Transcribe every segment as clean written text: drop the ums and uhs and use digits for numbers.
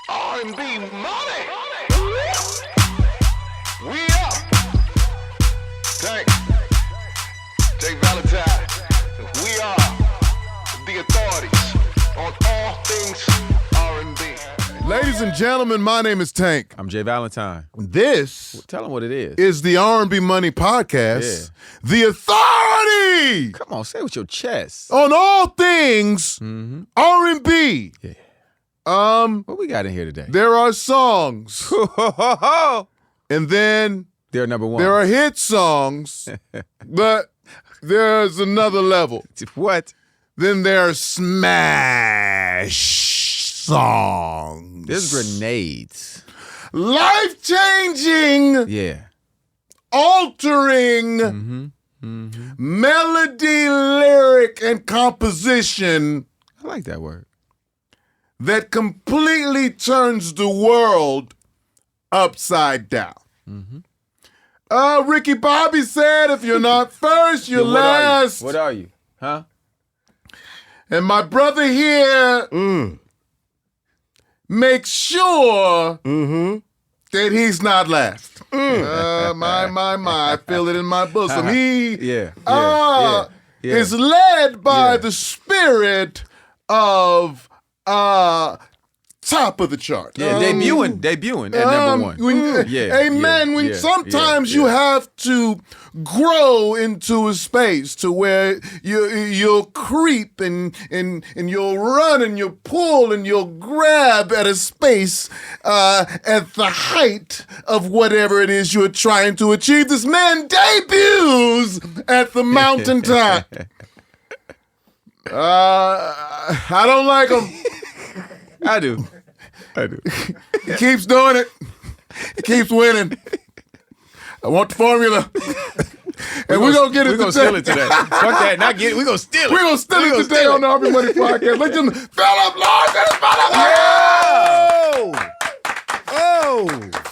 R&B money. We up. Thanks. Valentine. We are the authorities on all things R&B. Ladies and gentlemen, my name is Tank. I'm Valentine. This Tell them what it is the R&B Money Podcast, the authority Come on, say it with your chest. on all things R&B. Yeah. What we got in here today? There are songs, and then They're number one. there are hit songs, but there's another level. What? Then there are smash songs. There's grenades. Life-changing, Yeah. altering melody, lyric, and composition I like that word. that completely turns the world upside down. Ricky Bobby said, if you're not first, you're last. What are you? Huh? And my brother here makes sure that he's not last. My, I feel it in my bosom. He is led by the spirit of top of the chart. Yeah, debuting at number one. Amen. Sometimes you have to grow into a space to where you'll creep and you'll run and you'll pull and you'll grab at a space at the height of whatever it is you're trying to achieve. This man debuts at the mountaintop. I don't like him. I do. He keeps doing it. He keeps winning. I want the formula. And we're going to get it today. We're going to steal it today. Fuck that. Not get it. We're going to steal it. We're going to steal it today on the R&B Money Podcast. Let's just Philip Lawrence.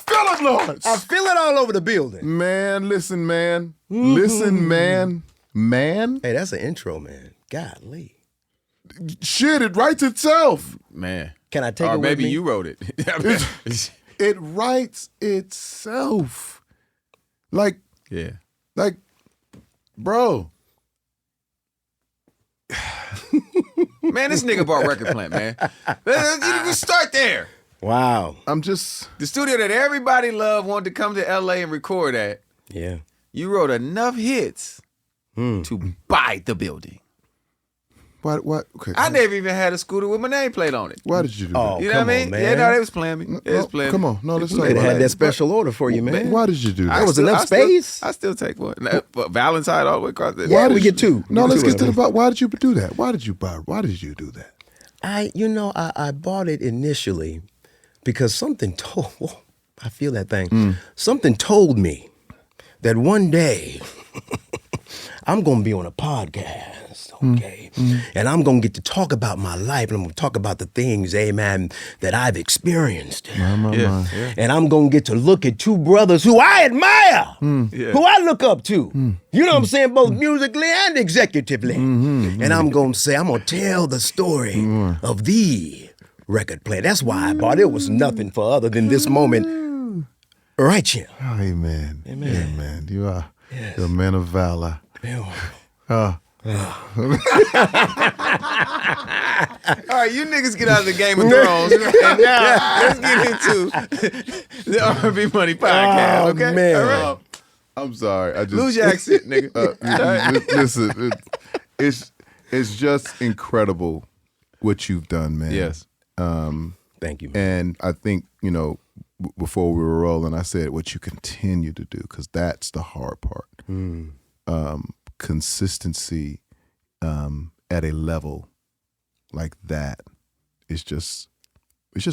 Philip Lawrence. I feel it all over the building. Man, listen, man. Listen, man. Man. Hey, that's an intro, man. Golly. Shit, it writes itself. Man. Can I take or it with maybe me? you wrote it. It writes itself. Like, bro. Man, this nigga bought Record Plant, man. Let's start there. Wow. I'm just... The studio that everybody loved, wanted to come to L.A. and record at. Yeah. You wrote enough hits to buy the building. What? Okay. I never even had a scooter with my name plate on it. Why did you do Oh, that? You know what I mean? on, man. Yeah, no, they was playing me. They was No, playing come me. on. No, let's talk They about had that. that special order for you, man. Why did you do that? There was enough space. I still take one. Valentine all the way across the Why did we you- get two? No, We let's get get to two. the Why did you do that? Why did you do that? I bought it initially because something told, I feel that thing. Something told me that one day I'm going to be on a podcast, okay? And I'm going to get to talk about my life, and I'm going to talk about the things, amen, that I've experienced. Yeah. And I'm going to get to look at two brothers who I admire, who I look up to. You know what I'm saying? Both musically and executively. And I'm going to say, I'm going to tell the story of the record player. That's why I bought it. It was nothing for other than this moment right here. Oh, amen. Amen. You are you're a man of valor. All right, you niggas get out of the Game of Thrones. And now, let's get into the R&B Money Podcast, Oh, okay? man. All right. I'm sorry. I just Lose your accent, nigga. listen. It's just incredible what you've done, man. Yes. Thank you, man. And I think, before we were rolling, I said what you continue to do, because that's the hard part. Consistency at a level like that is just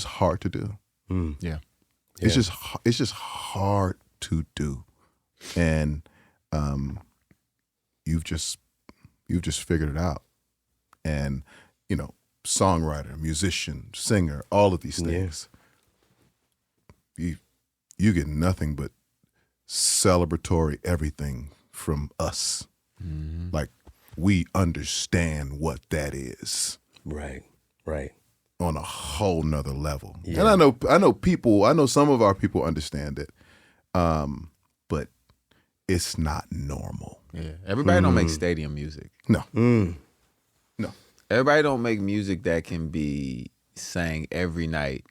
hard to do. Yeah. It's just hard to do, and you've just figured it out. And songwriter, musician, singer, all of these things. You get nothing but celebratory everything from us. Like, we understand what that is. Right, right. on a whole nother level. Yeah. And I know some of our people understand it, but it's not normal. Yeah, everybody don't make stadium music. No. No. Everybody don't make music that can be sang every night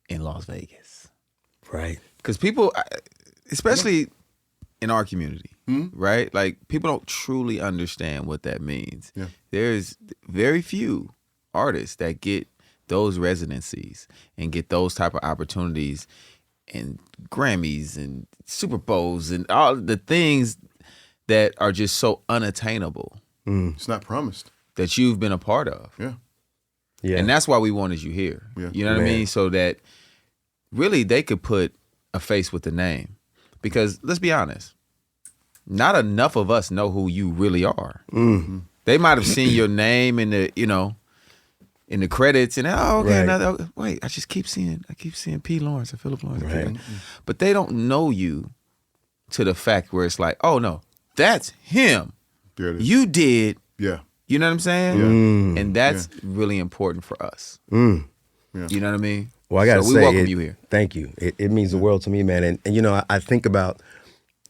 in Las Vegas. Right. Because people, especially in our community, right? Like, people don't truly understand what that means. Yeah. There's very few artists that get those residencies and get those type of opportunities and Grammys and Super Bowls and all the things that are just so unattainable It's not promised. that you've been a part of. Yeah. Yeah. And that's why we wanted you here. Yeah. You know what I Man. mean? So that really they could put a face with the name. Because let's be honest, not enough of us know who you really are. They might have seen your name in the, in the credits and Right. wait, I keep seeing P. Lawrence or Philip Lawrence. Right. But they don't know you to the fact where it's like, oh no, that's him. There it is. You did. Yeah. You know what I'm saying? Yeah. And that's really important for us. Yeah. You know what I mean? Well, I gotta so say, we welcome you here. Thank you. It means the world to me, man. And I think about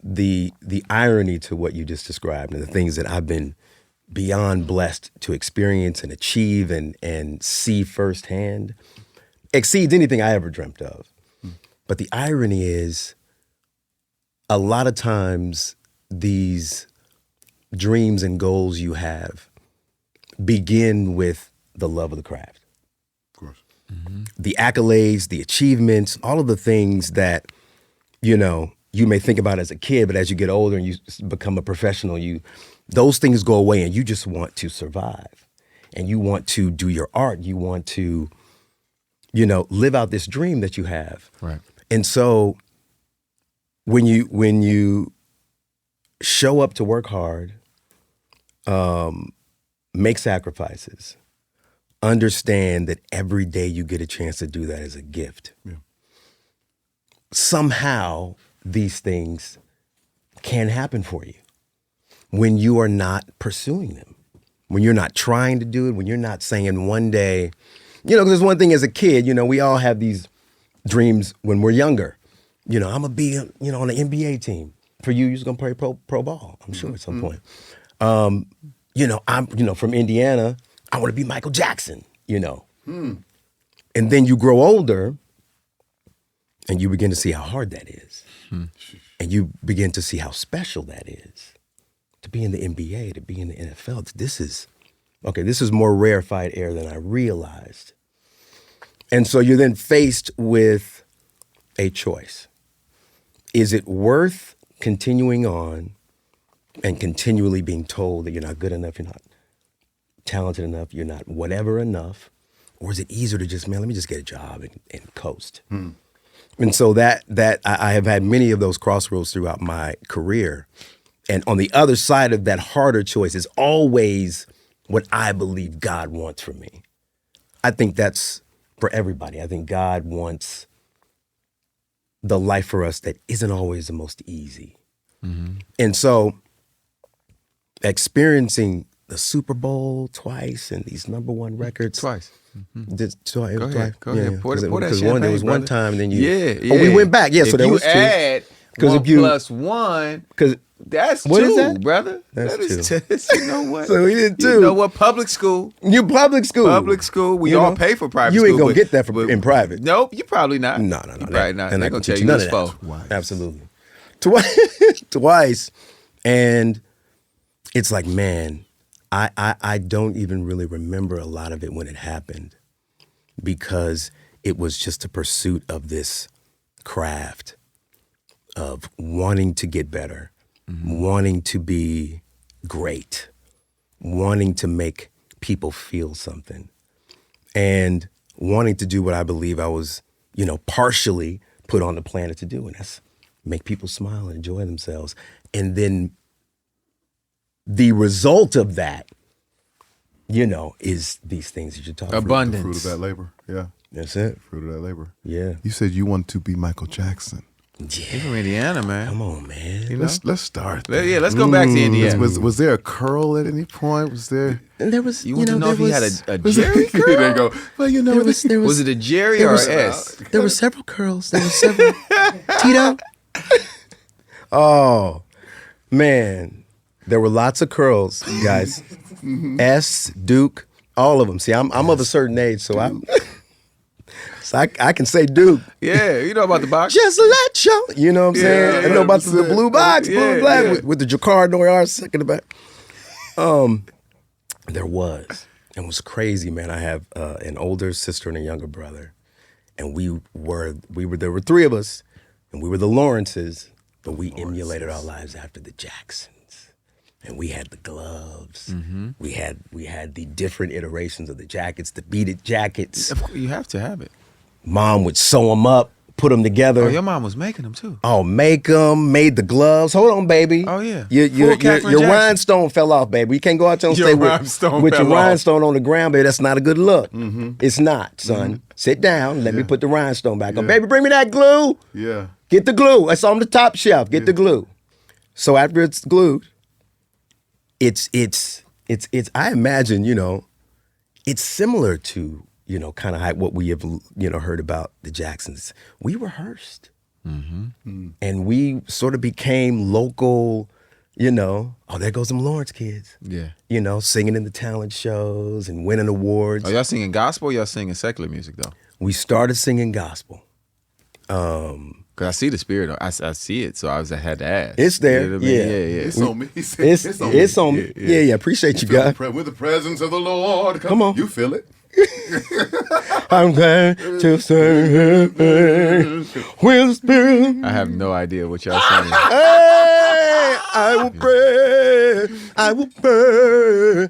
the irony to what you just described and the things that I've been beyond blessed to experience and achieve and see firsthand exceeds anything I ever dreamt of. But the irony is, a lot of times these dreams and goals you have begin with the love of the craft. Of course. The accolades, the achievements, all of the things that, you may think about as a kid, but as you get older and you become a professional, those things go away and you just want to survive. And you want to do your art. You want to, live out this dream that you have. Right. And so when you show up to work hard, make sacrifices, understand that every day you get a chance to do that is a gift. Yeah. Somehow these things can happen for you when you are not pursuing them, when you're not trying to do it, when you're not saying one day, because there's one thing as a kid, we all have these dreams when we're younger. I'm gonna be, on the NBA team. For you, you're just gonna play pro ball, I'm sure at some point. I'm, from Indiana, I want to be Michael Jackson, And then you grow older and you begin to see how hard that is. And you begin to see how special that is. To be in the NBA, to be in the NFL, this is more rarefied air than I realized. And so you're then faced with a choice. Is it worth continuing on and continually being told that you're not good enough, you're not talented enough, you're not whatever enough? Or is it easier to just, let me just get a job and coast? And so that I have had many of those crossroads throughout my career. And on the other side of that harder choice is always what I believe God wants for me. I think that's for everybody. I think God wants the life for us that isn't always the most easy. And so experiencing the Super Bowl twice and these #1 records. Twice. Twice. Go ahead. Pour that Because champagne, there was one brother. time and then you... Yeah. Oh, we went back. Yeah, so there was two. Add 'Cause one if you- plus one, Because that's What two, is that? brother. That's That is two. two. You know what? So we did two. You know what? Public school. you public school. We You all know? pay for private You school. ain't gonna but- get that but- in private. Nope, you probably not. No. You probably not. And They're I going can to tell teach you none this of that. for. Absolutely. Twice. And it's like, man, I don't even really remember a lot of it when it happened because it was just a pursuit of this craft of wanting to get better, wanting to be great, wanting to make people feel something, and wanting to do what I believe I was, partially put on the planet to do, and that's make people smile and enjoy themselves. And then the result of that, is these things that you're talking about. Abundance. Fruit of that labor. Yeah. That's it. Fruit of that labor. Yeah. You said you want to be Michael Jackson. You're from Indiana, man. Come on, man. You know? Let's start. Yeah, let's go back to Indiana. Was there a curl at any point? Was there? And there was, You want to know if he had a Was Jerry curl? There you go. Well, you know, Was it a Jerry or an S? There were several curls. There were several. Tito. Oh, man. There were lots of curls, guys. S, Duke, all of them. See, I'm of a certain age, so I can say Duke. Yeah, you know about the box. Just let you know what I'm saying? I know about the blue box, blue and black with the jacquard no R in the back. There was. It was crazy, man. I have an older sister and a younger brother, and we were there were three of us, and we were the Lawrences, but we emulated our lives after the Jacksons. And we had the gloves. Mm-hmm. We had the different iterations of the jackets, the beaded jackets. Of course, you have to have it. Mom would sew them up, put them together. Oh, your mom was making them too. Oh, make them, made the gloves. Hold on, baby. Oh, yeah. Your rhinestone fell off, baby. You can't go out there and stay with your rhinestone on the ground, baby. That's not a good look. Mm-hmm. It's not, son. Mm-hmm. Sit down. Let me put the rhinestone back on. Baby, bring me that glue. Yeah. Get the glue. It's on the top shelf. Get the glue. So after it's glued, it's I imagine, it's similar to, kind of what we have, heard about the Jacksons. We rehearsed. Mm-hmm. And we sort of became local, there goes them Lawrence kids. Yeah. Singing in the talent shows and winning awards. Oh, y'all singing gospel or y'all singing secular music, though? We started singing gospel. Because I see the spirit. I see it, so I had to ask. It's there. You know what I mean? Yeah. It's on me. He said, it's on me. Yeah. Appreciate you, guys. With the presence of the Lord. Come on. You feel it. I'm glad to serve with the Spirit. I have no idea what y'all saying. Hey, I will pray. I will pray.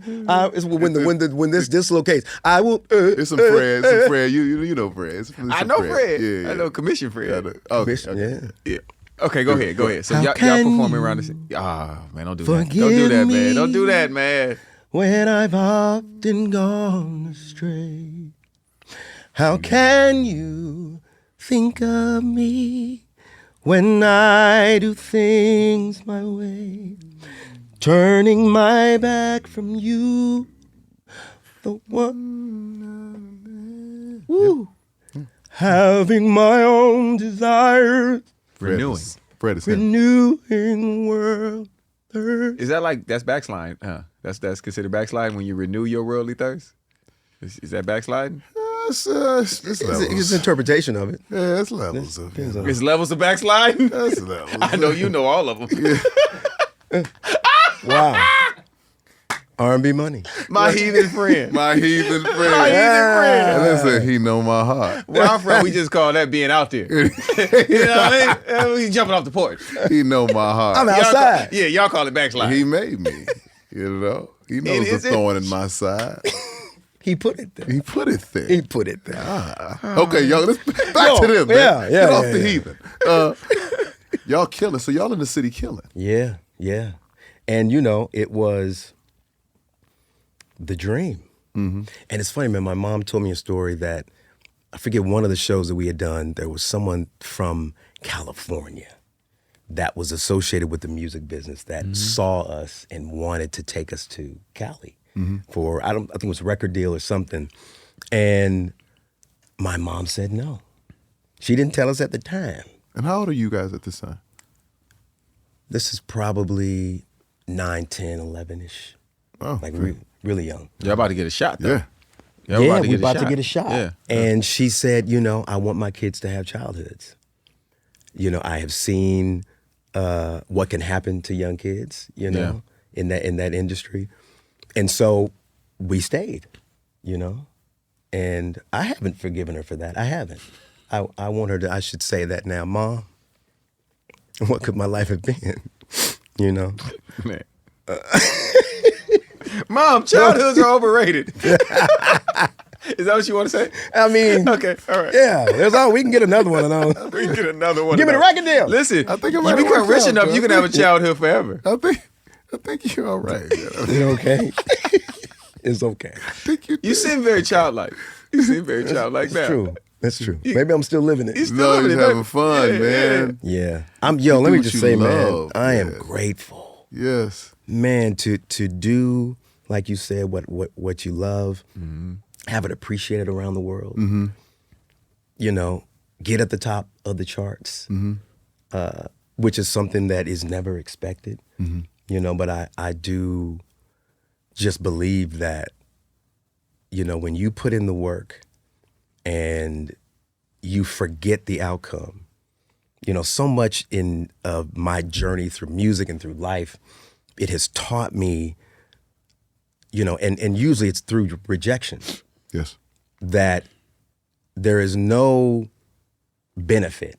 It's when this dislocates. I will. It's some Fred. Some Fred. You know Fred. I know Fred. Yeah. I know Commission Fred. Okay. Yeah. Okay, go ahead. So y'all performing around this. Man, don't do that. Don't do that, man. Don't do that, man. When I've often gone astray, how can you think of me when I do things my way, turning my back from you, the one, having my own desires, Renewing the world. Is that that's backsliding? Huh? That's considered backsliding when you renew your worldly thirst? Is that backsliding? It's levels. It's an interpretation of it. Yeah, it's levels of it. It's levels of backsliding? That's levels. I know you know all of them. Yeah. Wow. R&B money. My heathen friend. My heathen friend. My heathen friend. And listen, he know my heart. Where I'm from, we just call that being out there. You know what I mean? We jumping off the porch. He know my heart. I'm outside. Y'all call it backsliding. He made me. He knows the thorn in my side. He put it there. He put it there. Okay, y'all. Let's back to them. Man. Get off the heathen. Y'all killing. So y'all in the city killing. Yeah. And it was the dream. Mm-hmm. And it's funny, man. My mom told me a story that I forget one of the shows that we had done. There was someone from California that was associated with the music business that saw us and wanted to take us to Cali for I think it was a record deal or something. And my mom said no. She didn't tell us at the time. And how old are you guys at this time? This is probably 9, 10, 11-ish. Oh, really young. Y'all about to get a shot, though. Yeah. We're about to get a shot. Yeah. And she said, I want my kids to have childhoods. I have seen what can happen to young kids, in that industry. And so we stayed, and I haven't forgiven her for that. I haven't. I want her to, I should say that now, Mom, what could my life have been, Man. Mom, childhoods are overrated. Is that what you want to say? I mean, okay, all right. Yeah, we can get another one. We can get another one. Give me the record deal. Listen, I think you become rich enough, you can have a childhood forever. I think you're all right. It's okay. It's okay. You seem very childlike. You seem very childlike now. That's true. Maybe I'm still living it. No, he's having fun, man. Yeah. Let do me what just you say, love. man, I am Yeah. grateful. Yes. Man, to do, like you said, what you love, have it appreciated around the world. You know, get at the top of the charts, which is something that is never expected. You know, but I do just believe that, you know, when you put in the work and you forget the outcome, you know, so much in my journey through music and through life, it has taught me, you know, and usually it's through rejection, Yes. that there is no benefit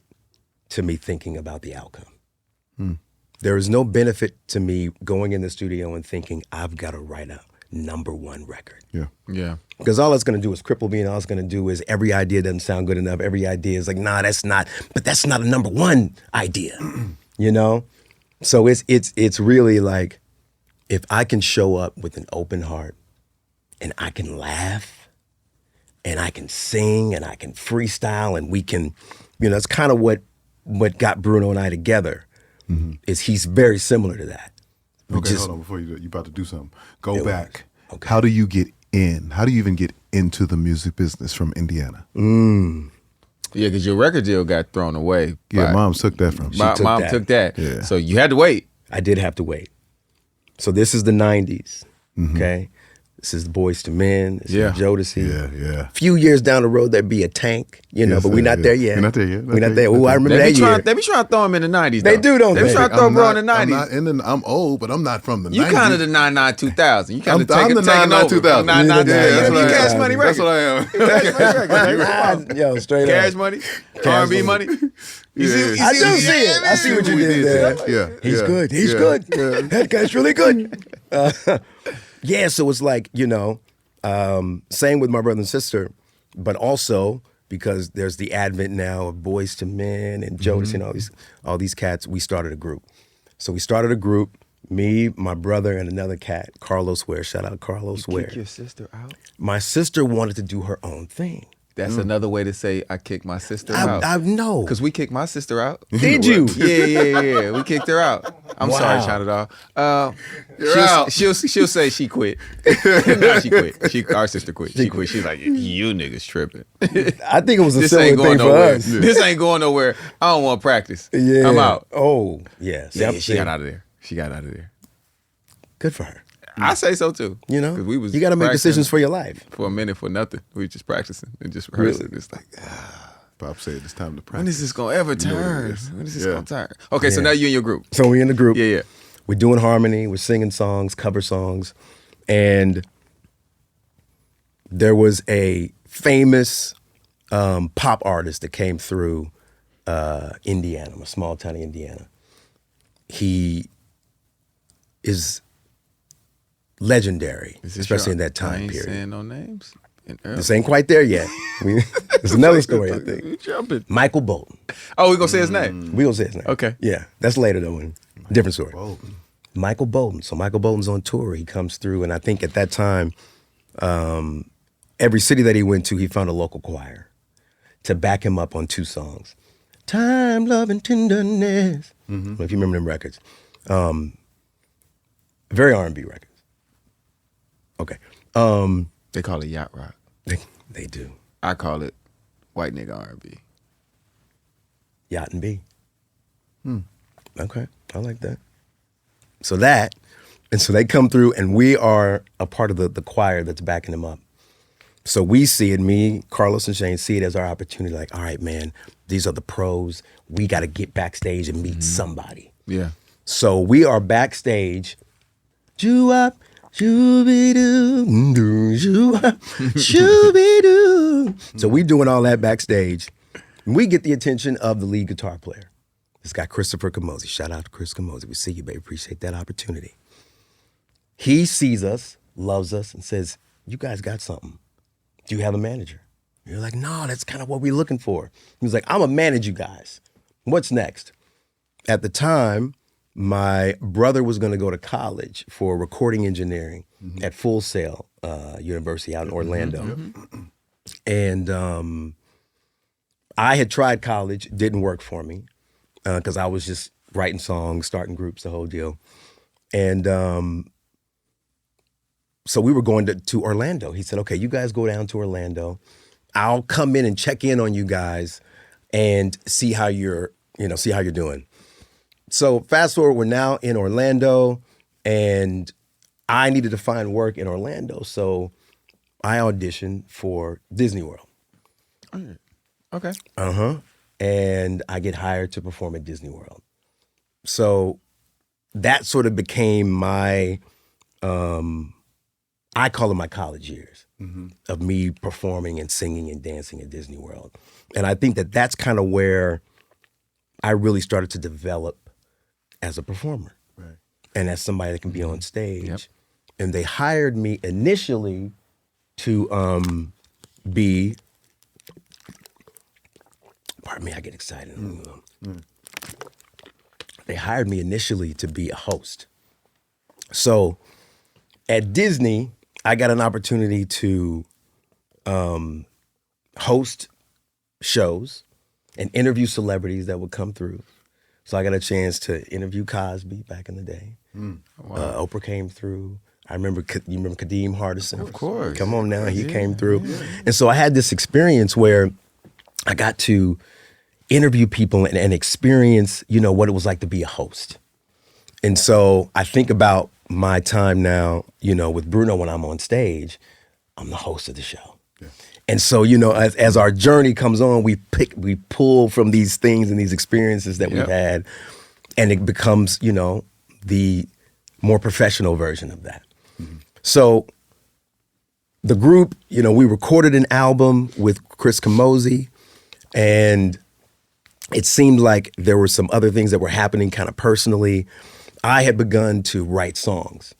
to me thinking about the outcome. There is no benefit to me going in the studio and thinking, I've got to write a #1 record. Yeah. Yeah. Because all it's going to do is cripple me, and all it's going to do is every idea doesn't sound good enough. Every idea is like, nah, that's not a #1 idea, you know? So it's really like, if I can show up with an open heart and I can laugh and I can sing and I can freestyle and we can, you know, it's kind of what got Bruno and I together, is he's very similar to that. We Okay, just- hold on. Before you're about to do something, go Yeah, back. okay. How do you get in? How do you even get into the music business from Indiana? Yeah, because your record deal got thrown away. Yeah, by- Mom took that from. My took mom that. took that. Yeah. So you had to wait. I did have to wait. So this is the 90s, okay? This is the Boys to Men, this Yeah. is Jodeci. Yeah. Few years down the road, there'd be a Tank, you know, Yes, but we're not yeah. there yet. We're not there yet. We're not there. Oh, I remember They that be, year. trying, they be trying to throw him in the 90s. They though. do, don't They be they? trying to throw bro in the 90s. I'm old, but I'm not from the 90s. You kind of the 99 2000. You kind of I'm taking the 99 2000. 99 Yeah, that's You what I Cash am. Money That's record. what I am. Yo, straight Cash up. Money. Cash R&B Money. money. Yeah. I do see it. I see what you did there. Yeah. He's yeah, good. He's yeah, good. yeah. That guy's really good. Yeah, so it's like, you know, same with my brother and sister, but also because there's the advent now of Boys to Men and Jodeci and all these cats, we started a group. So we started a group, me, my brother, and another cat, Carlos Ware. Shout out Carlos Ware. Kick your sister out. My sister wanted to do her own thing. That's another way to say I kicked my sister out. I know. Because we kicked my sister out. Did you? Yeah. We kicked her out. I'm Wow. sorry, China Doll. You're out. She'll say she quit. No, she quit. Our sister quit. She quit. She's like, you niggas tripping. I think it was a This similar ain't going thing for nowhere. us. This ain't going nowhere. I don't want to practice. Yeah. I'm out. Oh, yeah. See, Yeah, I'm she saying, got out of there. She got out of there. good for her. I say so too. You know, 'Cause we was you got to make practicing decisions for your life. for a minute for nothing. We were just practicing and just rehearsing. It's like, Pop said it's time to practice. when is this gonna ever know what it turn? is. When is this Yeah. gonna turn? Okay, so Yeah. now you and your group. So we in the group. Yeah. We're doing harmony. We're singing songs, cover songs, and there was a famous pop artist that came through Indiana, a small town in Indiana. He is legendary, Is this especially your- in that I time ain't period. saying no names. This ain't quite there yet. It's another story, I think. You jumping. Michael Bolton. Oh, we gonna say his name. We gonna say his name. Okay. Yeah, that's later though. Different story. Bolton. Michael Bolton. So Michael Bolton's on tour. He comes through, and I think at that time, every city that he went to, he found a local choir to back him up on 2 songs. Time, Love, and Tenderness. I don't know if you remember them records. Very R&B records. Okay. They call it yacht rock. They do. I call it white nigga R&B. Yacht and B. Okay, I like that. So that, and so they come through, and we are a part of the choir that's backing them up. So we see it, me, Carlos, and Shane see it as our opportunity. Like, all right, man, these are the pros. We got to get backstage and meet somebody. Yeah. So we are backstage. Shoo-up, shoo-be-doo, doo, shoo-up, shoo-be-doo. So we doing all that backstage. And we get the attention of the lead guitar player. This guy, Christopher Camozzi. Shout out to Chris Camozzi. We see you, baby. Appreciate that opportunity. He sees us, loves us, and says, you guys got something. Do you have a manager? You're like, no, that's kind of what we're looking for. He was like, I'm going to manage you guys. What's next? At the time, my brother was going to go to college for recording engineering at Full Sail University out in Orlando. And I had tried college, didn't work for me because I was just writing songs, starting groups, the whole deal. And so we were going to Orlando. He said, okay, you guys go down to Orlando. I'll come in and check in on you guys and see how you're doing. So fast forward, we're now in Orlando, and I needed to find work in Orlando. So I auditioned for Disney World. Okay. And I get hired to perform at Disney World. So that sort of became my, I call it my college years of me performing and singing and dancing at Disney World. And I think that that's kind of where I really started to develop as a performer and as somebody that can be on stage. Yep. And they hired me initially to be, pardon me, I get excited. They hired me initially to be a host. So at Disney, I got an opportunity to host shows and interview celebrities that would come through. So I got a chance to interview Cosby back in the day. Oprah came through. You remember Kadeem Hardison? Of course. Come on now, he came through. And so I had this experience where I got to interview people and experience, what it was like to be a host. And so I think about my time now, with Bruno when I'm on stage, I'm the host of the show. Yeah. And so, as our journey comes on, we pull from these things and these experiences that we've had, and it becomes, the more professional version of that. So the group, we recorded an album with Chris Camozzi, and it seemed like there were some other things that were happening kind of personally. I had begun to write songs.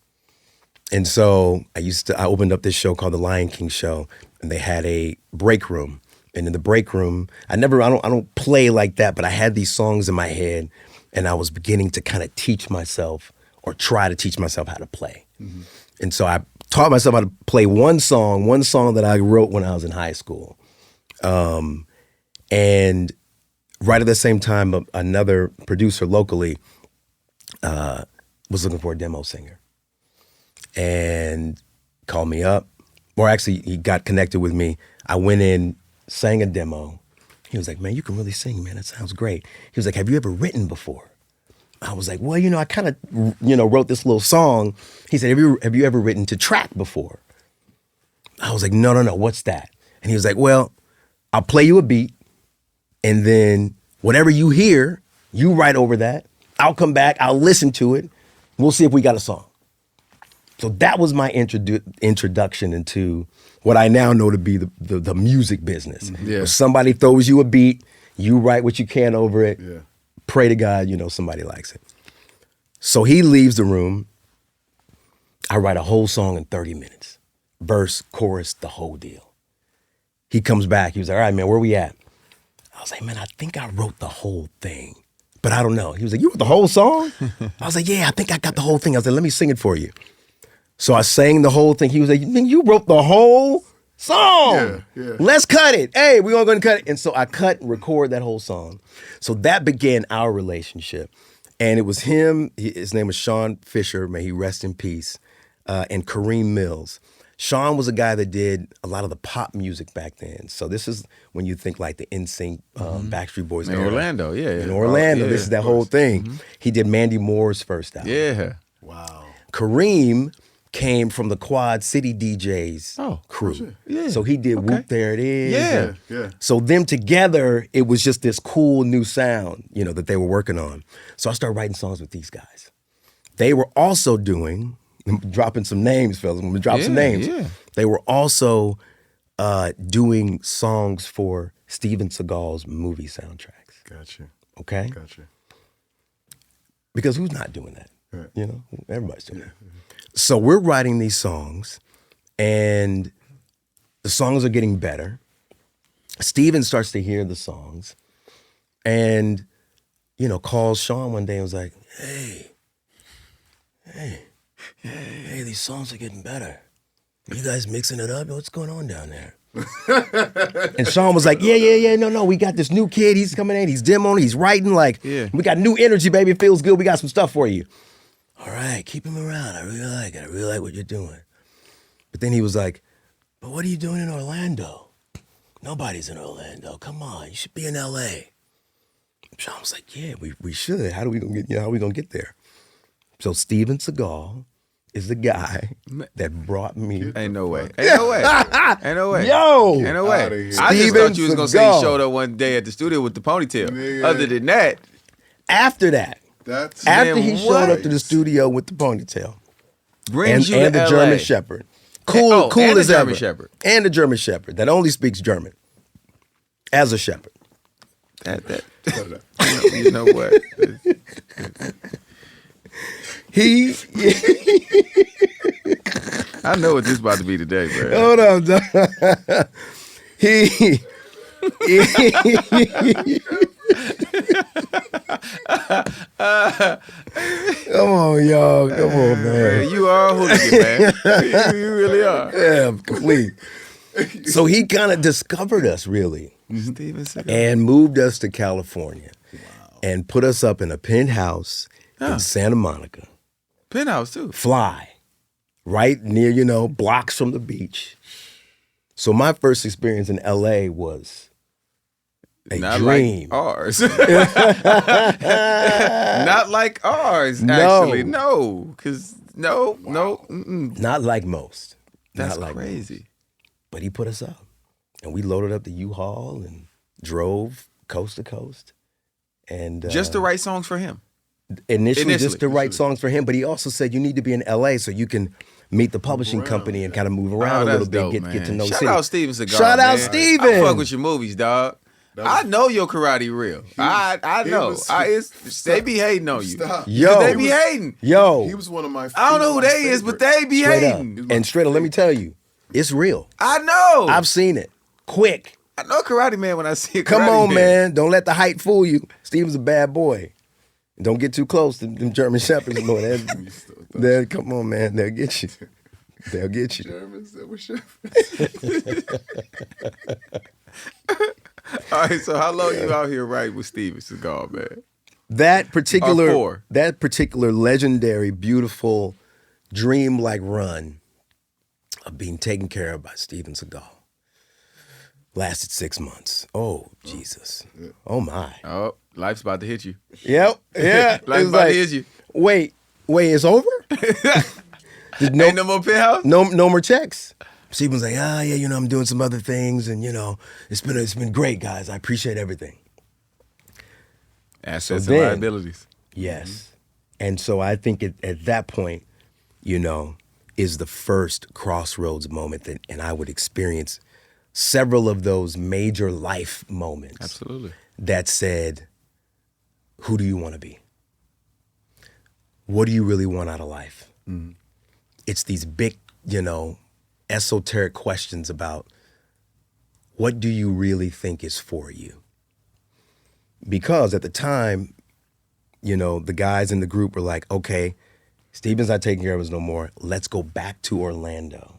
And so I opened up this show called The Lion King Show, and they had a break room. And in the break room, I don't play like that, but I had these songs in my head, and I was beginning to kind of teach myself or try to teach myself how to play. And so I taught myself how to play one song that I wrote when I was in high school. And right at the same time, another producer locally was looking for a demo singer and called me up. Or actually, he got connected with me. I went in, sang a demo. He was like, man, you can really sing, man. That sounds great. He was like, have you ever written before? I was like, well, I kind of, wrote this little song. He said, have you ever written to track before? I was like, no, what's that? And he was like, well, I'll play you a beat, and then whatever you hear, you write over that. I'll come back, I'll listen to it. We'll see if we got a song. So that was my introduction into what I now know to be the music business. Where somebody throws you a beat, you write what you can over it, pray to God, somebody likes it. So he leaves the room. I write a whole song in 30 minutes. Verse, chorus, the whole deal. He comes back, he was like, all right, man, where we at? I was like, man, I think I wrote the whole thing, but I don't know. He was like, you wrote the whole song? I was like, yeah, I think I got the whole thing. I was like, let me sing it for you. So I sang the whole thing. He was like, you wrote the whole song. Yeah. Let's cut it. Hey, we're all going to cut it. And so I cut and record that whole song. So that began our relationship. And it was him, his name was Sean Fisher, may he rest in peace, and Kareem Mills. Sean was a guy that did a lot of the pop music back then. So this is when you think like the NSYNC, Backstreet Boys. In Orlando, In Orlando, this is that whole thing. He did Mandy Moore's first album. Yeah. Wow. Kareem came from the Quad City DJs crew. Yeah. So he did Whoop There It Is. Yeah. So them together, it was just this cool new sound, that they were working on. So I started writing songs with these guys. They were also doing, dropping some names, fellas. I'm gonna drop some names. Yeah. They were also doing songs for Steven Seagal's movie soundtracks. Gotcha. Okay? Gotcha. Because who's not doing that? Right. Everybody's doing that. So we're writing these songs, and the songs are getting better. Steven starts to hear the songs and, calls Sean one day and was like, hey, these songs are getting better. You guys mixing it up? What's going on down there? And Sean was like, yeah, no, we got this new kid. He's coming in. He's demoing. He's writing. Like, we got new energy, baby. It feels good. We got some stuff for you. All right, keep him around. I really like it. I really like what you're doing. But then he was like, but what are you doing in Orlando? Nobody's in Orlando. Come on, you should be in L.A. Sean was like, yeah, we should. How are we gonna get there? So Steven Seagal is the guy that brought me. Ain't no way. Ain't no way. Ain't no way. Yo! Ain't no way. Outta here. I just thought you was gonna say he Seagal. showed up one day at the studio with the ponytail. Nigga. Other than that, After that, That's after Man, he what? showed up to the studio with the ponytail brings you and to the LA. German Shepherd, cool and the as German ever, Shepherd. and the German Shepherd that only speaks German as a shepherd. That. You know what? He I know what this about to be today, bro. hold on, dog. he come on, y'all, come on, man. Man, you are a hooligan, man. You really are. Yeah, complete. So he kind of discovered us, really, Steven Seagal. and moved us to California, and put us up in a penthouse in Santa Monica. Penthouse too. Fly, right near, blocks from the beach. So my first experience in LA was a Not dream. like ours. Not like ours, No. actually. No. Because, no. Mm-mm. Not like most. That's Not like most. crazy. But he put us up. And we loaded up the U-Haul and drove coast to coast. And Just to write songs for him. initially just to write songs for him. But he also said you need to be in LA so you can meet the publishing company and kind of move around a little bit, get to know the Shout city. out Steven Seagal. Shout out man. Steven. I fuck with your movies, dog. I know your karate real. I know. They be hating on you. Stop. Yo. They be hating. Yo. He was one of my. I don't know who they is, but they be Straight up. hating. And straight up, let me tell you, it's real. I know. I've seen it. Quick. I know Karate Man when I see a Karate Come on, Man. man. Don't let the height fool you. Steven's a bad boy. Don't get too close to them German Shepherds, boy. Come on, man. They'll get you. They'll get you. Germans that were shepherds. All right, so how long you out here writing with Steven Seagal, man? That Or particular legendary, beautiful, dream-like run of being taken care of by Steven Seagal lasted 6 months. Oh, Jesus. Oh, my. Oh, life's about to hit you. Yep. Yeah. Life's It's about to hit you. Wait, it's over? Ain't no more penthouse? No more checks. Steven's like, yeah, I'm doing some other things, and it's been great, guys. I appreciate everything. Assets So and then- liabilities. Yes. And so I think at that point, is the first crossroads moment and I would experience several of those major life moments. Absolutely. That said, who do you want to be? What do you really want out of life? Mm-hmm. It's these big, esoteric questions about what do you really think is for you? Because at the time, the guys in the group were like, okay, Steven's not taking care of us no more. Let's go back to Orlando.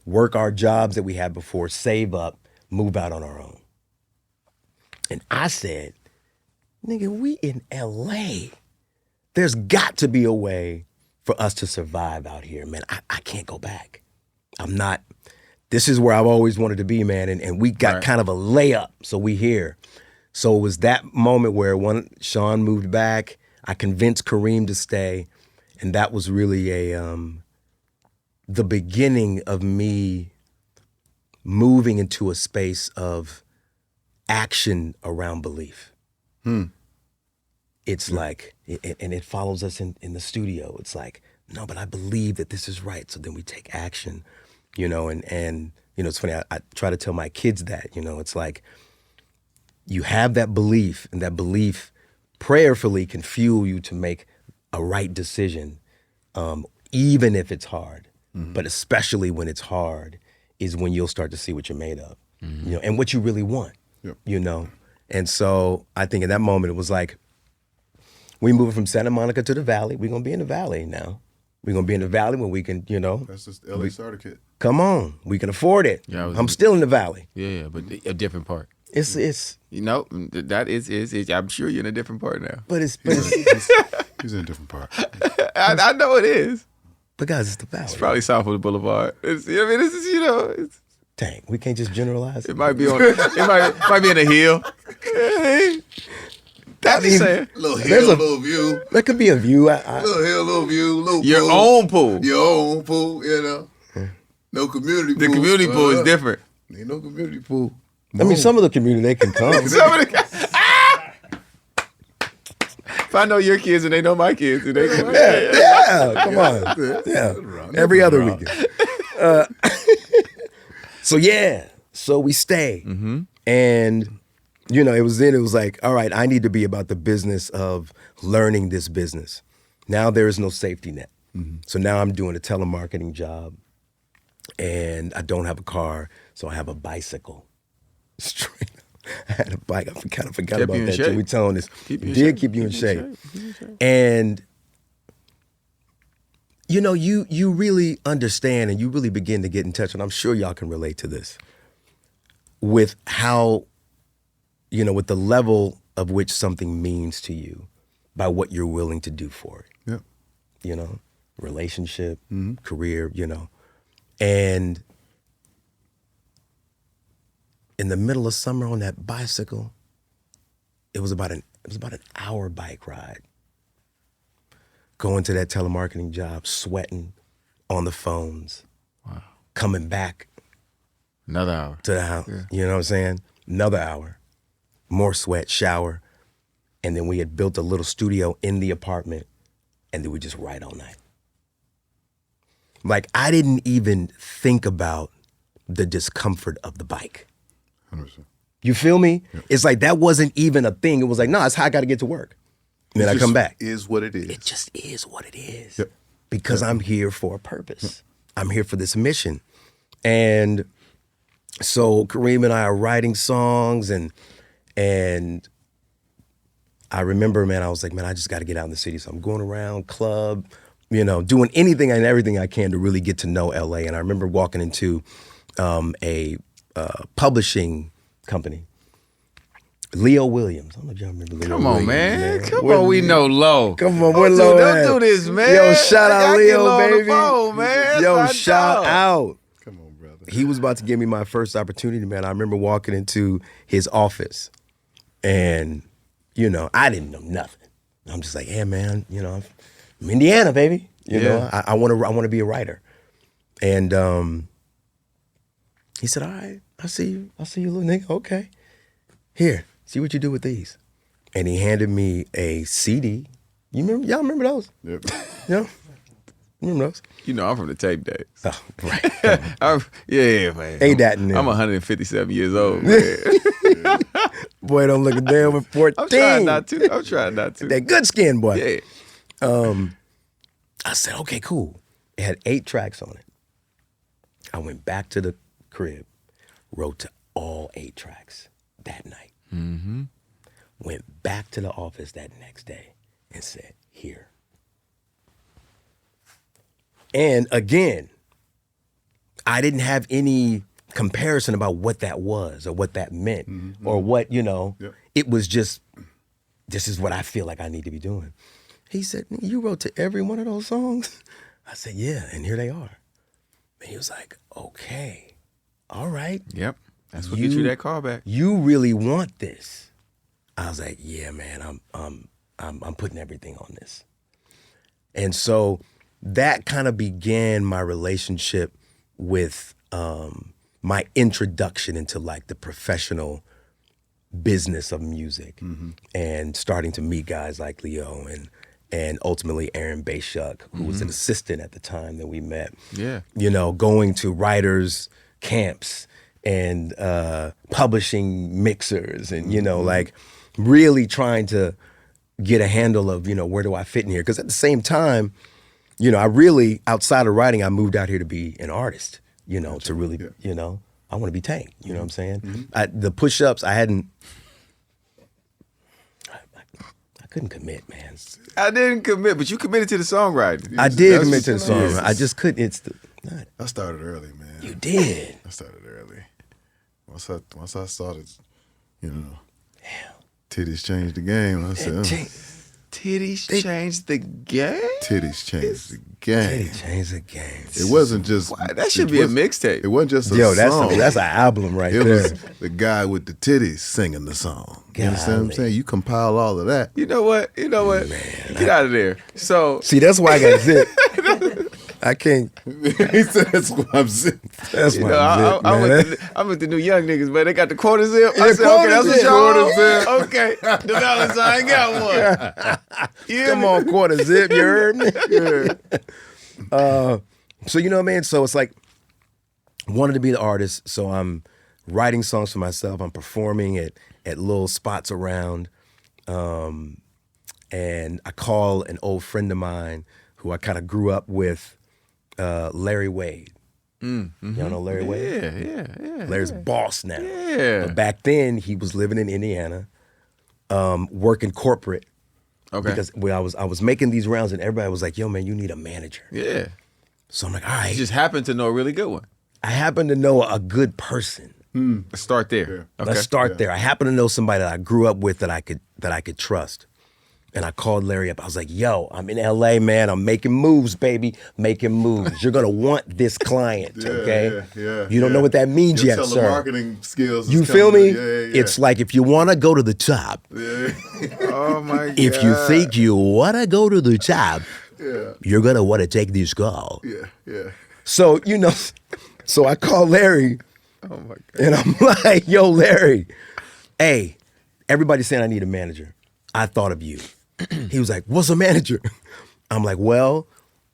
Work our jobs that we had before, save up, move out on our own. And I said, nigga, we in LA. There's got to be a way for us to survive out here, man. I can't go back. This is where I've always wanted to be, man. And we got kind of a layup, so we here. So it was that moment where Sean moved back, I convinced Kareem to stay, and that was really the beginning of me moving into a space of action around belief. It's like, and it follows us in the studio. It's like, no, but I believe that this is right. So then we take action, and it's funny, I try to tell my kids that, it's like, you have that belief, and that belief prayerfully can fuel you to make a right decision, even if it's hard. Mm-hmm. But especially when it's hard is when you'll start to see what you're made of, and what you really want, And so I think in that moment, it was like, we moving from Santa Monica to the Valley. We're going to be in the Valley now. We're going to be in the Valley when we can, That's just LA starter kit. Come on, we can afford it. Yeah, I'm still in the valley. Yeah, but a different part. It's You know, that is I'm sure you're in a different part now. but it's He's in a different part. I know it is. but guys, it's the valley. It's probably south of the boulevard. It's, I mean, this is, you know, Dang, we can't just generalize. it might be on. It might be in a hill. I'm just saying. Little hill, There's a- little view. That could be a view. Little hill, little view, little Your pool. own pool. Your own pool, you know. No community pool. The community pool is different. Ain't no community pool. I mean, some of the community they can come. Some of the if I know your kids and they know my kids, and they can, Yeah, come on. Yeah, every other weekend. So we stay, and you know, it was like, all right, I need to be about the business of learning this business. Now there is no safety net, so now I'm doing a telemarketing job, and I don't have a car, so I have a bicycle. Straight up. I had a bike. I kind of forgot Kept about you in that. shape. We telling this. Keep you in Did shape. keep you in shape. And you know, you really understand and you really begin to get in touch, and I'm sure y'all can relate to this, with how, you know, with the level of which something means to you by what you're willing to do for it. Yeah. You know, relationship, career, you know. And in the middle of summer on that bicycle, it was about an hour bike ride. Going to that telemarketing job, sweating on the phones. Wow. Coming back another hour. to the house. You know what I'm saying? Another hour. More sweat, shower. And then we had built a little studio in the apartment, and then we just write all night. Like, I didn't even think about the discomfort of the bike. 100%. You feel me? It's like that wasn't even a thing. It was like, no, it's how I got to get to work. And then I come back. Is what it is. It just is what it is. Yep. Because I'm here for a purpose. I'm here for this mission. And so Kareem and I are writing songs, and I remember, man, I was like, man, I just got to get out in the city. So I'm going around, club, you know, doing anything and everything I can to really get to know LA. And I remember walking into a publishing company. Leo Williams. I don't know if y'all remember Leo Come on, Williams, man. Come on, we know low. Come on, we're low. Don't do this, man. Yo, shout I out gotta get Leo, low on the baby. phone, man. Yo, That's my shout dog. out. Come on, brother. He was about to give me my first opportunity, man. I remember walking into his office, and you know, I didn't know nothing. I'm just like, hey, man, you know, I'm Indiana, baby. You know, I want to be a writer. And he said, all right, I see you, little nigga. Okay, here, see what you do with these. And he handed me a CD. Y'all remember those? Yep. Yeah, you remember those? You know, I'm from the tape days. Oh, right. Yeah, man. Ain't that in there? I'm 157 years old, man. Boy, don't look a damn with 14. I'm trying not to. That good skin, boy. Yeah. I said, okay, cool. It had 8 tracks on it. I went back to the crib, wrote to all 8 tracks that night. Mm-hmm. Went back to the office that next day and said, here. And again, I didn't have any comparison about what that was or what that meant or what, you know, it was just, this is what I feel like I need to be doing. He said, you wrote to every one of those songs? I said, yeah, and here they are. And he was like, okay, all right. Yep. That's what gets you that call back. You really want this. I was like, yeah, man, I'm putting everything on this. And so that kind of began my relationship with my introduction into like the professional business of music and starting to meet guys like Leo and ultimately Aaron Bayshuk, who was an assistant at the time that we met. Yeah. You know, going to writers' camps and publishing mixers and, you know, like really trying to get a handle of, you know, where do I fit in here? Because at the same time, you know, I really, outside of writing, I moved out here to be an artist, you know, to really, you know, I want to be Tank, you know what I'm saying? The push-ups, I couldn't commit, man. I didn't commit, but you committed to the songwriting. I did commit to the song. I just couldn't, I started early, man. You did. I started early. Once I started, titties changed the game. I said, Titties changed the game? titties changed the game. Titties changed the game. It wasn't just That should be a mixtape. It wasn't just a That's song. that's an album right It there. was the guy with the titties singing the song. You understand what I'm saying? You compile all of that. You know what? Man, get out of there. So See, that's why I got zip. I can't. He said that's what I'm saying. That's why I'm with the new young niggas, man. They got the quarter zip. I Yeah, said, okay, quarter that's what zip. y'all Quarter want. zip. Okay, the Valentine got one. You hear Come me? on, quarter zip. You heard me? So you know what I mean? So it's like wanted to be the artist. So I'm writing songs for myself. I'm performing at little spots around. And I call an old friend of mine who I kind of grew up with, Larry Wade. Y'all know Larry Wade? Yeah. Larry's boss now. Yeah. But back then he was living in Indiana, working corporate. Okay. Because when I was making these rounds and everybody was like, yo man, you need a manager. Yeah. So I'm like, all right. You just happen to know a really good one. I happen to know a good person. Let's start there. Okay. Let's start there. I happen to know somebody that I grew up with that I could trust. And I called Larry up. I was like, yo, I'm in LA, man. I'm making moves, baby. Making moves. You're going to want this client, okay? Yeah. You don't know what that means Your yet, sir. telemarketing skills. You is feel me? coming. Yeah. It's like if you want to go to the top, Oh my God. if you think you want to go to the top, you're going to want to take this call. Yeah. So, so I called Larry. Oh my God. And I'm like, yo, Larry, hey, everybody's saying I need a manager. I thought of you. He was like, what's a manager? I'm like, well,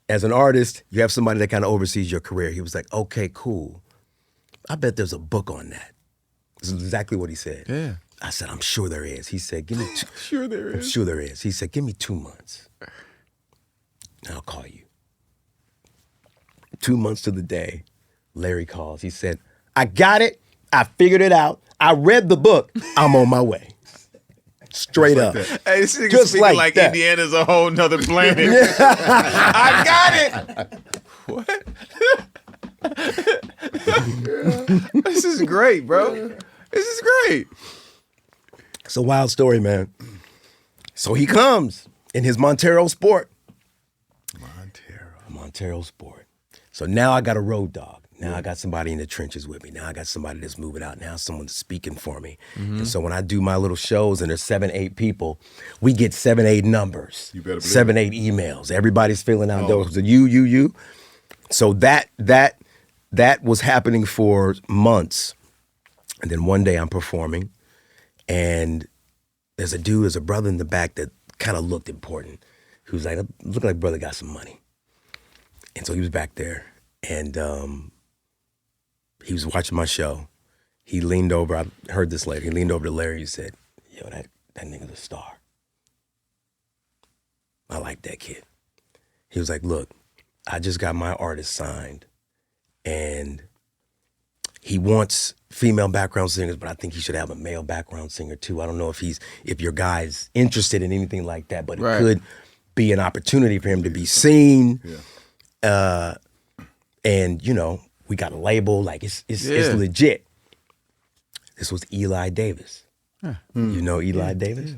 as an artist, you have somebody that kind of oversees your career. He was like, okay, cool. I bet there's a book on that. This is exactly what he said. Yeah. I said, I'm sure there is. He said, give me two. Sure there I'm is. sure there is. He said, give me 2 months. And I'll call you. 2 months to the day, Larry calls. He said, I got it. I figured it out. I read the book. I'm on my way. Straight up. Hey, this nigga Just speaking like like that. Indiana's a whole nother planet. I got it. What? This is great, bro. This is great. It's a wild story, man. So he comes in his Montero Sport. Montero Sport. So now I got a road dog. Now I got somebody in the trenches with me. Now I got somebody that's moving out. Now someone's speaking for me. And so when I do my little shows and there's 7, 8 people, we get 7, 8 numbers. You better believe 7, 8 emails. Everybody's filling out those. You. So that was happening for months. And then one day I'm performing and there's a brother in the back that kind of looked important. He was like, looking like brother got some money. And so he was back there and he was watching my show. He leaned over, I heard this later, he leaned over to Larry and said, yo, that nigga's a star. I like that kid. He was like, look, I just got my artist signed and he wants female background singers, but I think he should have a male background singer too. I don't know if your guy's interested in anything like that, but it could be an opportunity for him to be seen. Yeah. And we got a label, like it's legit. This was Eli Davis. You know Eli Davis?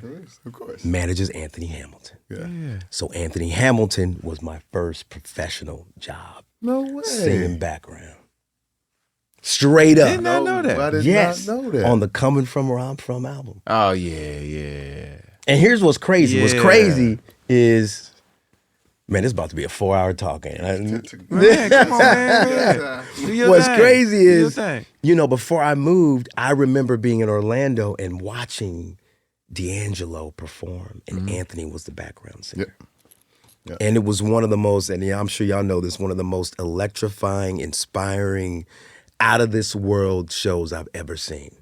Of course. Manages Anthony Hamilton. Yeah. So Anthony Hamilton was my first professional job. No way. Singing background. Straight up. Did not know that. I did Yes. not know that. On the Coming From Where I'm From album. Oh yeah. And here's what's crazy. What's Yeah. crazy is, man, this is about to be a 4-hour talk. Man, come on, man. Do your What's thing. crazy Do your is, thing. before I moved, I remember being in Orlando and watching D'Angelo perform, and Anthony was the background singer. Yep. And it was one of the most, and I'm sure y'all know this, one of the most electrifying, inspiring, out of this world shows I've ever seen.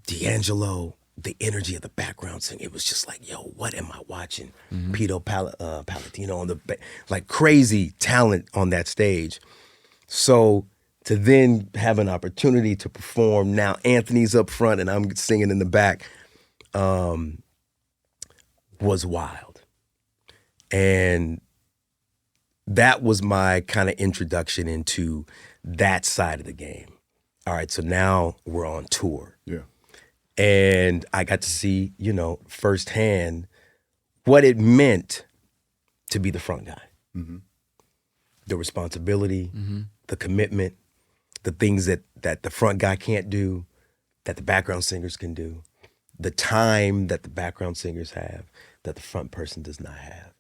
D'Angelo, the energy of the background singing, it was just like, yo, what am I watching? Pito Palatino on the like crazy talent on that stage. So to then have an opportunity to perform, now Anthony's up front and I'm singing in the back, was wild. And that was my kind of introduction into that side of the game. All right, so now we're on tour. Yeah. And I got to see, firsthand what it meant to be the front guy. Mm-hmm. The responsibility, the commitment, the things that the front guy can't do, that the background singers can do, the time that the background singers have, that the front person does not have.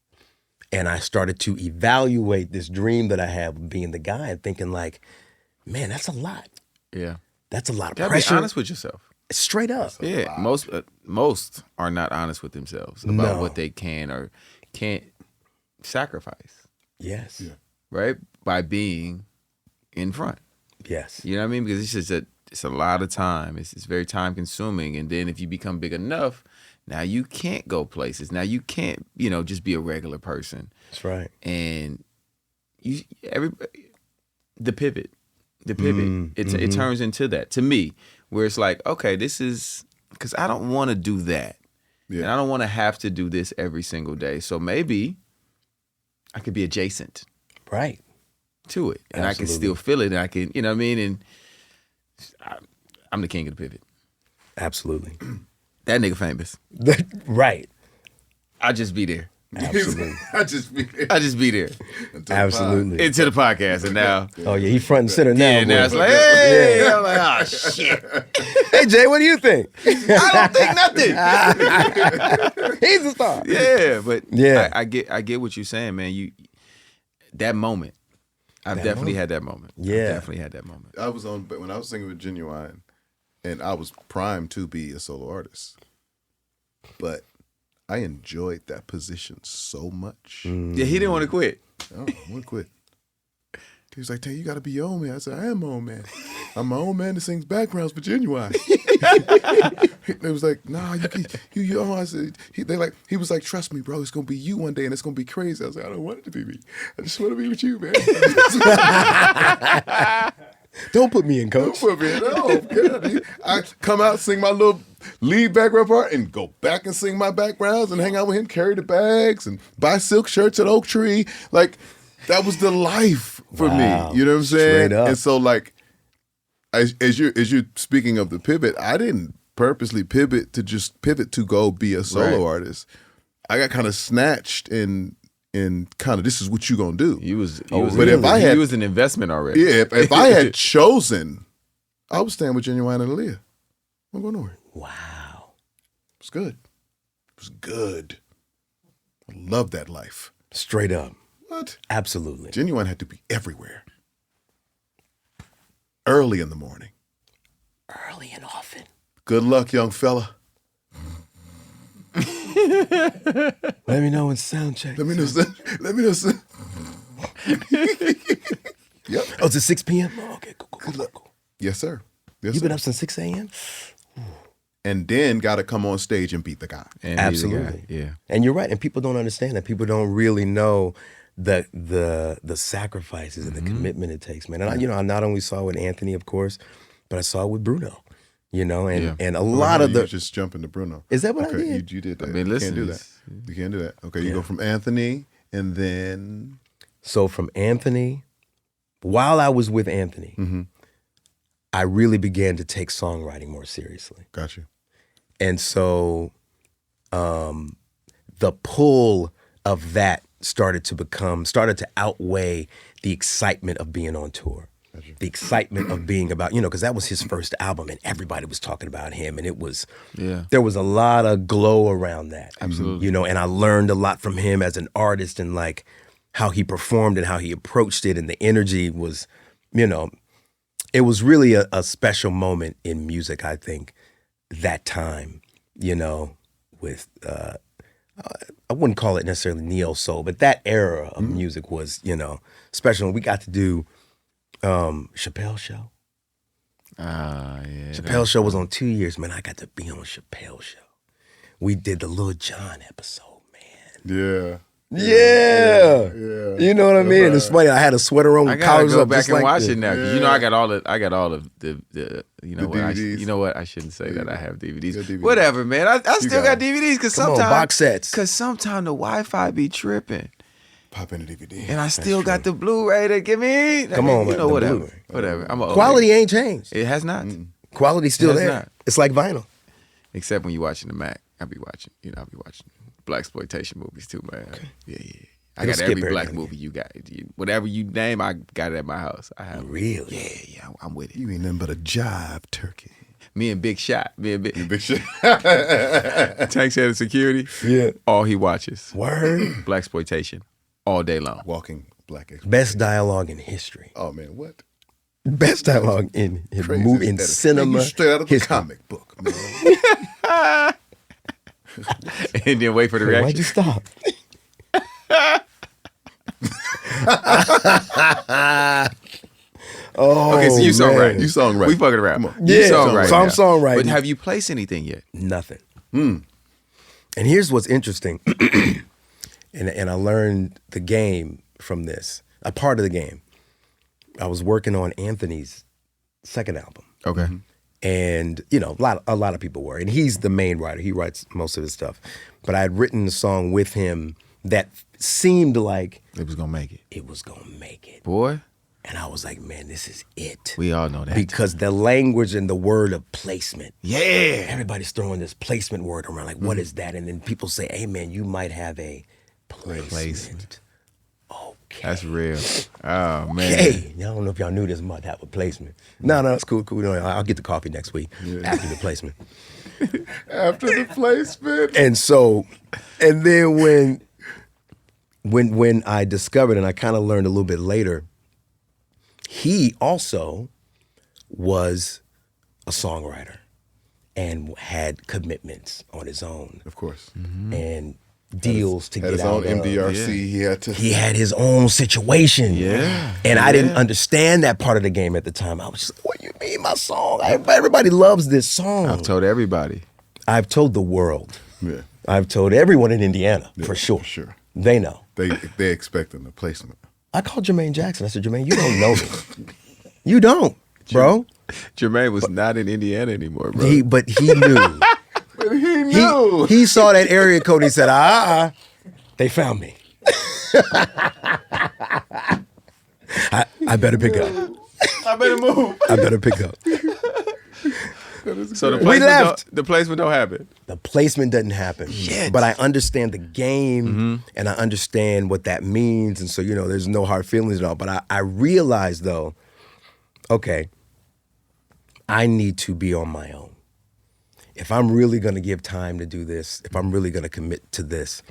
And I started to evaluate this dream that I have of being the guy and thinking like, man, that's a lot. Yeah. That's a lot of You gotta pressure. be honest with yourself. Straight up. Yeah, most are not honest with themselves about what they can or can't sacrifice, Yes. Yeah. right? By being in front. Yes. You know what I mean? Because it's a lot of time. It's very time consuming. And then if you become big enough, now you can't go places. Now you can't, just be a regular person. That's right. And the pivot, it turns into that to me, where it's like, okay, this is because I don't want to do that. Yeah. And I don't want to have to do this every single day. So maybe I could be adjacent Right. to it. And I can Absolutely. still feel it. And I can, you know what I mean? And I'm the king of the pivot. Absolutely. That nigga famous. Right. I just be there. Absolutely. I just be I just be there Absolutely. into the podcast. And now, Oh yeah, he's front and center now. yeah, now boy. it's like, hey, I'm like, oh shit. Hey Jay, what do you think? I don't think nothing. He's a star. Yeah, but Yeah. I get what you're saying, man. That moment, I've definitely had that moment. Yeah. I've definitely had that moment. I was when I was singing with Genuine, and I was primed to be a solo artist, but I enjoyed that position so much. Yeah, he didn't want to quit. Oh, I wouldn't quit. He was like, "Tay, you got to be your own man." I said, "I am my own man. I'm my own man that sings backgrounds for Genuine." They was like, "Nah, you own." I said, he was like, "Trust me, bro. It's gonna be you one day, and it's gonna be crazy." I was like, "I don't want it to be me. I just want to be with you, man." Don't put me in, coach. Put me in. Oh, God. I come out, sing my little lead background part, and go back and sing my backgrounds and hang out with him, carry the bags, and buy silk shirts at Oak Tree. Like, that was the life for Wow. me. You know what I'm saying? Straight up. And so, like, as you're speaking of the pivot, I didn't purposely pivot to go be a solo artist. I got kind of snatched in kind of, this is what you gonna do. He was an investment already. Yeah, if I had chosen, I was staying with Genuine and Aaliyah. I'm going nowhere. Wow. It was good. It was good. I love that life. Straight up. What? Absolutely. Genuine had to be everywhere. Early in the morning. Early and often. Good luck, young fella. Let me know when sound check. Let me know. Let me know. Yep. Oh, it's at 6 p.m.? Oh, okay, cool. Yes, sir. Yes, You been sir. up since 6 a.m.? And then got to come on stage and beat the guy. And he's the guy. Absolutely. Yeah. And you're right. And people don't understand that. People don't really know the sacrifices and the commitment it takes, man. And I not only saw it with Anthony, of course, but I saw it with Bruno. And a lot of you just jump into Bruno. Is that what I okay, did? You did that. I mean, you listen, can't do that. You can't do that. Okay, you go from Anthony and then So from Anthony, while I was with Anthony, I really began to take songwriting more seriously. got you. And so the pull of that started to outweigh the excitement of being on tour. The excitement of being about, because that was his first album and everybody was talking about him. And there was a lot of glow around that. Absolutely. And I learned a lot from him as an artist and like how he performed and how he approached it. And the energy was, it was really a special moment in music, I think, that time, with, I wouldn't call it necessarily neo soul, but that era of music was, special. And we got to do Chappelle Show. Yeah. Chappelle Show was on 2 years, man. I got to be on Chappelle Show. We did the Lil Jon episode, man. Yeah. Yeah. Yeah. You know what I mean? It's funny. I had a sweater on I with gotta collars go up back just and like watch this. it now because I got all of the DVDs. you know what I shouldn't say that I have DVDs. Yeah, DVDs. Whatever, man. I still got got DVDs because Come on, sometimes box sets. because sometimes the Wi-Fi be tripping. Pop in the DVD. And I still got the Blu-ray to give me. Come on, you know, the whatever. Blu-ray. Whatever. I'm a Quality ain't changed. It has not. Quality's still It has there. not. It's like vinyl. Except when you're watching the Mac. I'll be watching blaxploitation movies too, man. Yeah. I got every black movie you got. Whatever you name, I got it at my house. I have. Really? Yeah, I'm with it. You ain't nothing but a jive turkey. Me and Big Shot. Big shit. Tank's head of security. Yeah. All he watches. Word. Blaxploitation. All day long. Walking black. Best dialogue in history. Oh man, what? Best dialogue in Crazy movie in that- cinema. You straight out of the history. comic book, man. And then wait for the Why'd you reaction. stop? Oh, Okay, so you songwriter. You songwriter. We fucking around. Come on. You Yeah, songwriter so I'm now. songwriting. But have you placed anything yet? Nothing. And here's what's interesting, and I learned the game from this. A part of the game. I was working on Anthony's second album, Okay. and you know, a lot of people were, and he's the main writer. He writes most of his stuff, but I had written a song with him that seemed like It was gonna make it. it was gonna make it, Boy, and I was like, man, this is it. we all know that. Because the language and the word of placement. Yeah. Everybody's throwing this placement word around, like, what is that? And then people say, hey, man, you might have a placement. Okay. That's real. Oh man. Hey, I don't know if y'all knew this might have a placement. No, it's cool. No, I'll get the coffee next week after the placement. After the placement. And so, and then when I discovered, and I kind of learned a little bit later, he also was a songwriter and had commitments on his own Of course. and deals to Had get his out own of. MDRC. He had his own situation. Yeah. And I didn't understand that part of the game at the time. I was just like, what do you mean my song? Everybody loves this song. I've told everybody. I've told the world. Yeah. I've told everyone in Indiana, for sure. For sure. They know. They expecting the placement. I called Jermaine Jackson. I said, Jermaine, you don't know me. You don't, bro. Jermaine was not in Indiana anymore, bro. But he knew. He knew. He saw that area code and he said, they found me. I better pick up. I better move. I better pick up. So the We placement left. the placement don't happen. The placement doesn't happen. Shit. But I understand the game and I understand what that means. And so, you know, there's no hard feelings at all. But I realized, though, okay, I need to be on my own. If I'm really going to give time to do this, if I'm really going to commit to this,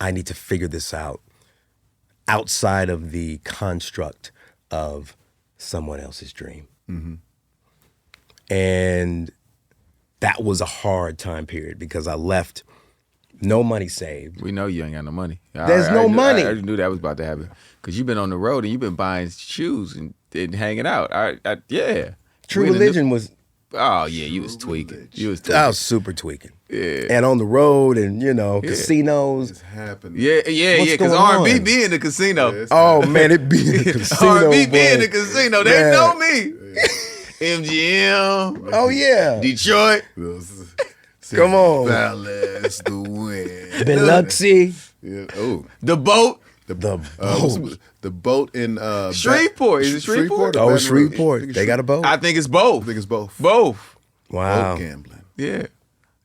I need to figure this out outside of the construct of someone else's dream. And that was a hard time period because I left no money saved. We know you ain't got no money. There's no money. I already knew that was about to happen because you've been on the road and you've been buying shoes and hanging out. Yeah. True We in the Religion was, Oh yeah, you was tweaking. You was tweaking. I was super tweaking. Yeah. And on the road and, you know, casinos. It's happening. Yeah, What's because going R&B on? be in the casino. Yes. Oh, man, it be in the casino. R&B be boy. in the casino. They Man. know me. MGM, Oh, yeah. Detroit. Come on. Dallas, the win. Biloxi. Yeah. Oh, The boat. The what's boat. the boat in Shreveport. Is it Shreveport? or Oh, Baton Rouge? Shreveport. They got a boat. I think it's I both. think it's both. Both. Wow. Boat gambling. Yeah.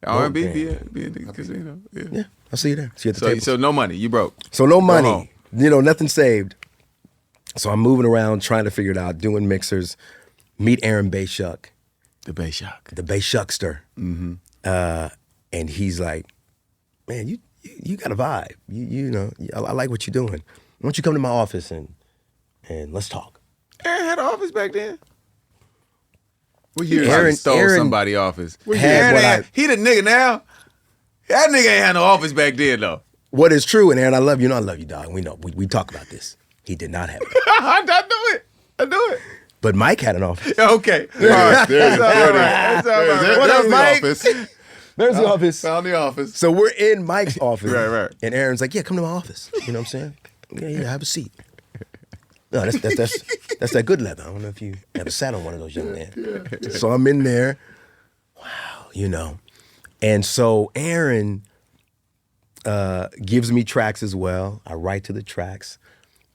R&B damn. be in the casino. Yeah. Yeah, I'll see you there. See you at the So, table. so no money. You broke. So no home. money, you know, nothing saved. So I'm moving around trying to figure it out, doing mixers. Meet Aaron Bayshuck, The Bay Shock. the Bayshuckster, and he's like, "Man, you got a vibe. You know, I like what you're doing. Why don't you come to my office and let's talk?" Aaron had an office back then. What year? Aaron- Stole Aaron somebody's office. had Aaron what ain't- he the nigga now. That nigga ain't had no office back then though. What is true, and Aaron, I love you. I love you, dog. We know. We talk about this. He did not have it, I do it. I do it. but Mike had an office. Okay. There it is. There it is. That's There all it right. is. That's all right. There- What there's up, the Mike? office. There's the office. Found the office. So we're in Mike's office. Right. And Aaron's like, "Yeah, come to my office." You know what I'm saying? Yeah, have a seat. No, that's that good leather. I don't know if you ever sat on one of those, young man. So I'm in there. Wow, you know. And so Aaron gives me tracks as well. I write to the tracks.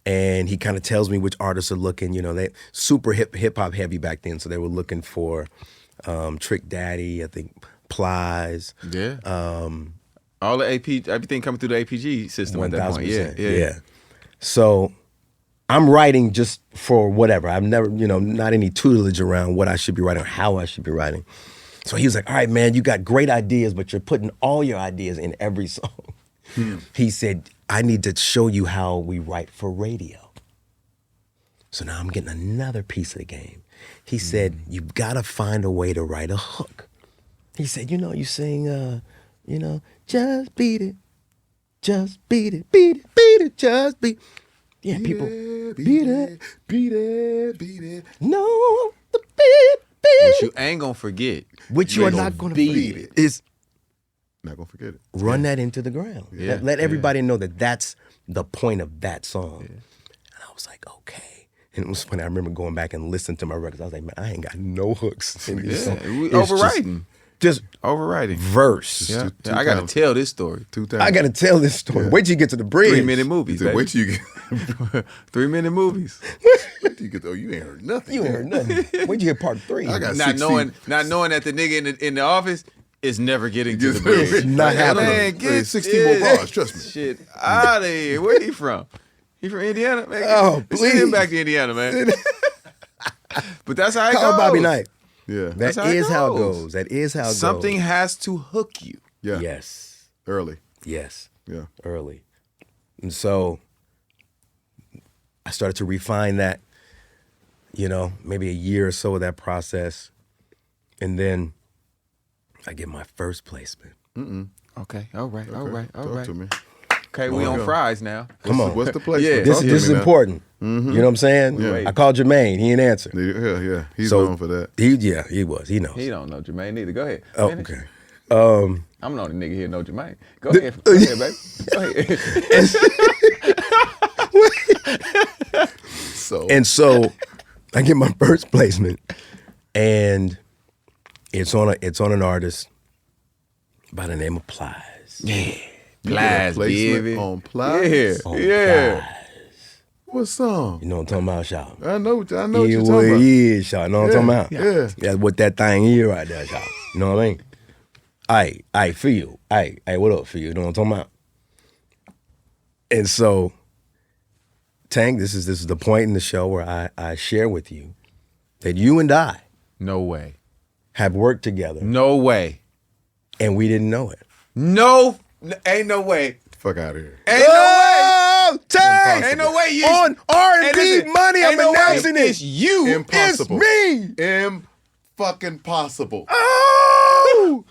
And he kind of tells me which artists are looking. You know, they super hip hop heavy back then, so they were looking for Trick Daddy, I think Plies. Yeah. All the everything coming through the APG system at that point. Yeah. So I'm writing just for whatever. I've never, not any tutelage around what I should be writing or how I should be writing. So he was like, all right, man, you got great ideas, but you're putting all your ideas in every song. He said, I need to show you how we write for radio. So now I'm getting another piece of the game. He said, you've got to find a way to write a hook. He said, you sing, just beat it, just beat it, beat it, just beat it. Yeah, people, beat it. No, the beat. What you ain't gonna forget. Which you are not gonna forget. Is not gonna forget it. Run that into the ground. Yeah. Let everybody know that that's the point of that song. Yeah. And I was like, okay. And it was funny. I remember going back and listening to my records. I was like, man, I ain't got no hooks in this song. We It's overwriting. Just Overwriting. verse. Yeah. I gotta tell this story. 2 times. I got to tell this story. Yeah. Wait till you get to the bridge. 3-minute movies. Wait Baby. till you get. 3-minute movies. Wait till you get. Oh, you ain't heard nothing. You ain't heard nothing. Wait till you hear part 3. I got Not 16. knowing that the nigga in the office is never getting to the bridge. Not happening. Man, get 16 more bars. Trust me. shit out of here. Where he from? He from Indiana? Man, Oh, send him please. back to Indiana, man. But that's how it Call goes. Bobby Knight. Yeah. That how it is how it goes. goes. That is how it goes. Something has to hook you. Yeah. Yes. Early. Yes. Yeah. Early. And so I started to refine that, maybe a year or so of that process. And then I get my first placement. Okay. All right. Talk to me. Okay, we on go. fries now. Come on. What's the place? Yeah. This Talk to is me now. important. You know what I'm saying? Yeah. I called Jermaine. He didn't answer. Yeah. He's So- known for that. He was. He knows. He don't know Jermaine neither. Go ahead. Oh, Finish. okay. I'm the only nigga here know Jermaine. Go ahead. Go ahead, baby. Go ahead. So. I get my first placement, and it's on an artist by the name of Plies. Yeah. You get a Plies, placement baby. on Plies? On Yeah. Plies. What song? You know what I'm talking about, y'all? I know what you're talking Yeah, about. is, y'all. You know what I'm talking about? Yeah. That's what that thing is right there, y'all. You know what I mean? I feel. Hey, what up, feel? You know what I'm talking about? And so, Tank, this is the point in the show where I share with you that you and I No way. have worked together, No way. and we didn't know it. No. Ain't no way. Fuck out of here. Ain't no Oh, Tank! way. Ain't no way. You, On R&B Hey, listen, Money, I'm ain't no way. announcing It's it. you. Impossible. It's me. Fucking possible. Oh!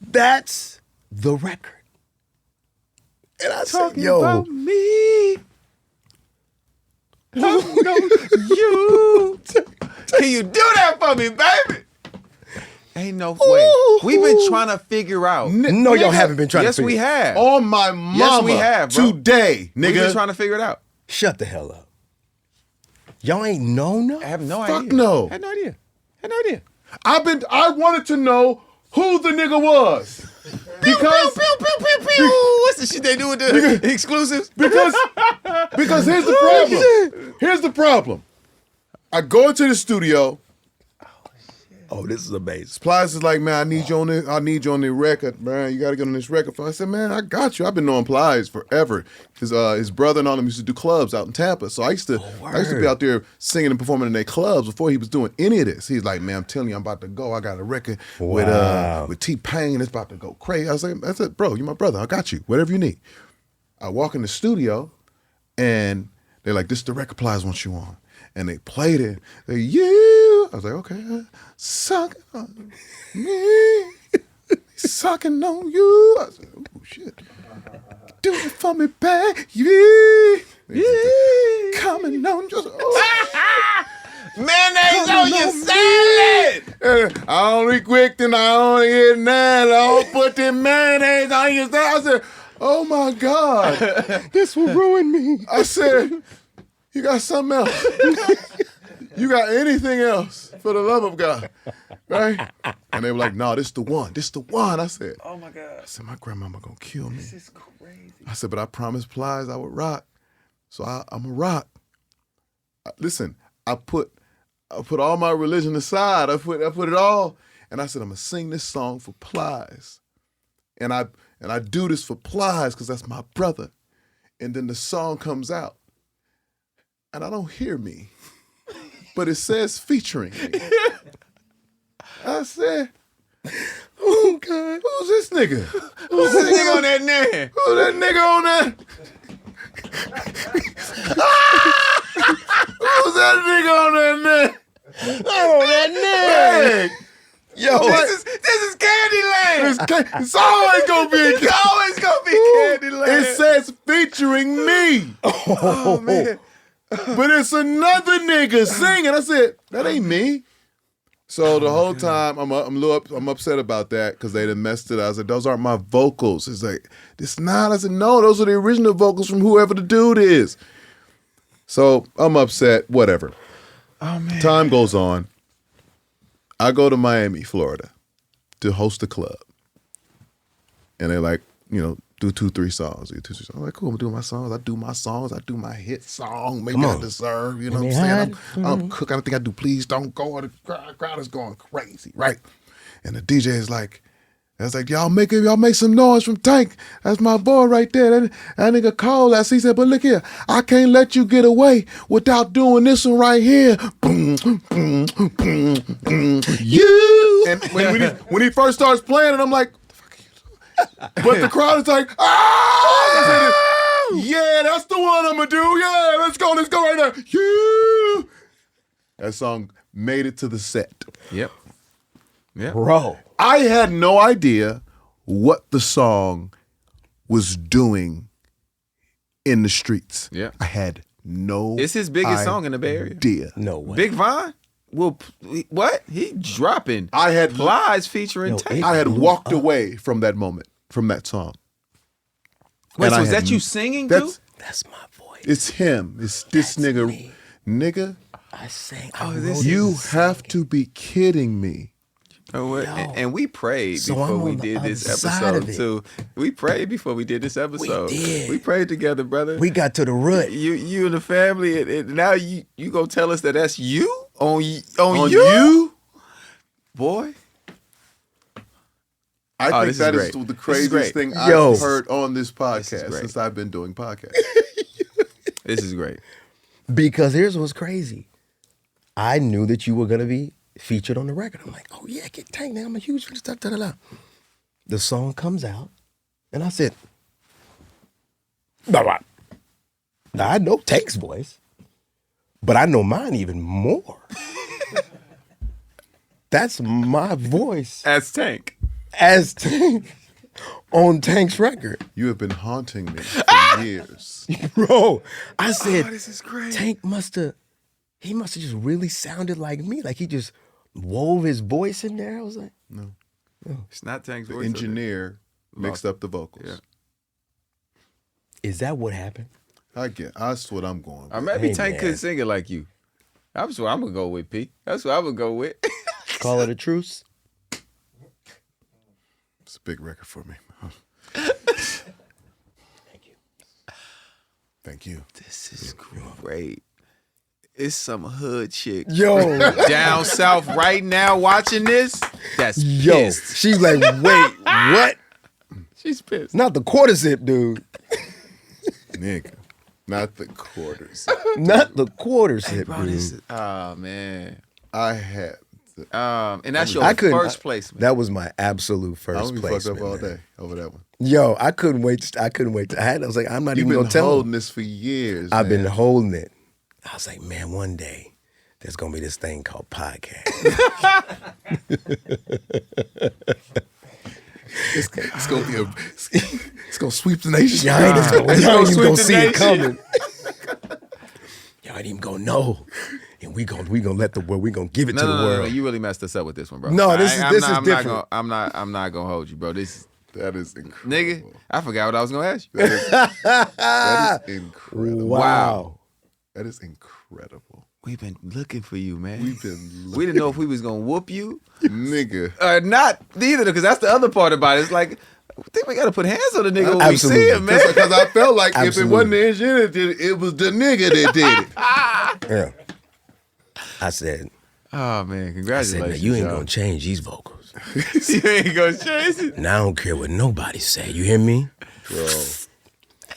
That's the record. And I said, Talking yo, about me. You. Can you do that for me, baby? Ain't no way. We've been trying to figure out. no, y'all haven't been trying Yes, to figure we have. On my mama. Yes, we have, bro. Today, We've been nigga. trying to figure it out. Shut the hell up. Y'all ain't know? I have no Fuck idea. no. I had no idea. I wanted to know who the nigga was. Because What's the shit they do with the exclusives? because here's the problem. Here's the problem. I go into the studio. Oh, this is amazing. Plies is like, man, I need you on the record, man. You got to get on this record. I said, man, I got you. I've been knowing Plies forever. His brother and all them used to do clubs out in Tampa. So I used to be out there singing and performing in their clubs before he was doing any of this. He's like, man, I'm telling you, I'm about to go. I got a record with T-Pain. It's about to go crazy. I said, bro, you're my brother. I got you. Whatever you need. I walk in the studio and they're like, this is the record Plies wants you on. And they played it. I was like, okay, sucking on me, sucking on you. I said, oh shit, do it for me, baby. Coming on, just Mayonnaise on your salad. I only quick and I only get mad. I don't put the mayonnaise on your salad. I said, oh my God, This will ruin me. I said, you got something else. You got anything else for the love of God, right? And they were like, no, this the one. This the one. I said, Oh my God. I said, my grandmama gonna kill me. This is crazy. I said, but I promised Plies I would rock. So I'm a rock. Listen, I put all my religion aside. I put it all. And I said, I'm gonna sing this song for Plies. And I do this for Plies because that's my brother. And then the song comes out. And I don't hear me. But it says featuring me. I said, oh God, who's this nigga? Who's this nigga on that name? Who's that nigga on that? Who's that nigga on that name? Oh, that name. Yo, This is Candyland. it's always gonna be. It's always gonna be Candyland. It says featuring me. Oh man. But it's another nigga singing. I said, that ain't me. So the whole time I'm upset about that because they done messed it up. I said, those aren't my vocals. It's like, it's not. I said, no, those are the original vocals from whoever the dude is. So I'm upset, whatever. Oh man. Time goes on. I go to Miami, Florida to host a club. And they're like, do 2-3 songs. I'm like, cool, I'm doing my songs. I do my songs. I do my hit song. Maybe I deserve, you know what I'm saying? I'm cook. I don't think I do Please Don't Go. The crowd is going crazy, right? And the DJ is like, y'all make some noise from Tank. That's my boy right there. That nigga called us. He said, but look here, I can't let you get away without doing this one right here. Boom, boom, boom, boom. You. And when he first starts playing it, I'm like, but the crowd is like, ah! Yeah, that's the one I'm gonna do. Yeah, let's go right now. Yeah. That song made it to the set. Yep. Bro. I had no idea what the song was doing in the streets. Yeah. I had no It's his biggest song in the Bay Area. idea. No way. Big Von? Well, what? He dropping. I had Plies featuring Tank. I had walked away from that moment, from that song. Wait, And so I is had- that you singing too? That's my voice. It's him. It's this nigga. me. Nigga, I sang. you have to be kidding me. Oh, what? And we prayed So before I'm we on the did this other side of episode it. too. We prayed before we did this episode. did. We prayed together, brother. We got to the root. You and the family, and now you gonna tell us that that's you on On you, you? boy. I think this that is is great. the This is craziest great. thing Yo. I've heard on this is podcast great. since I've been doing podcasts. This is great. Because here's what's crazy. I knew that you were going to be featured on the record. I'm like, oh yeah, get Tank, man. I'm a huge fan. Da, da, da. The song comes out, and I said, now I know Tank's voice, but I know mine even more. That's my voice As Tank. as Tank on Tank's record. You have been haunting me for years. Bro, I said, this is great. Tank must have just really sounded like me. Like he just wove his voice in there. I was like, It's not Tank's The voice. engineer mixed up the vocals. Yeah. is that what happened? That's what I'm going with. Or maybe Hey, Tank man. couldn't sing it like you. That's what I'm gonna go with, P. That's what I'm gonna go with. Call it a truce? It's a big record for me. Thank you. Thank you. This is great. It's some hood chick Yo, down south right now watching this. That's yo. pissed. She's like, wait, what? She's pissed. Not the quarter zip, dude. Nigga. Not the quarters. Not the quarter zip, Bro, dude. this is, oh man. I had. And that's your I couldn't. first placement. That was my absolute I'm first gonna be fucked placement. up all man. day over that one. Yo, I couldn't wait. I was like, I'm not You've even been gonna tell holding him. this for years. I've been man. holding it. I was like, man, one day there's gonna be this thing called podcast. It's gonna be it's gonna sweep the nation. Y'all ain't even Let's y'all go ain't even sweep gonna the see it nation. coming. Y'all ain't even gonna know. And we gonna let the world. We gonna give it to the No, world. you really messed us up with this one, bro. No, this is I'm different. Not I'm not gonna hold you, bro. This That is incredible. nigga, I forgot what I was gonna ask you. That is incredible. Wow. That is incredible. We've been looking for you, man. We've been We didn't know if we was gonna whoop you nigga. or not, neither, because that's the other part about it. It's like, I think we gotta put hands on the nigga when we Absolutely. see him, man. Because I felt like if it Absolutely. wasn't the engineer that did it, it was the nigga that did it. Yeah. I said, Oh man, I said, congratulations. now you ain't y'all. gonna change these vocals. You ain't gonna change it. And I don't care what nobody say. You hear me? Bro,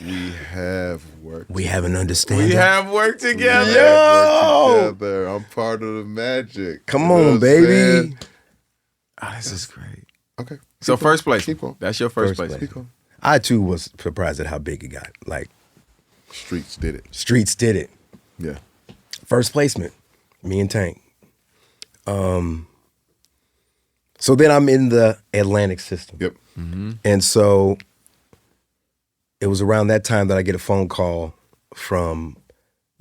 we have worked. We have an understanding. We have worked together. We have worked together. I'm part of the magic. Come You know on, what I'm baby. saying? Oh, this is great. Okay. So first place. Keep going. That's your first place. Keep going. I too was surprised at how big it got. Like, Streets did it. Streets did it. Yeah. First placement, me and Tank. So then I'm in the Atlantic system. Yep. And so it was around that time that I get a phone call from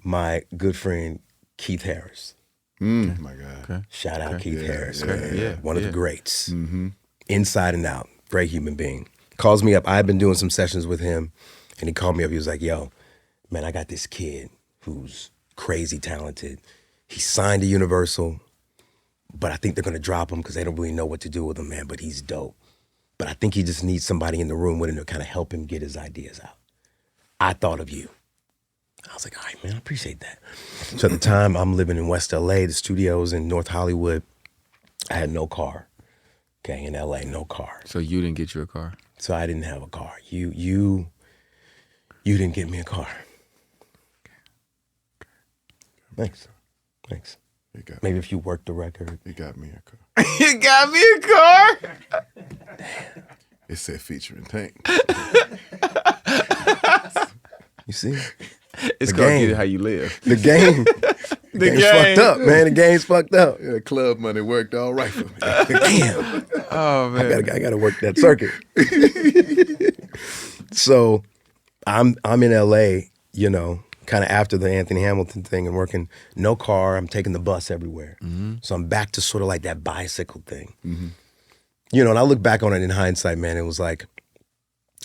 my good friend Keith Harris. Oh my God. Okay. Shout out Keith Harris, okay, man. yeah, One of yeah. the greats. Inside and out. Great human being. Calls me up. I've been doing some sessions with him, and he called me up. He was like, yo, man, I got this kid who's crazy talented. He signed to Universal, but I think they're going to drop him because they don't really know what to do with him, man, but he's dope. But I think he just needs somebody in the room with him to kind of help him get his ideas out. I thought of you. I was like, all right, man, I appreciate that. So at the time, I'm living in West LA, the studio's in North Hollywood. I had no car. Okay, in LA, no car. So you didn't get you a car. So I didn't have a car. You didn't get me a car. Thanks. You got, Maybe if you worked the record. you got me a car. You got me a car. It said featuring Tank. You see? It's The called game. Get It How You Live. The game. The game's fucked up, man. The game's fucked up. Yeah, club money worked all right for me. Damn. Oh man. I gotta work that circuit. So I'm in LA, you know, kind of after the Anthony Hamilton thing and working no car. I'm taking the bus everywhere. So I'm back to sort of like that bicycle thing. You know, and I look back on it in hindsight, man, it was like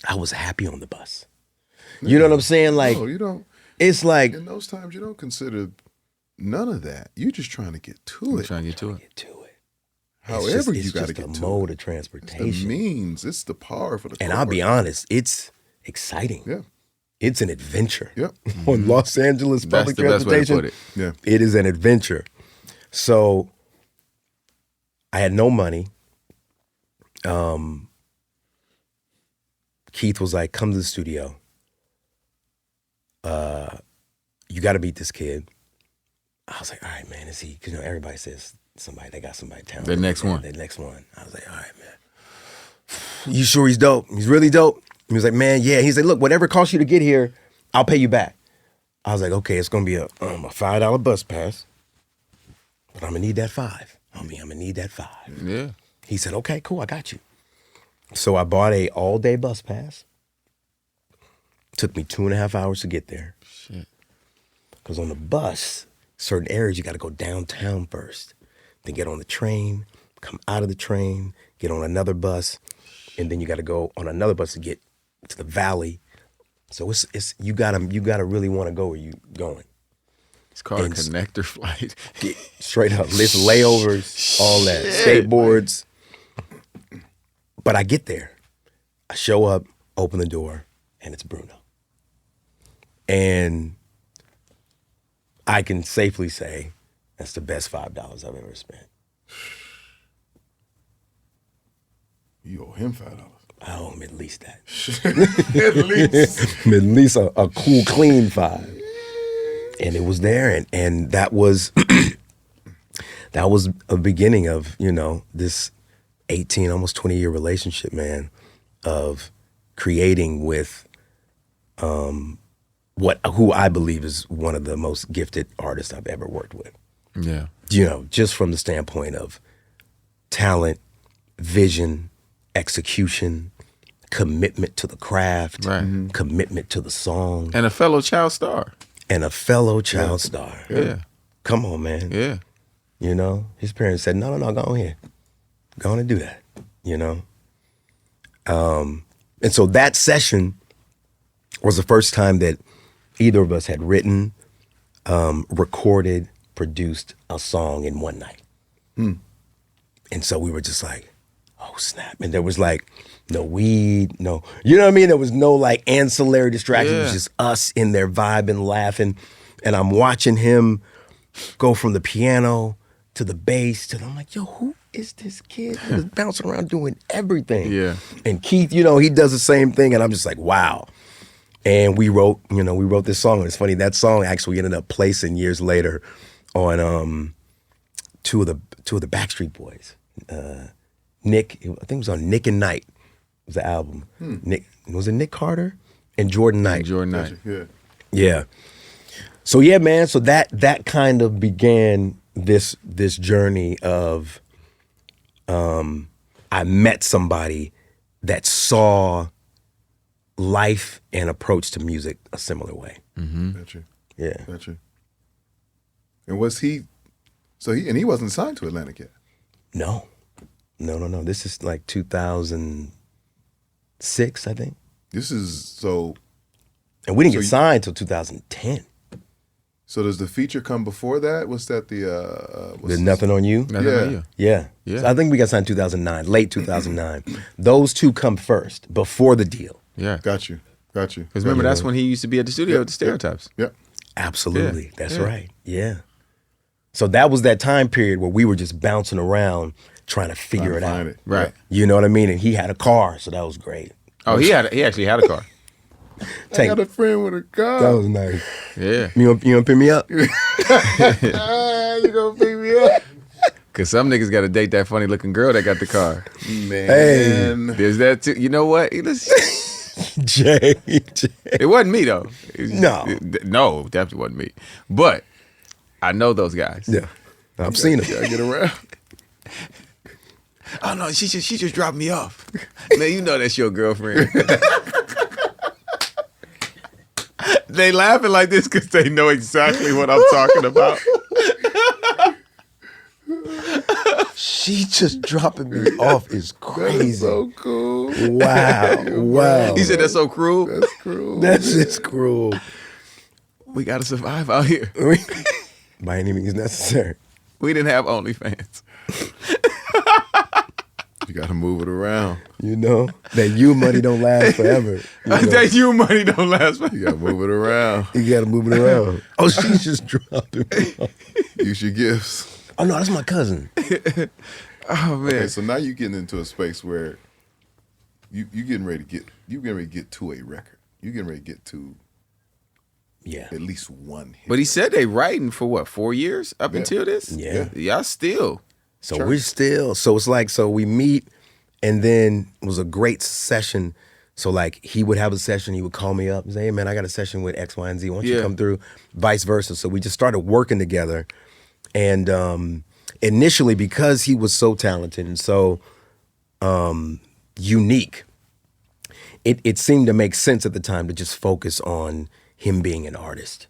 I was happy on the bus. You know what I'm saying? Like, No, you don't. it's like In those times, you don't consider none of that. You're just trying to get to I'm it. trying to get to it. get to it. However, you it's got to just get a to mode it. of It's the transportation. means. It's the power for the. And I'll be corporate. honest, it's exciting. Yeah. It's an adventure. Yep. On Los Angeles That's public the best way to transportation. put it. Yeah. It is an adventure. So I had no money. Keith was like, come to the studio. You got to beat this kid. I was like, all right, man, is he? Because, you know, everybody says they got somebody talented. The next one. The next one. I was like, all right, man. You sure he's dope? He's really dope? He was like, man, yeah. He's like, look, whatever it costs you to get here, I'll pay you back. I was like, okay, it's going to be a $5 bus pass, but I'm going to need that $5. I'm going to need that $5. Yeah. He said, okay, cool, I got you. So I bought a all-day bus pass. Took me 2.5 hours to get there. Shit. Because on the bus, certain areas you got to go downtown first. Then get on the train, come out of the train, get on another bus, and then you got to go on another bus to get to the valley. So it's you gotta really want to go where you going. It's called And a connector flight. Get straight up, list layovers, all that, skateboards. But I get there, I show up, open the door, and it's Bruno. And I can safely say that's the best $5 I've ever spent. You owe him $5. I owe him at least that. At least. At least a cool, clean $5. And it was there, and that was that was a beginning of, you know, this 18, almost 20-year relationship, man, of creating with who I believe is one of the most gifted artists I've ever worked with. Yeah. You know, just from the standpoint of talent, vision, execution, commitment to the craft, Right. commitment to the song, And a fellow child star. and a fellow child star. Yeah. Come on, man. Yeah. You know, his parents said, no, go on here. Go on and do that, you know? And so that session was the first time that either of us had written, recorded, produced a song in one night. And so we were just like, oh snap. And there was like no weed, no, you know what I mean? There was no like ancillary distractions. It was just us in there vibing, laughing. And I'm watching him go from the piano to the bass to I'm like, yo, who is this kid who's bouncing around doing everything? Yeah. And Keith, you know, he does the same thing. And I'm just like, wow. And we wrote this song. And it's funny, that song actually ended up placing years later on two of the Backstreet Boys. Nick, I think it was on Nick and Knight, was the album. Was it Nick Carter? And Jordan Knight. Jordan Knight. Yeah. So yeah, man, so that kind of began this journey of I met somebody that saw life and approach to music a similar way. Gotcha. Yeah. Gotcha. And was he? So he wasn't signed to Atlantic yet. No. This is like 2006, I think. This is so. And we didn't get signed till 2010. So does the feature come before that? What's that? There's Nothing on You? Nothing on You. Yeah. So I think we got signed 2009, late 2009. Those two come first, before the deal. Yeah. Got you. Because remember, that's when he used to be at the studio with the Stereotypes. Yep. Absolutely. Yeah. That's right. Yeah. So that was that time period where we were just bouncing around trying to figure it out. Right. You know what I mean? And he had a car, so that was great. Oh, he actually had a car. I got a friend with a car. That was nice. Yeah. You gonna pick me up? You gonna pick me up? Because some niggas got to date that funny looking girl that got the car. Man. Hey. There's that too. You know what? Jay. It wasn't me though. No. No, definitely wasn't me. But I know those guys. Yeah. I've seen him. Gotta get around. Oh no, she just dropped me off. Man, you know that's your girlfriend. They laughing like this because they know exactly what I'm talking about. She just dropping me off is crazy. That's so cool. Wow. He said that's so cruel. That's cruel. That's just cruel. We gotta survive out here. By any means necessary. We didn't have OnlyFans. You gotta move it around. You know? That you money don't last forever. You know? That you money don't last forever. You gotta move it around. You gotta move it around. Oh, she's just dropping me off. Use your gifts. Oh no, that's my cousin. Oh man. Okay, so now you're getting into a space where you getting ready to get to a record. You getting ready to get to at least one hit. But he said they writing for what, 4 years up until this? Yeah. Y'all still. So we're still, so it's like, so we meet and then it was a great session. So like he would have a session, he would call me up and say, hey man, I got a session with X, Y, and Z. Why don't you come through? Vice versa. So we just started working together. And initially, because he was so talented and so unique, it seemed to make sense at the time to just focus on him being an artist.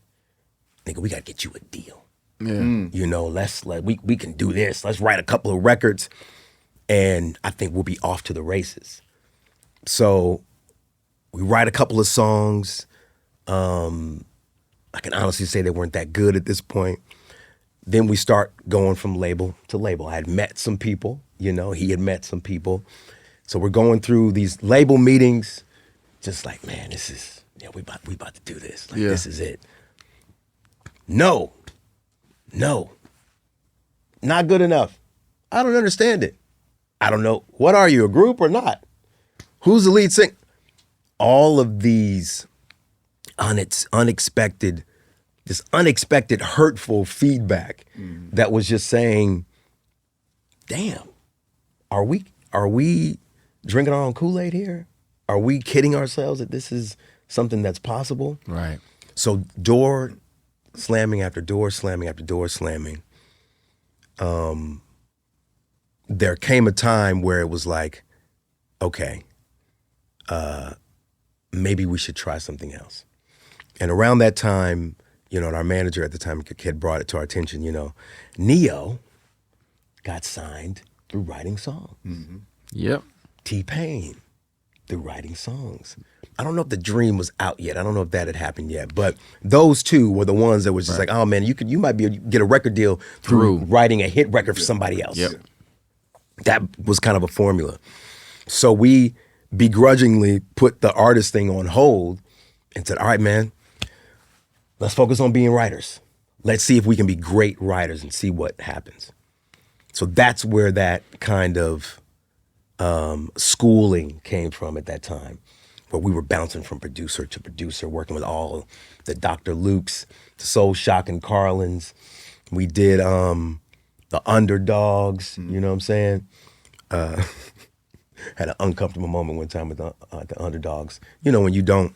Nigga, we gotta get you a deal. Yeah. You know, we can do this. Let's write a couple of records, and I think we'll be off to the races. So we write a couple of songs. I can honestly say they weren't that good at this point. Then we start going from label to label. I had met some people, you know, he had met some people. So we're going through these label meetings, just like, man, this is, we about to do this. Like, this is it. No, not good enough. I don't understand it. I don't know. What are you, a group or not? Who's the lead singer? All of these unexpected hurtful feedback that was just saying, damn, are we drinking our own Kool-Aid here? Are we kidding ourselves that this is something that's possible? Right. So door slamming after door slamming after door slamming. There came a time where it was like, okay, maybe we should try something else. And around that time, you know, and our manager at the time had brought it to our attention, you know, Neo got signed through writing songs. Yep. T-Pain through writing songs. I don't know if The Dream was out yet. I don't know if that had happened yet. But those two were the ones that was just like, oh man, you might be able to get a record deal through writing a hit record for somebody else. Yep. That was kind of a formula. So we begrudgingly put the artist thing on hold and said, all right, man, let's focus on being writers. Let's see if we can be great writers and see what happens. So that's where that kind of schooling came from at that time, where we were bouncing from producer to producer, working with all the Dr. Lukes, the Soul Shock and Carlins. We did the Underdogs, you know what I'm saying? Had an uncomfortable moment one time with the Underdogs. You know, when you don't,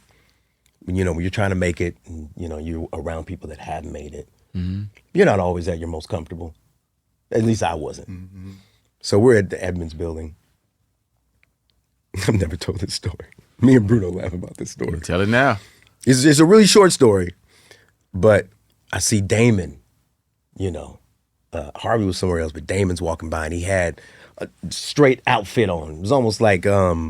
when you're trying to make it, and, you know, you're around people that have made it, you're not always at your most comfortable. At least I wasn't. So we're at the Edmonds building. I've never told this story. Me and Bruno laugh about this story. Tell it now. It's a really short story, but I see Damon, you know, Harvey was somewhere else, but Damon's walking by and he had a straight outfit on. It was almost like, I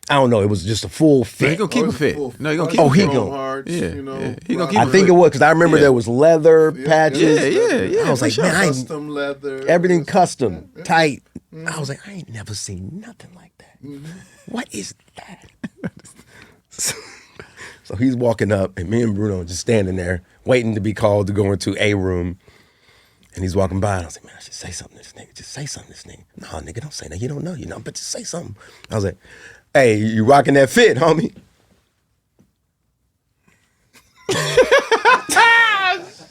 don't know, it was just a full fit. He gonna keep it fit. No, he gonna keep Oh, it he fit. gonna- Hearts, Yeah, you know, yeah. He gonna keep I think it was, because I remember there was leather patches. Yeah, I was for like, sure. man, custom leather, everything custom, tight. I was like, I ain't never seen nothing like that. What is that? So he's walking up, and me and Bruno are just standing there, waiting to be called to go into a room. And he's walking by, and I was like, man, I should say something to this nigga. Just say something to this nigga. No, nigga, don't say that. You don't know, but just say something. I was like, hey, you rocking that fit, homie?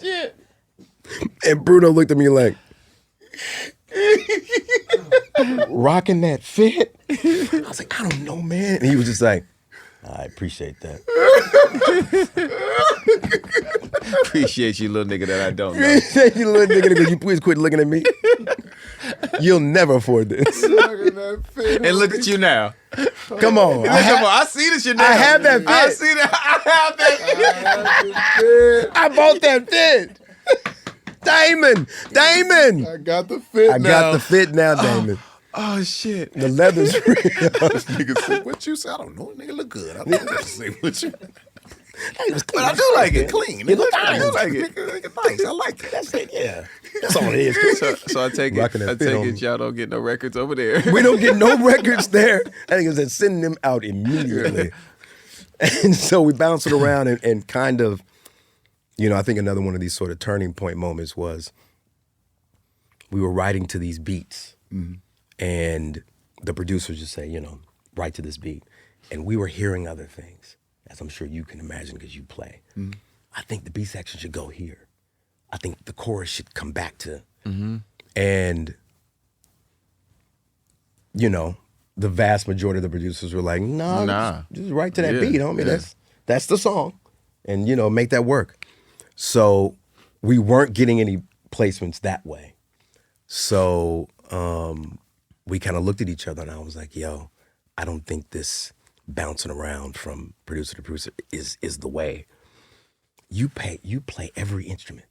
Shit. And Bruno looked at me like, rocking that fit? I was like, I don't know, man. And he was just like, I appreciate that. Appreciate you, little nigga that I don't know. Appreciate you, little nigga, because you please quit looking at me. You'll never afford this. And look at you now. Come on. I see this shit now. I have that fit. I see that. I have that. I bought that fit. Damon. I got the fit I now. got the fit now, Damon. Oh shit. The leather's real. Nigga said, what you say? I don't know. Nigga look good. I don't know what to say. What you... It was clean. But I do like it. Clean. It look I nice. do like it. Nigga, nice. I like it. That's it, yeah. That's all it is. So I take Rocking it. that I fit take on it. me. Y'all don't get no records over there. We don't get no records there. I think it said sending them out immediately. And so we bounced it around and kind of, you know, I think another one of these sort of turning point moments was we were writing to these beats and the producers just say, you know, write to this beat. And we were hearing other things, as I'm sure you can imagine because you play. I think the B section should go here. I think the chorus should come back to, and you know, the vast majority of the producers were like, nah. Just write to that beat, homie. Yeah. That's the song. And, you know, make that work. So we weren't getting any placements that way. So we kind of looked at each other and I was like, yo, I don't think this bouncing around from producer to producer is the way. You play every instrument.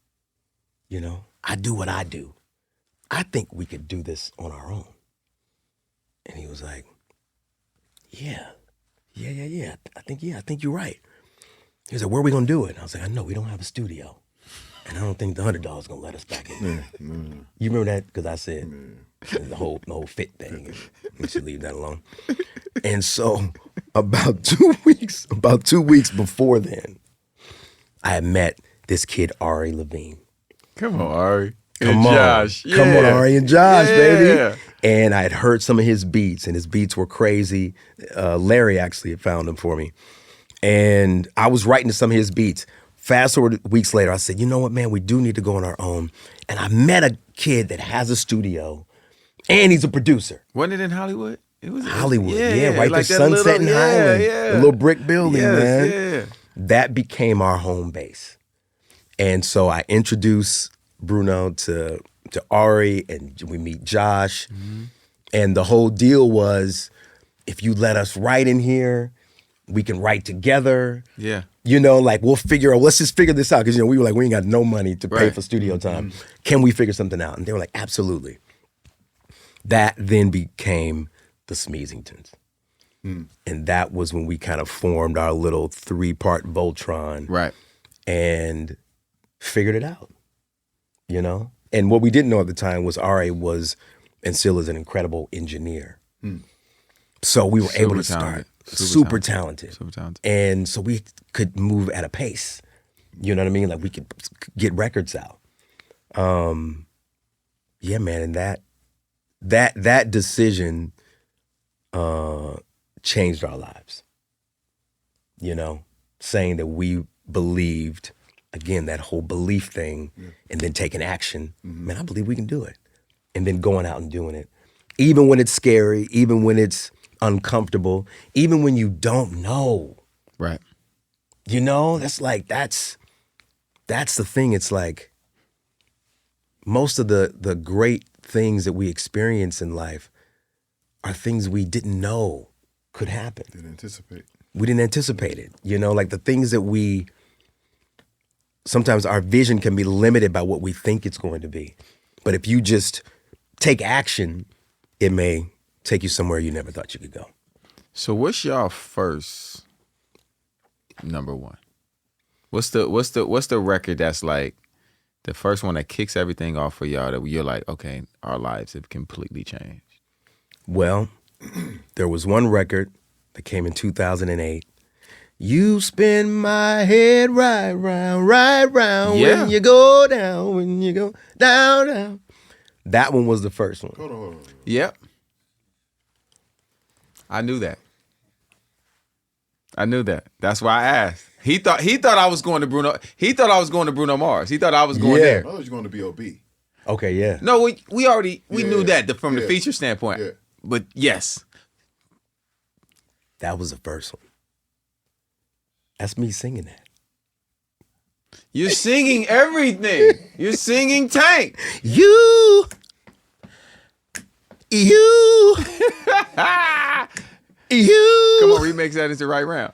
You know, I do what I do. I think we could do this on our own. And he was like, yeah. I think you're right. He was like, where are we gonna do it? And I was like, I know we don't have a studio. And I don't think the Underdog's gonna let us back in there. You remember that? Because I said the whole fit thing. We should leave that alone. And so about 2 weeks before then, I had met this kid, Ari Levine. Come on, Ari. Come on. Josh. Come on, Ari and Josh, Yeah. baby. And I had heard some of his beats, and his beats were crazy. Larry actually had found them for me. And I was writing to some of his beats. Fast forward weeks later, I said, you know what, man, we do need to go on our own. And I met a kid that has a studio, and he's a producer. Wasn't it in Hollywood? It was Hollywood, right like there, that Sunset and little- Highland. yeah. The little brick building, man. Yeah. That became our home base. And so I introduced Bruno to Ari, and we meet Josh. And the whole deal was, if you let us write in here, we can write together. Yeah. You know, like we'll figure out, let's just figure this out. Because, you know, we were like, we ain't got no money to pay Right. for studio time. Can we figure something out? And they were like, absolutely. That then became the Smeezingtons. And that was when we kind of formed our little 3-part Voltron. Right. And figured it out, you know? And what we didn't know at the time was R.A. was and still is an incredible engineer. So we were able to start. Super talented. And so we could move at a pace. You know what I mean? Like we could get records out. Yeah, man. And that decision changed our lives. You know, saying that we believed, again, that whole belief thing, and then taking action. Man, I believe we can do it. And then going out and doing it. Even when it's scary, even when it's uncomfortable, even when you don't know. Right. You know, that's the thing. It's like most of the great things that we experience in life are things we didn't know could happen. We didn't anticipate it. You know, like the things that sometimes our vision can be limited by what we think it's going to be. But if you just take action, it may take you somewhere you never thought you could go. So what's y'all first number one? What's the record that's like the first one that kicks everything off for y'all that you're like, okay, our lives have completely changed? Well, there was one record that came in 2008. You spin my head right round when you go down. That one was the first one. Hold on. Yep. I knew that. That's why I asked. He thought I was going to Bruno. He thought I was going to Bruno Mars. He thought I was going there. I thought you was going to B.O.B. Okay, yeah. No, we knew that from the feature standpoint. Yeah. But yes. That was the first one. That's me singing that. You're singing everything. You're singing Tank. You. Come on, remix that into Right Round.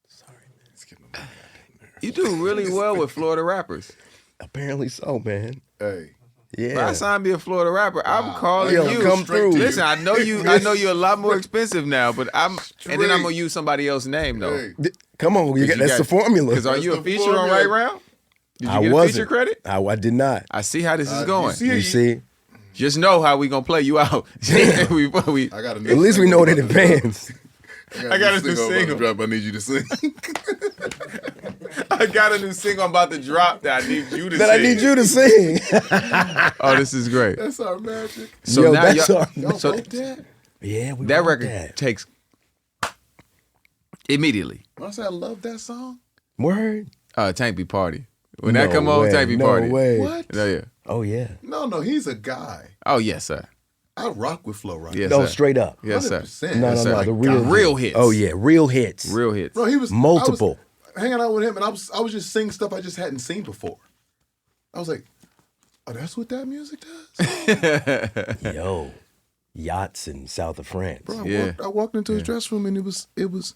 Sorry, man. You do really well with Florida rappers. Apparently so, man. Hey. Yeah. If I sign me a Florida rapper, I'm calling Yo, you. come through. Listen, I know you're a lot more expensive now, but and then I'm gonna use somebody else's name though. Hey. Come on, that's the formula. Because are you a feature on Right Round? Did you I get a wasn't. feature credit? I did not. I see how this is going. You see? Just know how we gonna play you out. I got a new At least we know it in single. advance. I got a new about to single. drop. I need you to sing. I got a new single I'm about to drop that I need you to That sing. I need you to sing. Oh, this is great. That's our magic. So Yo, now that's y'all, our- Y'all so wrote that? Yeah, we that wrote record that. takes immediately. When I say I love that song. Word. Tank be party. When that No come on, way, Tank be no party. way. What? Oh yeah. Oh yeah. No, he's a guy. Oh yes, sir. I rock with Flo Rida. Yes, No, sir. straight up. Yes, sir. 100%. No, Yes, no, sir. the real hits. Oh yeah, real hits. Real hits. Bro, he was Multiple. I was hanging out with him, and I was just singing stuff I just hadn't seen before. I was like, "Oh, that's what that music does." Yo, yachts in south of France. Bro, Yeah. I walked into his dressing room, and it was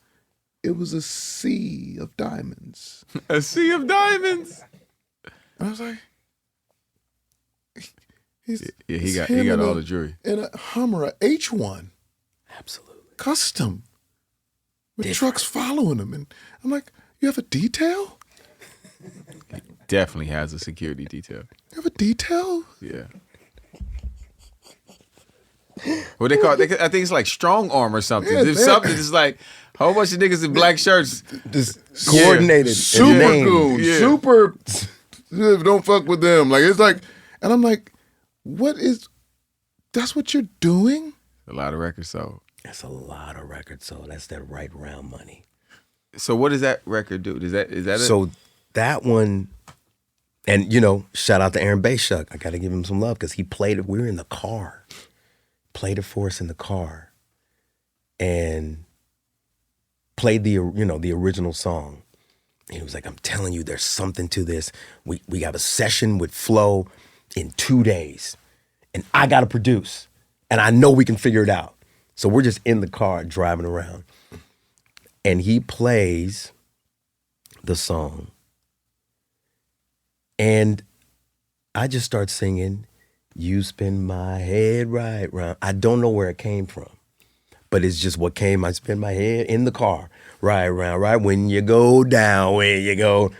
a sea of diamonds. A sea of diamonds. And I was like, Yeah, he it's got him in all a- the jewelry. in a Hummer, a H1, Absolutely. custom, with Different. trucks following him, and I'm like, "You have a detail? Definitely has a security detail. You have a detail?" Yeah. What they call it? I think it's like strong arm or something. Yeah, There's that- something. It's like a whole bunch of niggas in black shirts. Just coordinated. and Super named. goon, Yeah. super. Don't fuck with them. Like it's like, and I'm like, what is? That's what you're doing? A lot of records sold. That's a lot of records, so that's that right round money. So what does that record do? Is that it? So that one, and shout out to Aaron Bayshuk. I got to give him some love because he played it. We were in the car, played it for us in the car, and played the original song. And he was like, "I'm telling you, there's something to this. We have a session with Flo in 2 days, and I got to produce, and I know we can figure it out." So we're just in the car driving around, and he plays the song, and I just start singing, You spin my head right round. I don't know where it came from, but it's just what came. I spin my head in the car right round, right when you go down, when you go.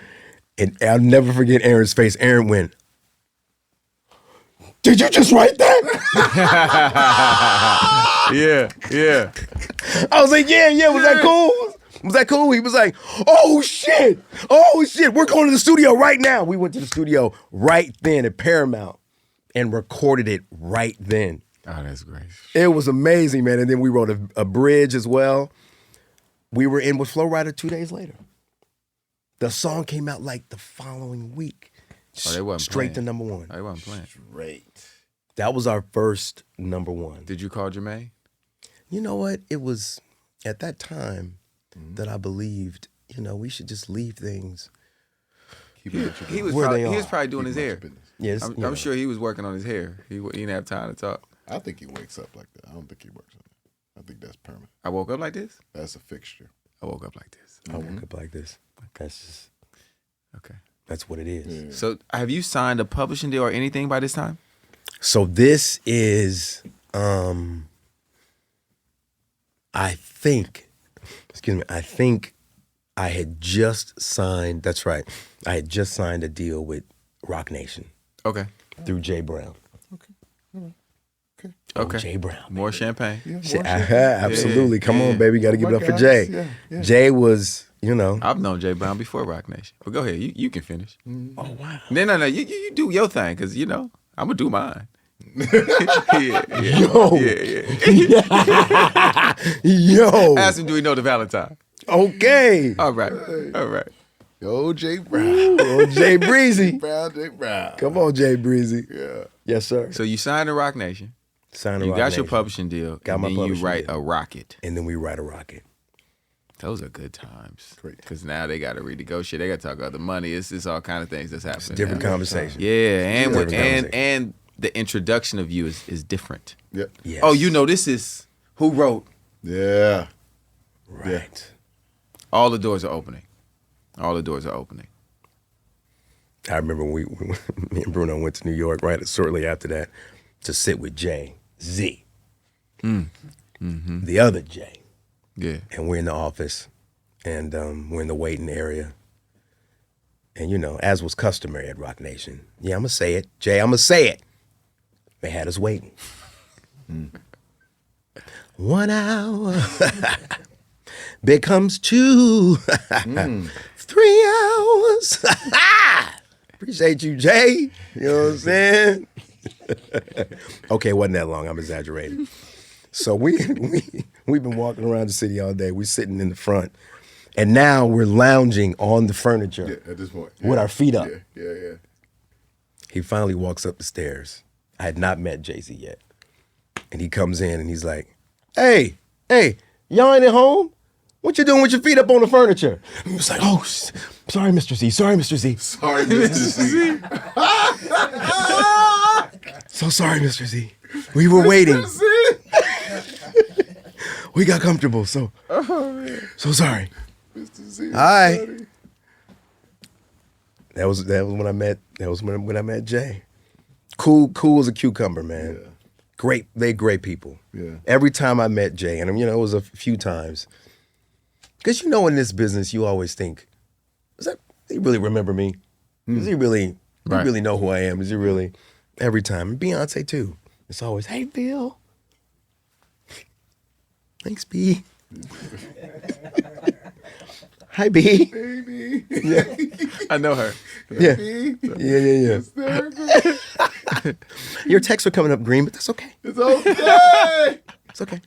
And I'll never forget Aaron's face. Aaron went, "Did you just write that?" Yeah. I was like, yeah. Was that cool? Was that cool? He was like, oh shit, we're going to the studio right now. We went to the studio right then at Paramount and recorded it right then. Oh, that's great. It was amazing, man. And then we wrote a bridge as well. We were in with Flow Rider 2 days later. The song came out like the following week. Oh, they wasn't straight playing. to number one. They wasn't playing. Great. That was our first number one. Did you call Jermaine? You know what? It was at that time that I believed, we should just leave things. He was Where they probably doing his hair. Yes, I'm sure he was working on his hair. He didn't have time to talk. I think he wakes up like that. I don't think he works on it. I think that's permanent. I woke up like this? That's a fixture. I woke up like this. I woke up like this. That's just, Okay. that's what it is. Yeah. So have you signed a publishing deal or anything by this time? So this is, I think I had just signed, that's right. I had just signed a deal with Rock Nation Okay. through Jay Brown. Okay. Jay Brown. More champagne. Absolutely. Come on, baby. Got to give it up for guys. Jay. Yeah. Jay was, I've known Jay Brown before Rock Nation. But go ahead. You can finish. oh, wow. No. You do your thing because, I'm going to do mine. Yo. Ask him, do we know the Valentine? Okay. All right. Yo, Jay Brown. Oh, Jay Breezy. Jay Brown. Come on, Jay Breezy. Yeah. Yes, sir. So you signed to Rock Nation. Sign You Rock got your Nation. publishing deal. Got and my then you publishing write deal. a rocket. And then we write a rocket. Those are good times. Great. Because now they got to renegotiate. They got to talk about the money. It's all kind of things that's happening. Different now. conversation. Yeah, Different conversation. and the introduction of you is different. Yep. Yes. Oh, this is who wrote. Yeah. Right. All the doors are opening. All the doors are opening. I remember me and Bruno went to New York right shortly after that to sit with Jay Z, the other Jay, Yeah. and we're in the office, and we're in the waiting area, and as was customary at Rock Nation, I'm gonna say it, Jay, I'm gonna say it. They had us waiting. 1 hour becomes 2, 3 hours. Appreciate you, Jay. You know what I'm saying? Okay, it wasn't that long. I'm exaggerating. So we've been walking around the city all day. We're sitting in the front, and now we're lounging on the furniture At this point. with our feet up. Yeah. He finally walks up the stairs. I had not met Jay-Z yet. And he comes in and he's like, hey, y'all ain't at home? What you doing with your feet up on the furniture? And he was like, oh, sorry, Mr. Z. Sorry, Mr. Z. Sorry, Mr. Z. So sorry, Mr. Z. We were waiting. We got comfortable, so sorry. Mr. Z. All right. That was when I met. That was when I met Jay. Cool as a cucumber, man. Yeah. Great, they great people. Yeah. Every time I met Jay, and it was a few times, because in this business you always think, does he really remember me? Does he really know who I am? Is he really? Every time, and Beyonce too. It's always, hey Bill. Thanks, B. Hi, B. Baby. Yeah. I know her. Yeah. Yeah. Your texts are coming up green, but that's okay. It's okay. It's okay.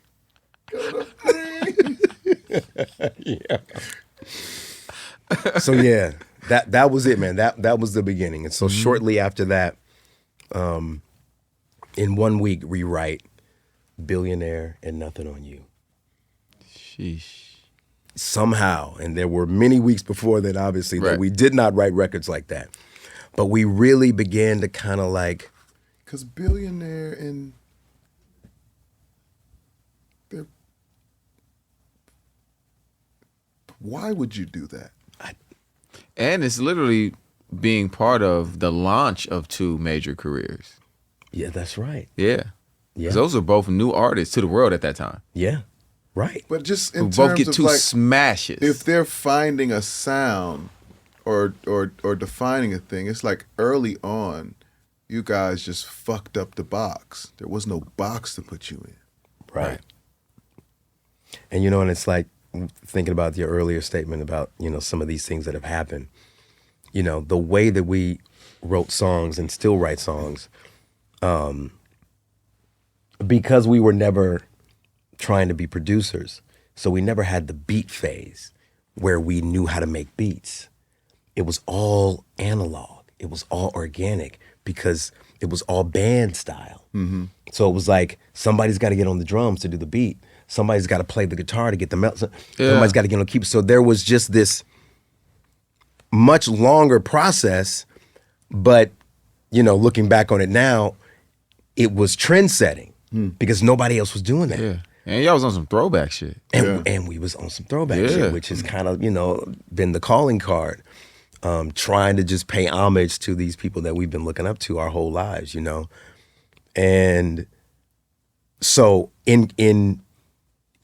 Yeah. So yeah, that was it, man. That was the beginning. And so shortly after that, in 1 week, rewrite Billionaire and Nothing on You. Sheesh. Somehow, and there were many weeks before that, obviously, that Right. we did not write records like that. But we really began to kind of like, Because Billionaire and why would you do that? And it's literally being part of the launch of two major careers. Yeah, that's right. Yeah. Yeah. 'Cause those are both new artists to the world at that time. Yeah, right. But just Who in both terms get of two like, smashes. if they're finding a sound or defining a thing, it's like early on, you guys just fucked up the box. There was no box to put you in. Right. And and it's like thinking about your earlier statement about, some of these things that have happened. The way that we wrote songs and still write songs, because we were never trying to be producers, so we never had the beat phase where we knew how to make beats. It was all analog. It was all organic because it was all band style. Mm-hmm. So it was like somebody's got to get on the drums to do the beat. Somebody's got to play the guitar to get the melody. Somebody's got to get on the keyboard. So there was just this much longer process, but looking back on it now, it was trend setting because nobody else was doing that. Yeah. And y'all was on some throwback shit. And we was on some throwback shit, which has kind of, been the calling card. Trying to just pay homage to these people that we've been looking up to our whole lives, And so in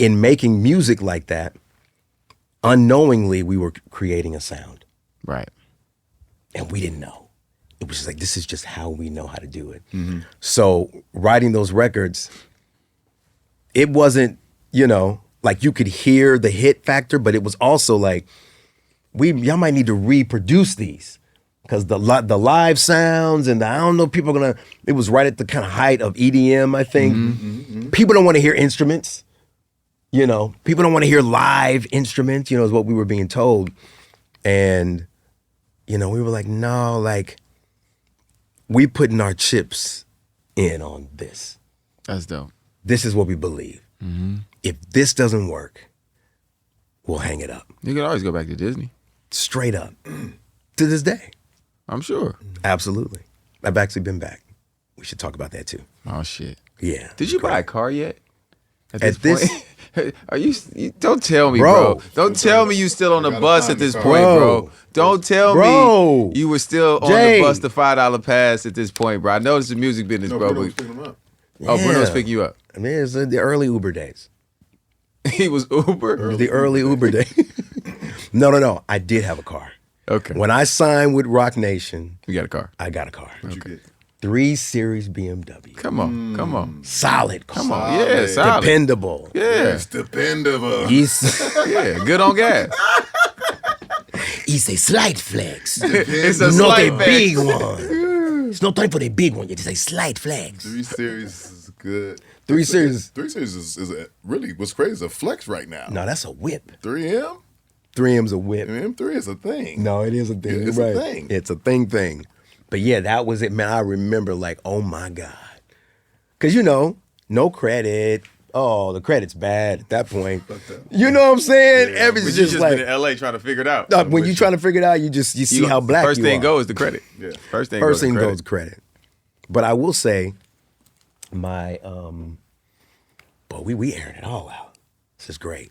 making music like that, unknowingly we were creating a sound. Right. And we didn't know. It was just like, this is just how we know how to do it. Mm-hmm. So writing those records, it wasn't, like you could hear the hit factor, but it was also like, y'all might need to reproduce these because the live sounds and I don't know, people are gonna, it was right at the kind of height of EDM, I think. Mm-hmm. People don't want to hear instruments, people don't want to hear live instruments, is what we were being told. And, we were like, no, like we putting our chips in on this. That's dope. This is what we believe. Mm-hmm. If this doesn't work, we'll hang it up. You could always go back to Disney. Straight up. To this day. I'm sure. Absolutely. I've actually been back. We should talk about that too. Oh shit. Yeah. Did you buy a car yet? At this point? Are you don't tell me, bro. Don't tell me you still on the bus at this point, bro. Don't tell me you were still on the bus, the $5 pass at this point, bro. I know it's the music business, bro. Bruno's picking him up. Oh, Bruno's picking you up. I mean, it's the early Uber days. He was Uber? The early Uber days. No. I did have a car. Okay. When I signed with Rock Nation, you got a car. I got a car. What'd you get? 3 Series BMW. Come on. Solid car. Come on. Yeah, solid. Dependable. Yeah. It's dependable. Yeah, good on gas. It's a slight flex. It's a not slight a flex. big one. It's not time for the big one. It's a slight flex. 3 Series is good. 3 Series. 3 Series is really what's crazy is a flex right now. No, that's a whip. 3M? 3M's a whip. M3 is a thing. No, it is a thing. It's You're right. a thing. It's a thing. But yeah, that was it, man. I remember like, oh my God. Because, no credit. Oh, the credit's bad at that point. You know what I'm saying? Yeah, Everything's but you just just like, been in LA trying to figure it out. when you're trying to figure it out, you see how black first you thing are. goes the credit. Yeah. First thing goes credit. But I will say, my but we aired it all out. This is great.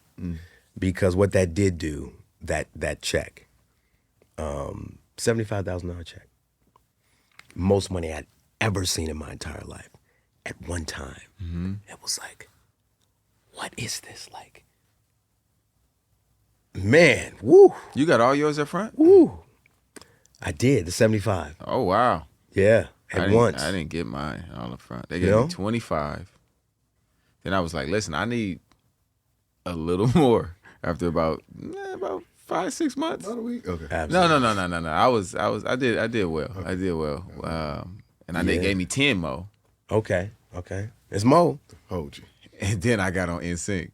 Because what that did do, that check, $75,000 check, most money I'd ever seen in my entire life at one time. Mm-hmm. It was like, what is this? Like, man, woo. You got all yours up front? Woo. I did, the 75. Oh, wow. Yeah, at once. I didn't get mine all up front. They gave me 25. Then I was like, listen, I need a little more after about 5-6 months. About a week? Okay. Absolutely. No. I did well. Okay. I did well. And they gave me 10 more. Okay. It's Mo. Hold you. And then I got on NSYNC.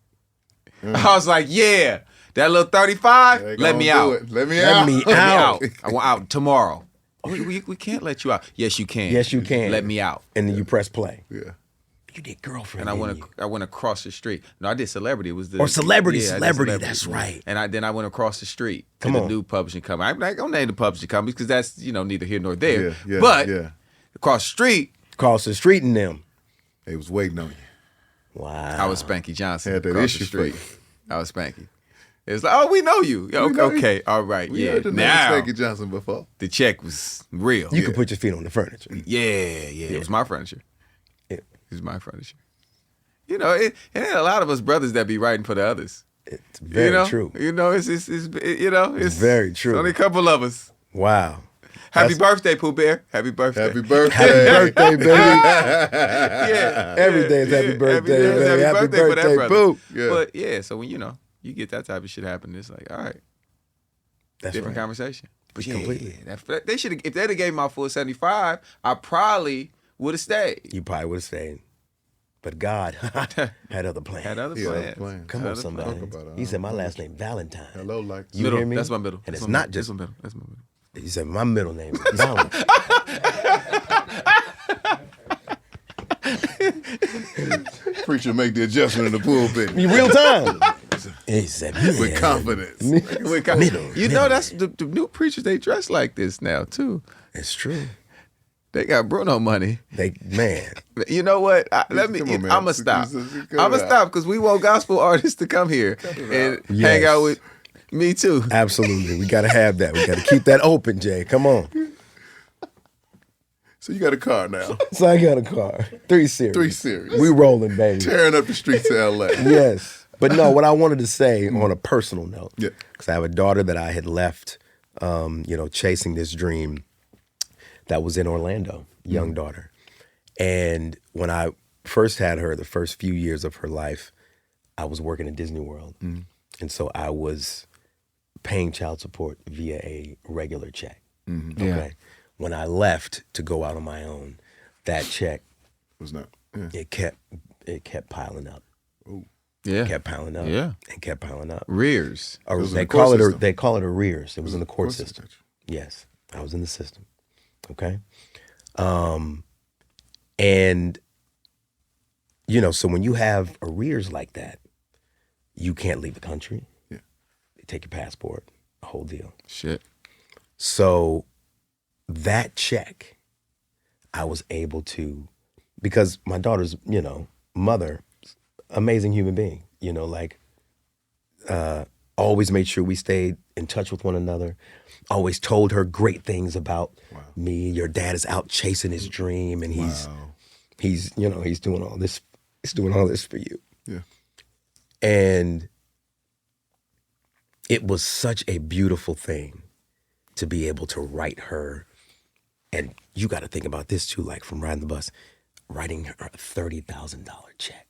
I was like, yeah, that little 35, let me out. Let me out. I want out tomorrow. Oh, we can't let you out. Yes, you can. Yes, you can. Let me out. And then you press play. Yeah. You did Girlfriend. And I went across the street. No, I did Celebrity. It was the Celebrity. Yeah, Celebrity. That's right. And then I went across the street to Come the on. new publishing company. I'm not gonna name the publishing company because that's neither here nor there. Yeah, but yeah. across the street, Across the street and them. They was waiting on you. Wow. I was Spanky Johnson. Had that across issue the street. for I was Spanky. It's like, oh, we know you. We know you. Okay, all right, We yeah. heard the name Now Spanky Johnson before. the check was real. You could put your feet on the furniture. Yeah. It was my furniture. He's my finisher. You know, it ain't a lot of us brothers that be writing for the others. It's very true. You know, it's very true. Only a couple of us. Wow. Happy birthday, Pooh Bear. Happy birthday. Happy birthday. Happy birthday, baby. Yeah. Every day is happy birthday, baby. Happy for that birthday, brother. Pooh. Yeah. But yeah, so when you get that type of shit happen, it's like, all right, That's different right. conversation. But yeah, Completely. they should have. If they'd have gave my full 75, I probably would have stayed. You probably would have stayed. But God had other plans. Had other Yeah, plans. plans. Come on, Other somebody. Talk about it. He said my last name Valentine. Hello, like You middle. hear me? That's my middle. And That's it's my not middle. just. That's my middle. That's my middle. He said my middle name is Valentine. preacher make the adjustment in the pulpit Real time. He said with confidence. You know, that's the new preachers. They dress like this now too. It's true. They got Bruno money. Man. You know what? Come on, man. I'm gonna stop. Come I'm gonna on. stop because we want gospel artists to come here and hang Yes. out with me too. Absolutely. We got to have that. We got to keep that open, Jay. Come on. So you got a car now. So I got a car. 3 Series. 3 Series. We rolling, baby. Tearing up the streets of LA. Yes. But no, what I wanted to say on a personal note, Yeah. because I have a daughter that I had left, chasing this dream that was in Orlando, young daughter. And when I first had her, the first few years of her life, I was working at Disney World. And so I was paying child support via a regular check. Okay. Yeah. When I left to go out on my own, that check, Was not. Yeah. it kept piling up. Yeah. Kept piling up. Yeah. And kept piling up. Rears. was in They the court call system. they call it arrears. It was in the court Court system. system. Yes, I was in the system. Okay, and so when you have arrears like that, you can't leave the country. Yeah. They take your passport, the whole deal. Shit. So that check, I was able to, because my daughter's, mother, amazing human being, always made sure we stayed in touch with one another, always told her great things about me. Your dad is out chasing his dream and he's doing all this, for you. Yeah. And it was such a beautiful thing to be able to write her. And you got to think about this too, like from riding the bus, writing her a $30,000 check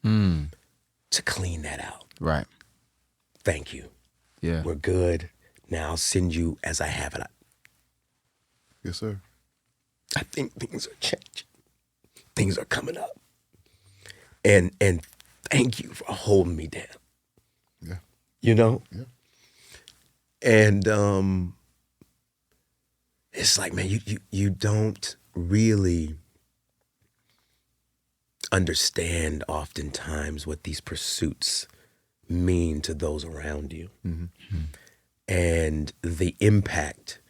to clean that out. Right. Thank you. Yeah. We're good. Now I'll send you as I have it. Yes, sir. I think things are changing. Things are coming up. And thank you for holding me down. Yeah. Yeah. And it's like, man, you don't really understand oftentimes what these pursuits mean to those around you. And the impact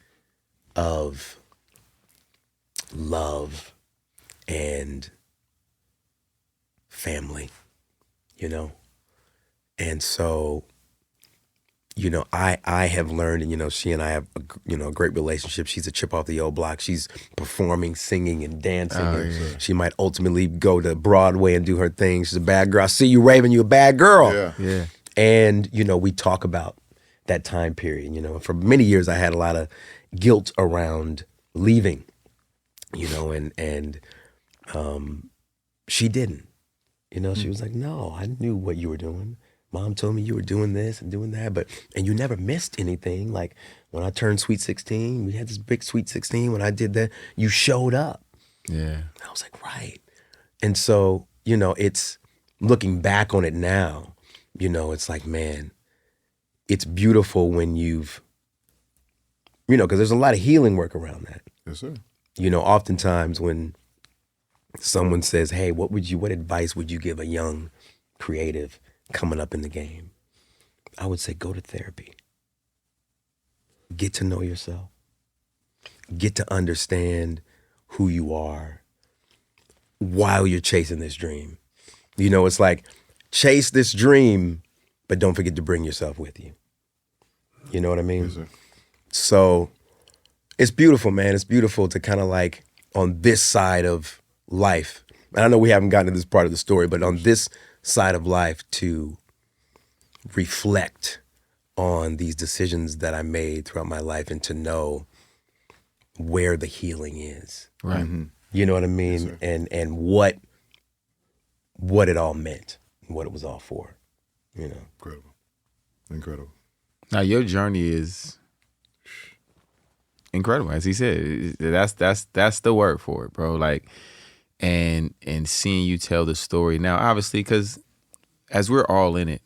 of love and family, And so, I have learned, and, she and I have, a great relationship. She's a chip off the old block. She's performing, singing, and dancing. And she might ultimately go to Broadway and do her thing. She's a bad girl. I see you, Raven. You a bad girl. Yeah. Yeah. And, we talk about that time period, For many years, I had a lot of guilt around leaving, and she didn't. She was like, no, I knew what you were doing. Mom told me you were doing this and doing that, and you never missed anything. Like when I turned Sweet 16, we had this big Sweet 16. When I did that, you showed up. Yeah. I was like, right. And so, it's looking back on it now, it's like, man, it's beautiful when you've, because there's a lot of healing work around that. Yes, sir. Oftentimes when someone says, hey, what advice would you give a young creative coming up in the game? I would say, go to therapy. Get to know yourself. Get to understand who you are while you're chasing this dream. It's like, chase this dream, but don't forget to bring yourself with you. You know what I mean? Yes, sir. So it's beautiful, man. It's beautiful to kind of like on this side of life and I know we haven't gotten to this part of the story, but on this side of life, to reflect on these decisions that I made throughout my life and to know where the healing is. Right. You know what I mean? Yes, and what it all meant, and what it was all for. You know. Incredible. Now your journey is incredible, as he said. That's the word for it, bro. Like, and seeing you tell the story now, obviously, because as we're all in it,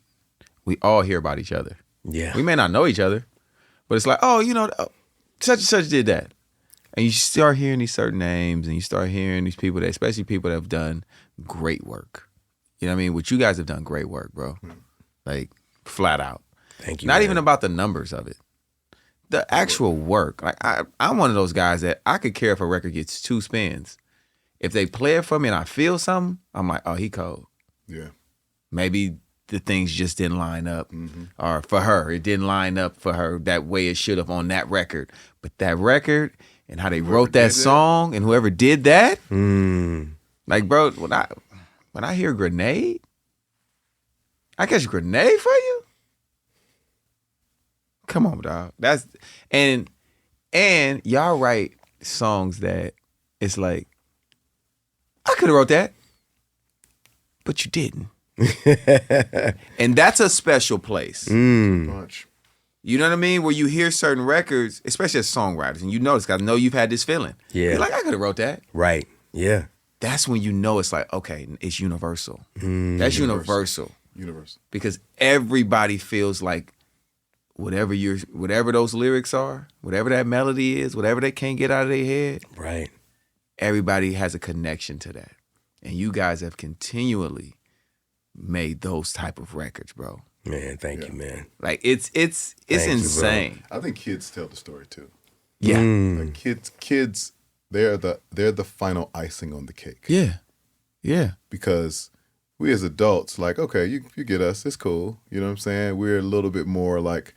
we all hear about each other. Yeah. We may not know each other, but it's like, oh, such and such did that. And you start hearing these certain names, and you start hearing these people that, especially people that have done great work. You know what I mean? What you guys have done great work, bro. Like, flat out. Thank you. Not man. even about the numbers of it. The actual work. Like, I'm one of those guys that I could care if a record gets 2 spins. If they play it for me and I feel something, I'm like, oh, he cold. Yeah. Maybe the things just didn't line up. Or for her, it didn't line up for her that way it should have on that record. But that record and how they wrote that song and whoever did that, like, bro, when I hear Grenade, I catch a grenade for you? Come on, dog. That's and y'all write songs that it's like, I could have wrote that, but you didn't. And that's a special place. Much. You know what I mean? Where you hear certain records, especially as songwriters, and you notice, because I know you've had this feeling. Yeah. You're like, I could have wrote that. Right. Yeah. That's when you know it's like, okay, it's universal. That's universal. Universal. Because everybody feels like whatever those lyrics are, whatever that melody is, whatever they can't get out of their head, Right. everybody has a connection to that. And you guys have continually made those type of records, bro. Man, thank you, man. Like, it's Thank you, bro. insane. I think kids tell the story too. Yeah. Like kids, they're the final icing on the cake. Yeah. Yeah. Because we as adults, like, okay, you get us, it's cool. You know what I'm saying? We're a little bit more like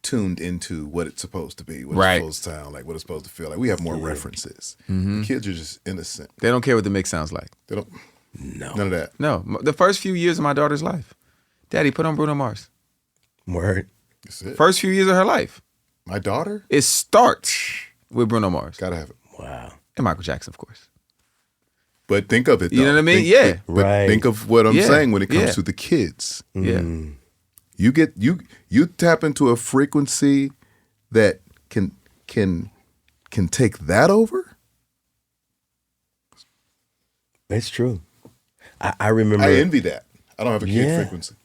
tuned into what it's supposed to be, what Right. it's supposed to sound like, what it's supposed to feel like. We have more references. The kids are just innocent. They don't care what the mix sounds like. They don't. No. None of that. No. The first few years of my daughter's life, Daddy, put on Bruno Mars. Word. That's it. First few years of her life, My daughter it starts with Bruno Mars. gotta have it. Wow. And Michael Jackson, of course. But think of it. You know though. what I mean? Think- Yeah. But Right. think of what I'm Yeah. saying when it comes Yeah. to the kids. Yeah. You get you tap into a frequency that can take that over. It's true. I remember. I envy that. I don't have a kid Yeah. frequency.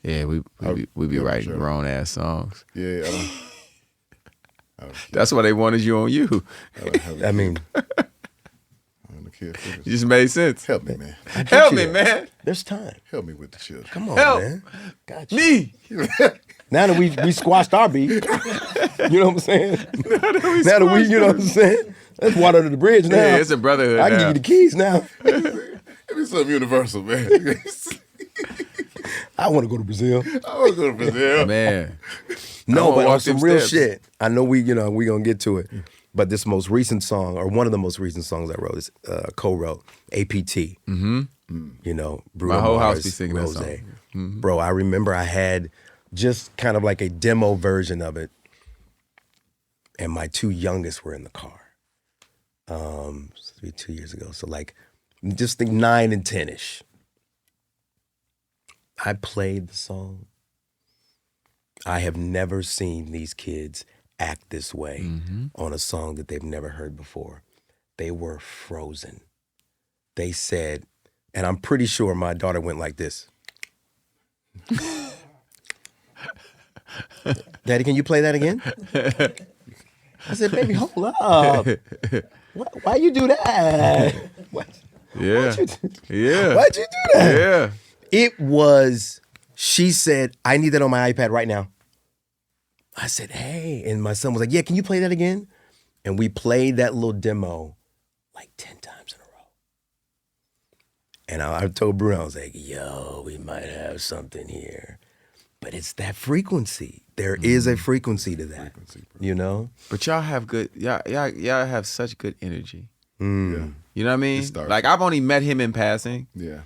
Yeah, we be yeah, writing sure. grown ass songs. Yeah, I don't. That's why they wanted you on you. I don't have a I kid. mean, I don't have a kid It frequency. just made sense. Help me, man. Help you me, there. man. there's time. Help me with the children. Come on, Help. man. Got you. Me. Now that we squashed our beef, you know what I'm saying? Now that we, you know what I'm saying? Let's water under the bridge now. Yeah, it's a brotherhood I can now. give you the keys now. Give me something universal, man. I want to go to Brazil. I want to go to Brazil. Man. No, I but walk on some them real steps. shit. I know we gonna get to it. But this most recent song, or one of the most recent songs I wrote, is co-wrote, APT. Mm-hmm. You know, Bruno My whole house Mars, be singing that Rose. song. Mm-hmm. Bro, I remember I had just kind of like a demo version of it, and my 2 youngest were in the car. This would be 2 years ago. So like, just think 9 and 10-ish. I played the song. I have never seen these kids act this way on a song that they've never heard before. They were frozen. They said, and I'm pretty sure my daughter went like this. Daddy, can you play that again? I said, baby, hold up. Why you do that? Yeah. Yeah. Why'd you do that? Yeah. It was, she said, I need that on my iPad right now. I said, hey. And my son was like, yeah, can you play that again? And we played that little demo like 10 times in a row. And I told Bruno, I was like, yo, we might have something here. But it's that frequency. There is a frequency to that. You know? But y'all have good, y'all have such good energy. Yeah. You know what I mean? It starts. Like I've only met him in passing, Yeah.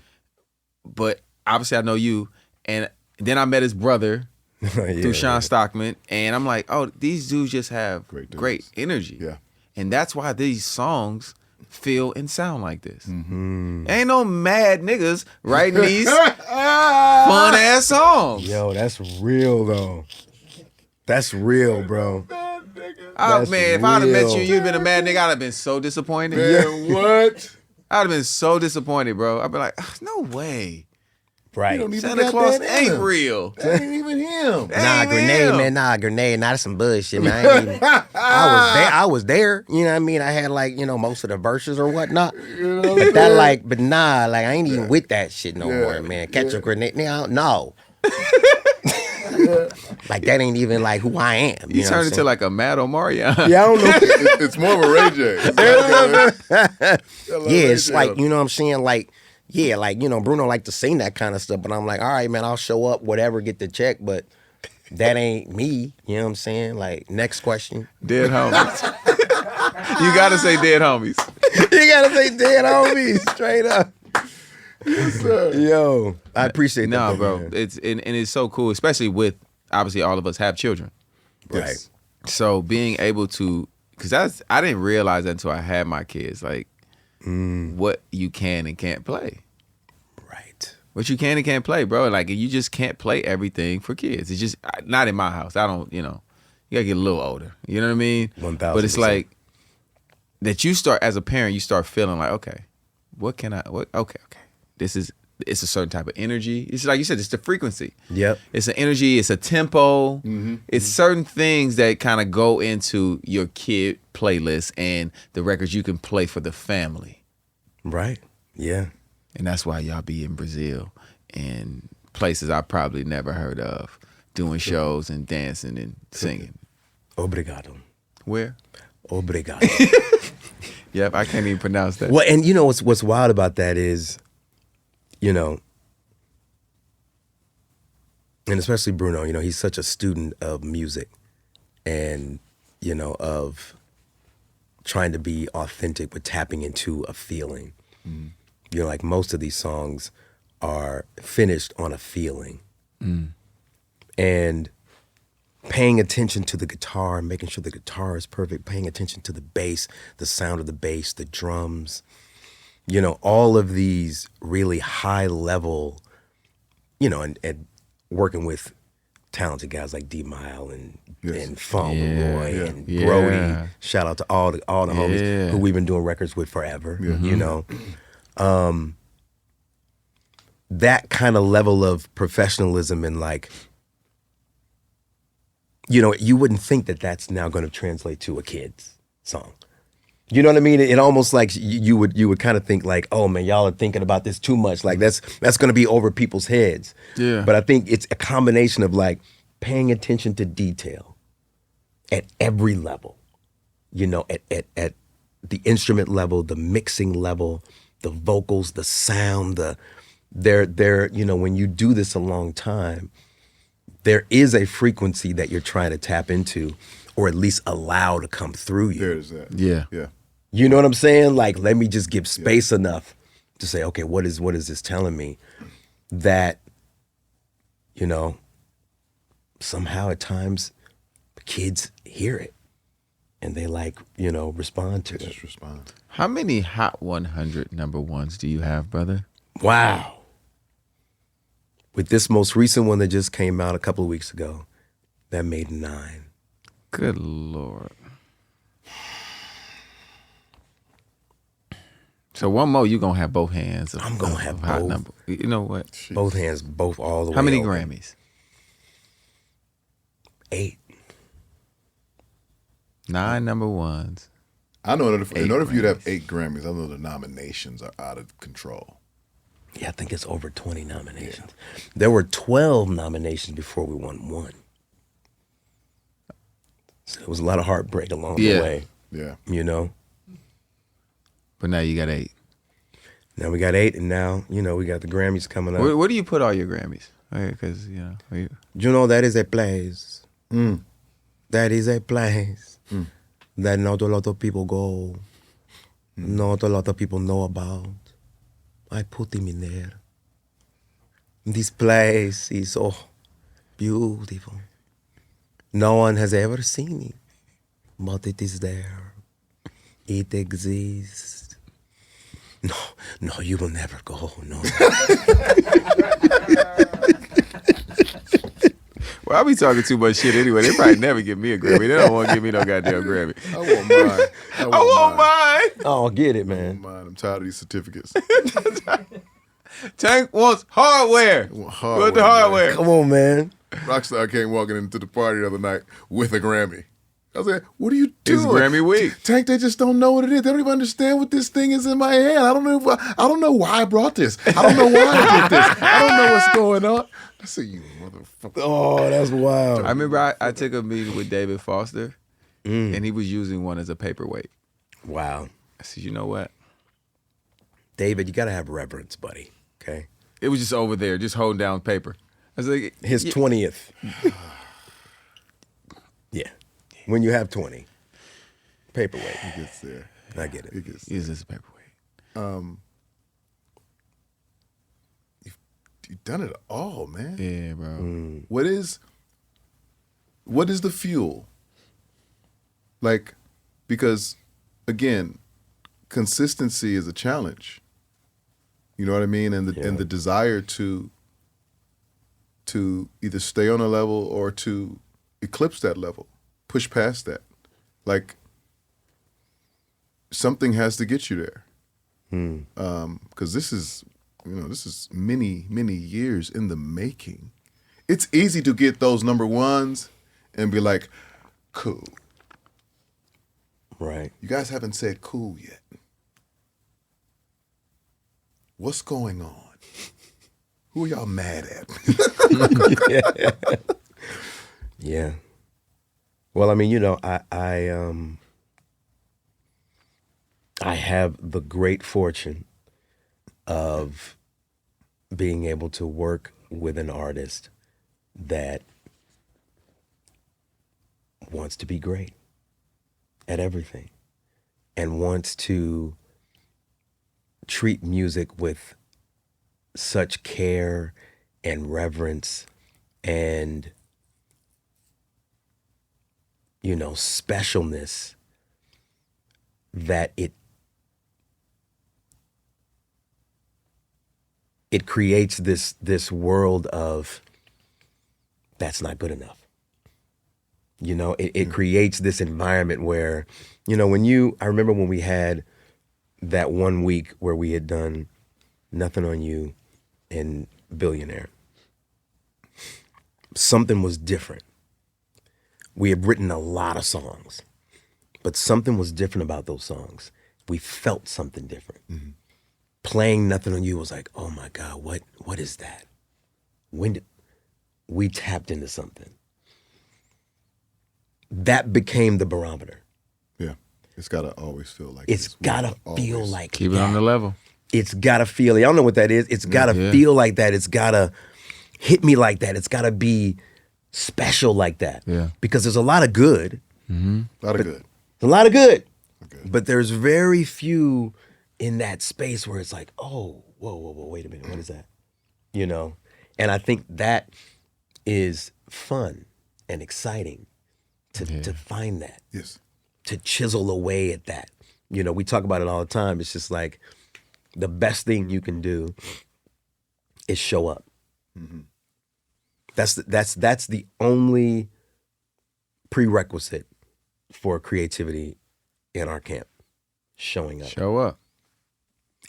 but obviously I know you. And then I met his brother through Sean Stockman, and I'm like, oh, these dudes just have great energy. Yeah. And that's why these songs feel and sound like this. Ain't no mad niggas writing these fun ass songs. Yo, that's real though. That's real, bro. Oh That's man, if I'd have met real. you and you'd been a mad nigga, I'd have been so disappointed. Man, what? I'd have been so disappointed, bro. I'd be like, no way. Right. don't even Santa got Claus that in ain't him. real. That ain't even him. Nah, Ain't grenade, real. man. Nah, grenade. Nah, that's some bullshit, man. I, ain't even, I was there. You know what I mean? I had like, most of the verses or whatnot. But that like, but nah, like I ain't even with that shit no more, man. Catch a grenade. Nigga, no. Like that ain't even like who I am. You know turned what into like a Mad Omarion. I'm saying? Yeah, I don't know. It's more of a Ray J. Yeah, it's like, you know what I'm saying? Like, yeah, like, Bruno like to sing that kind of stuff, but I'm like, all right, man, I'll show up, whatever, get the check, but that ain't me. You know what I'm saying? Like, next question. Dead homies. You gotta say dead homies. You gotta say dead homies, straight up. Yo, I appreciate that. Nah, bro. man. It's and it's so cool, especially with obviously all of us have children. Right. So being able to, because I didn't realize that until I had my kids, like what you can and can't play. Right. What you can and can't play, bro. Like you just can't play everything for kids. It's just not in my house. I don't, you gotta get a little older. You know what I mean? 1000%. But it's like that you start as a parent, you start feeling like, okay, okay. It's a certain type of energy. It's like you said, it's the frequency. Yep. It's an energy, it's a tempo. It's certain things that kind of go into your kid playlist and the records you can play for the family. Right. Yeah. And that's why y'all be in Brazil and places I probably never heard of, doing shows and dancing and singing. Obrigado. Where? Obrigado. Yep, I can't even pronounce that. Well, and what's wild about that is, and especially Bruno, he's such a student of music and, of trying to be authentic with tapping into a feeling. Like most of these songs are finished on a feeling. And paying attention to the guitar, making sure the guitar is perfect, paying attention to the bass, the sound of the bass, the drums, all of these really high level, and working with talented guys like D-Mile and Fong Leroy and Brody. Shout out to all the homies who we've been doing records with forever, that kind of level of professionalism and like, you wouldn't think that that's now going to translate to a kid's song. You know what I mean? It almost like you would kind of think like, oh man, y'all are thinking about this too much. Like that's going to be over people's heads. Yeah. But I think it's a combination of like paying attention to detail at every level. At the instrument level, the mixing level, the vocals, the sound, they're when you do this a long time, there is a frequency that you're trying to tap into or at least allow to come through you. There's that. Yeah. Yeah. You know what I'm saying? Like, let me just give space enough to say, okay, what is this telling me? That, somehow at times kids hear it and they respond to it. Just respond. How many Hot 100 number ones do you have, brother? Wow. With this most recent one that just came out a couple of weeks ago, that made 9. Good Lord. So one more, you gonna have both hands. I'm gonna have hot both. number. You know what? Both hands, both all the way. How many over. Grammys? 8. 9 number ones. I know in order for you to have Grammys. 8 Grammys, I know the nominations are out of control. Yeah, I think it's over 20 nominations. Yeah. There were 12 nominations before we won 1. So it was a lot of heartbreak along the way. Yeah. But now you got 8. Now we got 8, and now, we got the Grammys coming up. Where do you put all your Grammys? Because, that is a place. That is a place that not a lot of people go. not a lot of people know about. I put him in there. This place is so beautiful. No one has ever seen it, but it is there. It exists. No, you will never go. No. Well, I be talking too much shit anyway. They probably never give me a Grammy. They don't want to give me no goddamn Grammy. I want mine. I want mine. Oh, get it, I man. want mine. I'm tired of these certificates. Tank wants hardware. Hardware, What's the hardware? Come on, man. Rockstar came walking into the party the other night with a Grammy. I was like, what are you doing? It's Grammy week. Tank, they just don't know what it is. They don't even understand what this thing is in my hand. I don't know why I brought this. I don't know why I did this. I don't know what's going on. I said, you motherfucker. Oh, that's wild. I remember I took a meeting with David Foster, and he was using one as a paperweight. Wow. I said, you know what? David, you got to have reverence, buddy. Okay? It was just over there, just holding down paper. I was like, His 20th. Yeah. When you have 20. Paperweight. He gets there. I get it. He gets Is this a paperweight? You've done it all, man. Yeah, bro. What is the fuel? Like, because again, consistency is a challenge. You know what I mean? And the desire to either stay on a level or to eclipse that level, push past that. Like, something has to get you there. Because this is many, many years in the making. It's easy to get those number ones and be like, cool. Right. You guys haven't said cool yet. What's going on? Who are y'all mad at? Yeah. Well, I mean, you know, I have the great fortune of being able to work with an artist that wants to be great at everything and wants to treat music with such care and reverence and, you know, specialness that it creates this world of that's not good enough. You know, it creates this environment where, you know, I remember when we had that 1 week where we had done Nothing on You and Billionaire. Something was different. We had written a lot of songs, but something was different about those songs. We felt something different. Mm-hmm. Playing Nothing on You was like, oh my God, what is that? When did we tapped into something? That became the barometer. Yeah. It's got to always feel like it's got to feel like keep it on the level. It's got to feel, y'all know what that is. It's got to feel like that. It's got to hit me like that. It's got to be special like that. Yeah. Because there's a lot of good. Mm-hmm. A lot of good. A lot of good. Okay. But there's very few in that space where it's like, oh, whoa, wait a minute. What is that? You know? And I think that is fun and exciting to find that. Yes. To chisel away at that. You know, we talk about it all the time. It's just like the best thing you can do is show up. Mm-hmm. That's the only prerequisite for creativity in our camp. Showing up. Show up.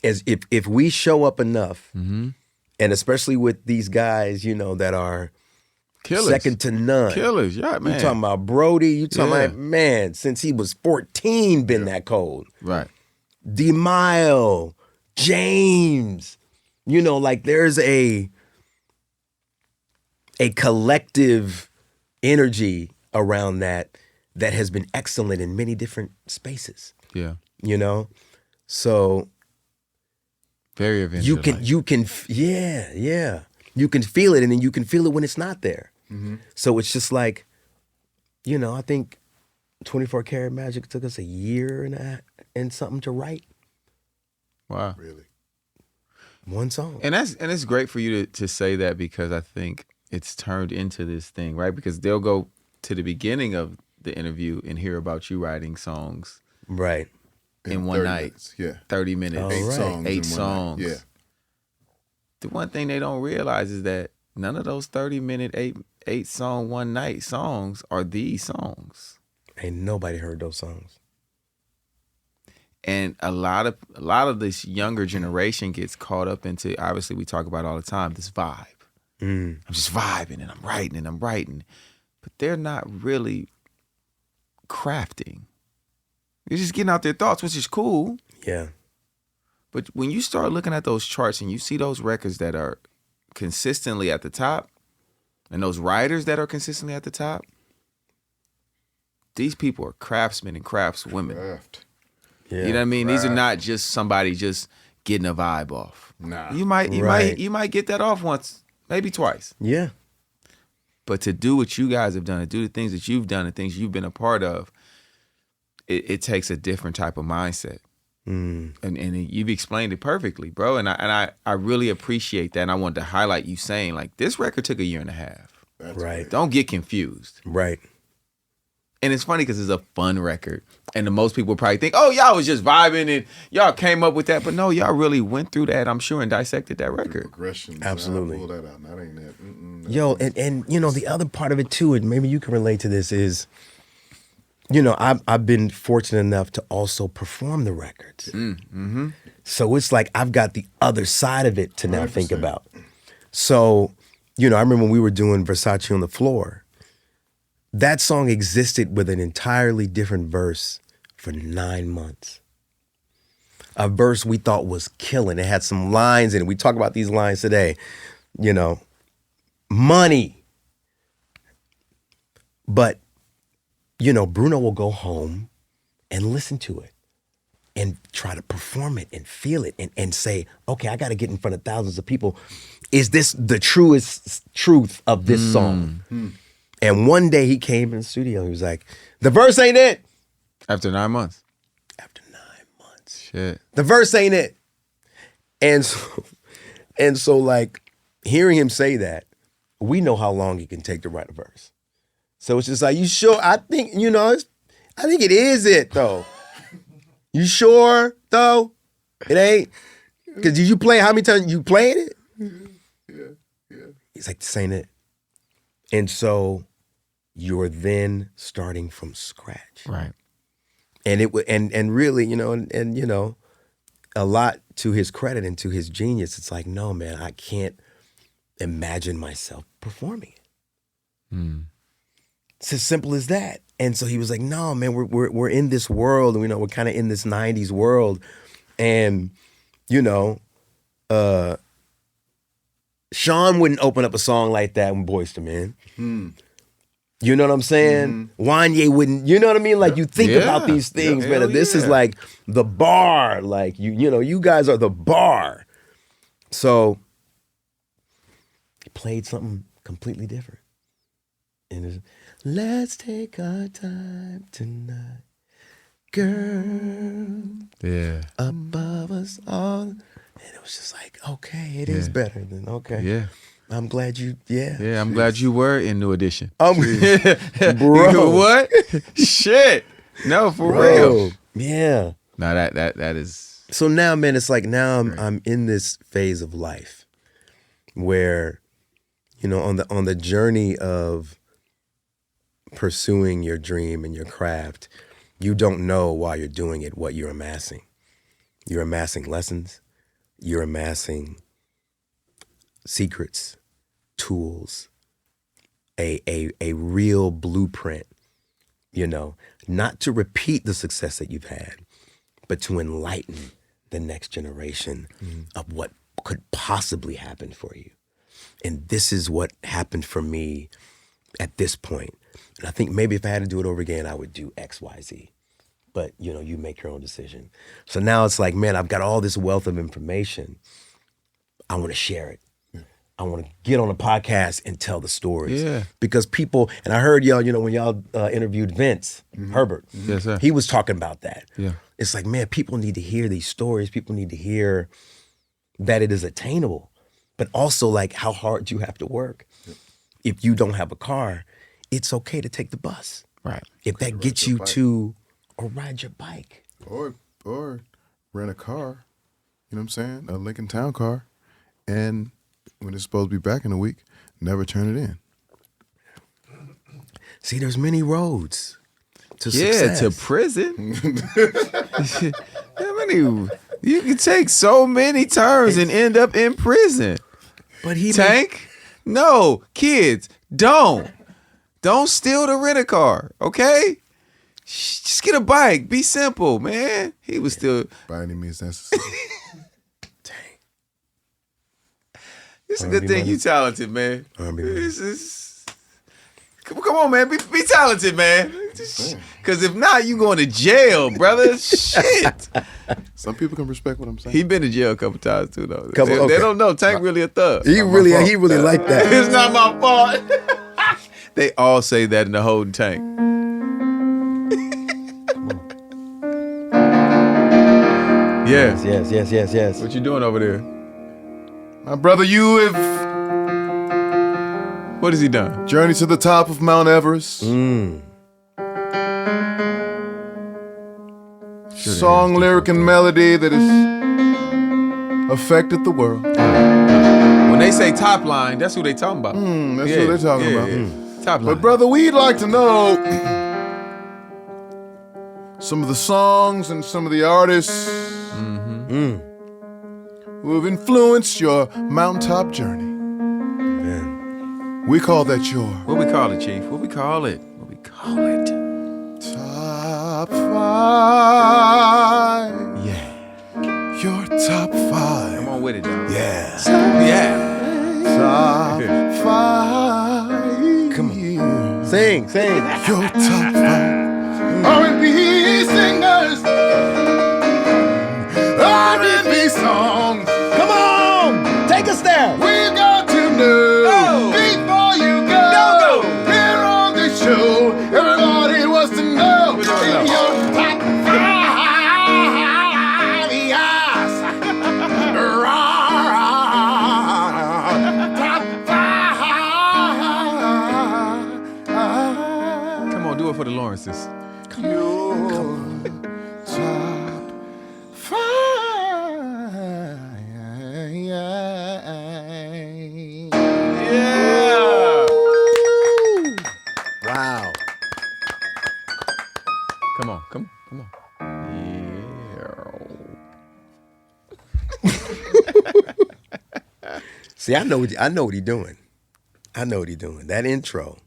As if we show up enough, and especially with these guys, you know, that are killers. Second to none. Killers, yeah, man. You talking about Brody, you talking about, man, since he was 14 been that cold. Right. DeMille, James, you know, like there's a collective energy around that has been excellent in many different spaces. Yeah. You know? So very eventually. You can you can feel it, and then you can feel it when it's not there. Mm-hmm. So it's just like, you know, I think 24 Karat Magic took us a year and something to write. Wow. Really. One song. And it's great for you to say that, because I think it's turned into this thing, right? Because they'll go to the beginning of the interview and hear about you writing songs Right. in one 30 night. minutes, yeah. 30 minutes. Oh, 8 right. songs. 8 in one songs. night. Yeah. The one thing they don't realize is that none of those 30-minute, 8 song one night songs are these songs. Ain't nobody heard those songs. And a lot of this younger generation gets caught up into, obviously we talk about all the time, this vibe. I'm just vibing and I'm writing. But they're not really crafting. They're just getting out their thoughts, which is cool. Yeah. But when you start looking at those charts and you see those records that are consistently at the top, and those writers that are consistently at the top, these people are craftsmen and craftswomen. Craft. Yeah. You know what I mean? These are not just somebody just getting a vibe off. Nah. You might get that off once, maybe twice. Yeah. But to do what you guys have done, to do the things that you've done, the things you've been a part of, it takes a different type of mindset. And you've explained it perfectly, bro. And I really appreciate that. And I wanted to highlight you saying, like, this record took 1.5 years. That's Right. great. Don't get confused. Right. And it's funny because it's a fun record. And the most people probably think, oh, y'all was just vibing and y'all came up with that. But no, y'all really went through that, I'm sure, and dissected that record. Progressions. Absolutely. Pull that out. That ain't that. Yo, and you know, the other part of it too, and maybe you can relate to this, is, you know, I've been fortunate enough to also perform the records. So it's like I've got the other side of it to now think 100%. about. So, you know, I remember when we were doing Versace on the Floor, that song existed with an entirely different verse for 9 months. A verse we thought was killing. It had some lines in it. We talk about these lines today, you know, money. But, you know, Bruno will go home and listen to it and try to perform it and feel it and say, okay, I got to get in front of thousands of people. Is this the truest truth of this song? And one day he came in the studio. He was like, the verse ain't it. After 9 months. After 9 months. Shit. The verse ain't it. And so like hearing him say that, we know how long he can take to write a verse. So it's just like, you sure? I think, you know, I think it is it though. You sure though? It ain't? Because did you play, how many times you played it? Yeah. He's like, this ain't it. And so you're then starting from scratch. Right. And it and really, you know, and you know, a lot to his credit and to his genius, it's like, no, man, I can't imagine myself performing it. It's as simple as that. And so he was like, no, man, we're in this world, and, you know, we're kind of in this 90s world. And, you know, Sean wouldn't open up a song like that when Boyz II Men. You know what I'm saying? Wanye wouldn't, you know what I mean? Like, you think Yeah. about these things, Yeah, man. This is yeah. like the bar. Like, you know, you guys are the bar. So he played something completely different. And it's, let's take our time tonight, girl, Yeah. above us all. And it was just like, okay, it is better than, okay. Yeah. I'm glad you, Yeah, I'm glad you were in New Edition. Bro. What? Shit. No, for Bro. real. Yeah. No, that is. So now, man, it's like now I'm in this phase of life where, you know, on the journey of pursuing your dream and your craft, you don't know while you're doing it what you're amassing. You're amassing lessons. You're amassing secrets, tools, a real blueprint, you know, not to repeat the success that you've had, but to enlighten the next generation of what could possibly happen for you. And this is what happened for me at this point. And I think maybe if I had to do it over again, I would do X, Y, Z. But, you know, you make your own decision. So now it's like, man, I've got all this wealth of information. I want to share it. I want to get on a podcast and tell the stories. Yeah. Because people, and I heard y'all, you know, when y'all interviewed Vince Herbert, Yes, sir. he was talking about that. Yeah. It's like, man, people need to hear these stories. People need to hear that it is attainable, but also like how hard you have to work. If you don't have a car, it's okay to take the bus. Right. If that gets you to, or ride your bike. Or rent a car, you know what I'm saying? A Lincoln Town car. And when it's supposed to be back in a week, never turn it in. See, there's many roads to success. To prison. How many? You can take so many turns and end up in prison. But he Tank? No, kids, don't steal the rent-a-car, okay? Just get a bike. Be simple, man. He was still By any means necessary. Dang. It's a good thing you talented, man. R&B Come on, man. Be talented, man. Because if not, you going to jail, brother. Shit. Some people can respect what I'm saying. He been to jail a couple times too, though. Couple- They okay. don't know Tank really a thug. He really liked that. It's not my fault. They all say that in the holding tank. Yeah. Yes. What you doing over there? My brother, you have What has he done? journeyed to the top of Mount Everest. Song, lyric, and melody that has affected the world. When they say top line, that's who they talking about. That's what they're talking about. Top line. But brother, we'd like to know some of the songs and some of the artists who have influenced your mountaintop journey. Man. We call that your What we call it, Chief? What we call it? top 5. Yeah. Your top 5. Come on with it, dog. Yeah. Yeah. Top 5. Come on. Sing. Your top 5. R&B singers. R&B songs. Come on. Take us there. We got to know before you go. Here on the show, everybody wants to know in your top 5. Yes. Top 5. Come on, do it for the Lawrences. Your top 5. Yeah. Wow. Come on. Yeah. See, I know what he's doing. That intro.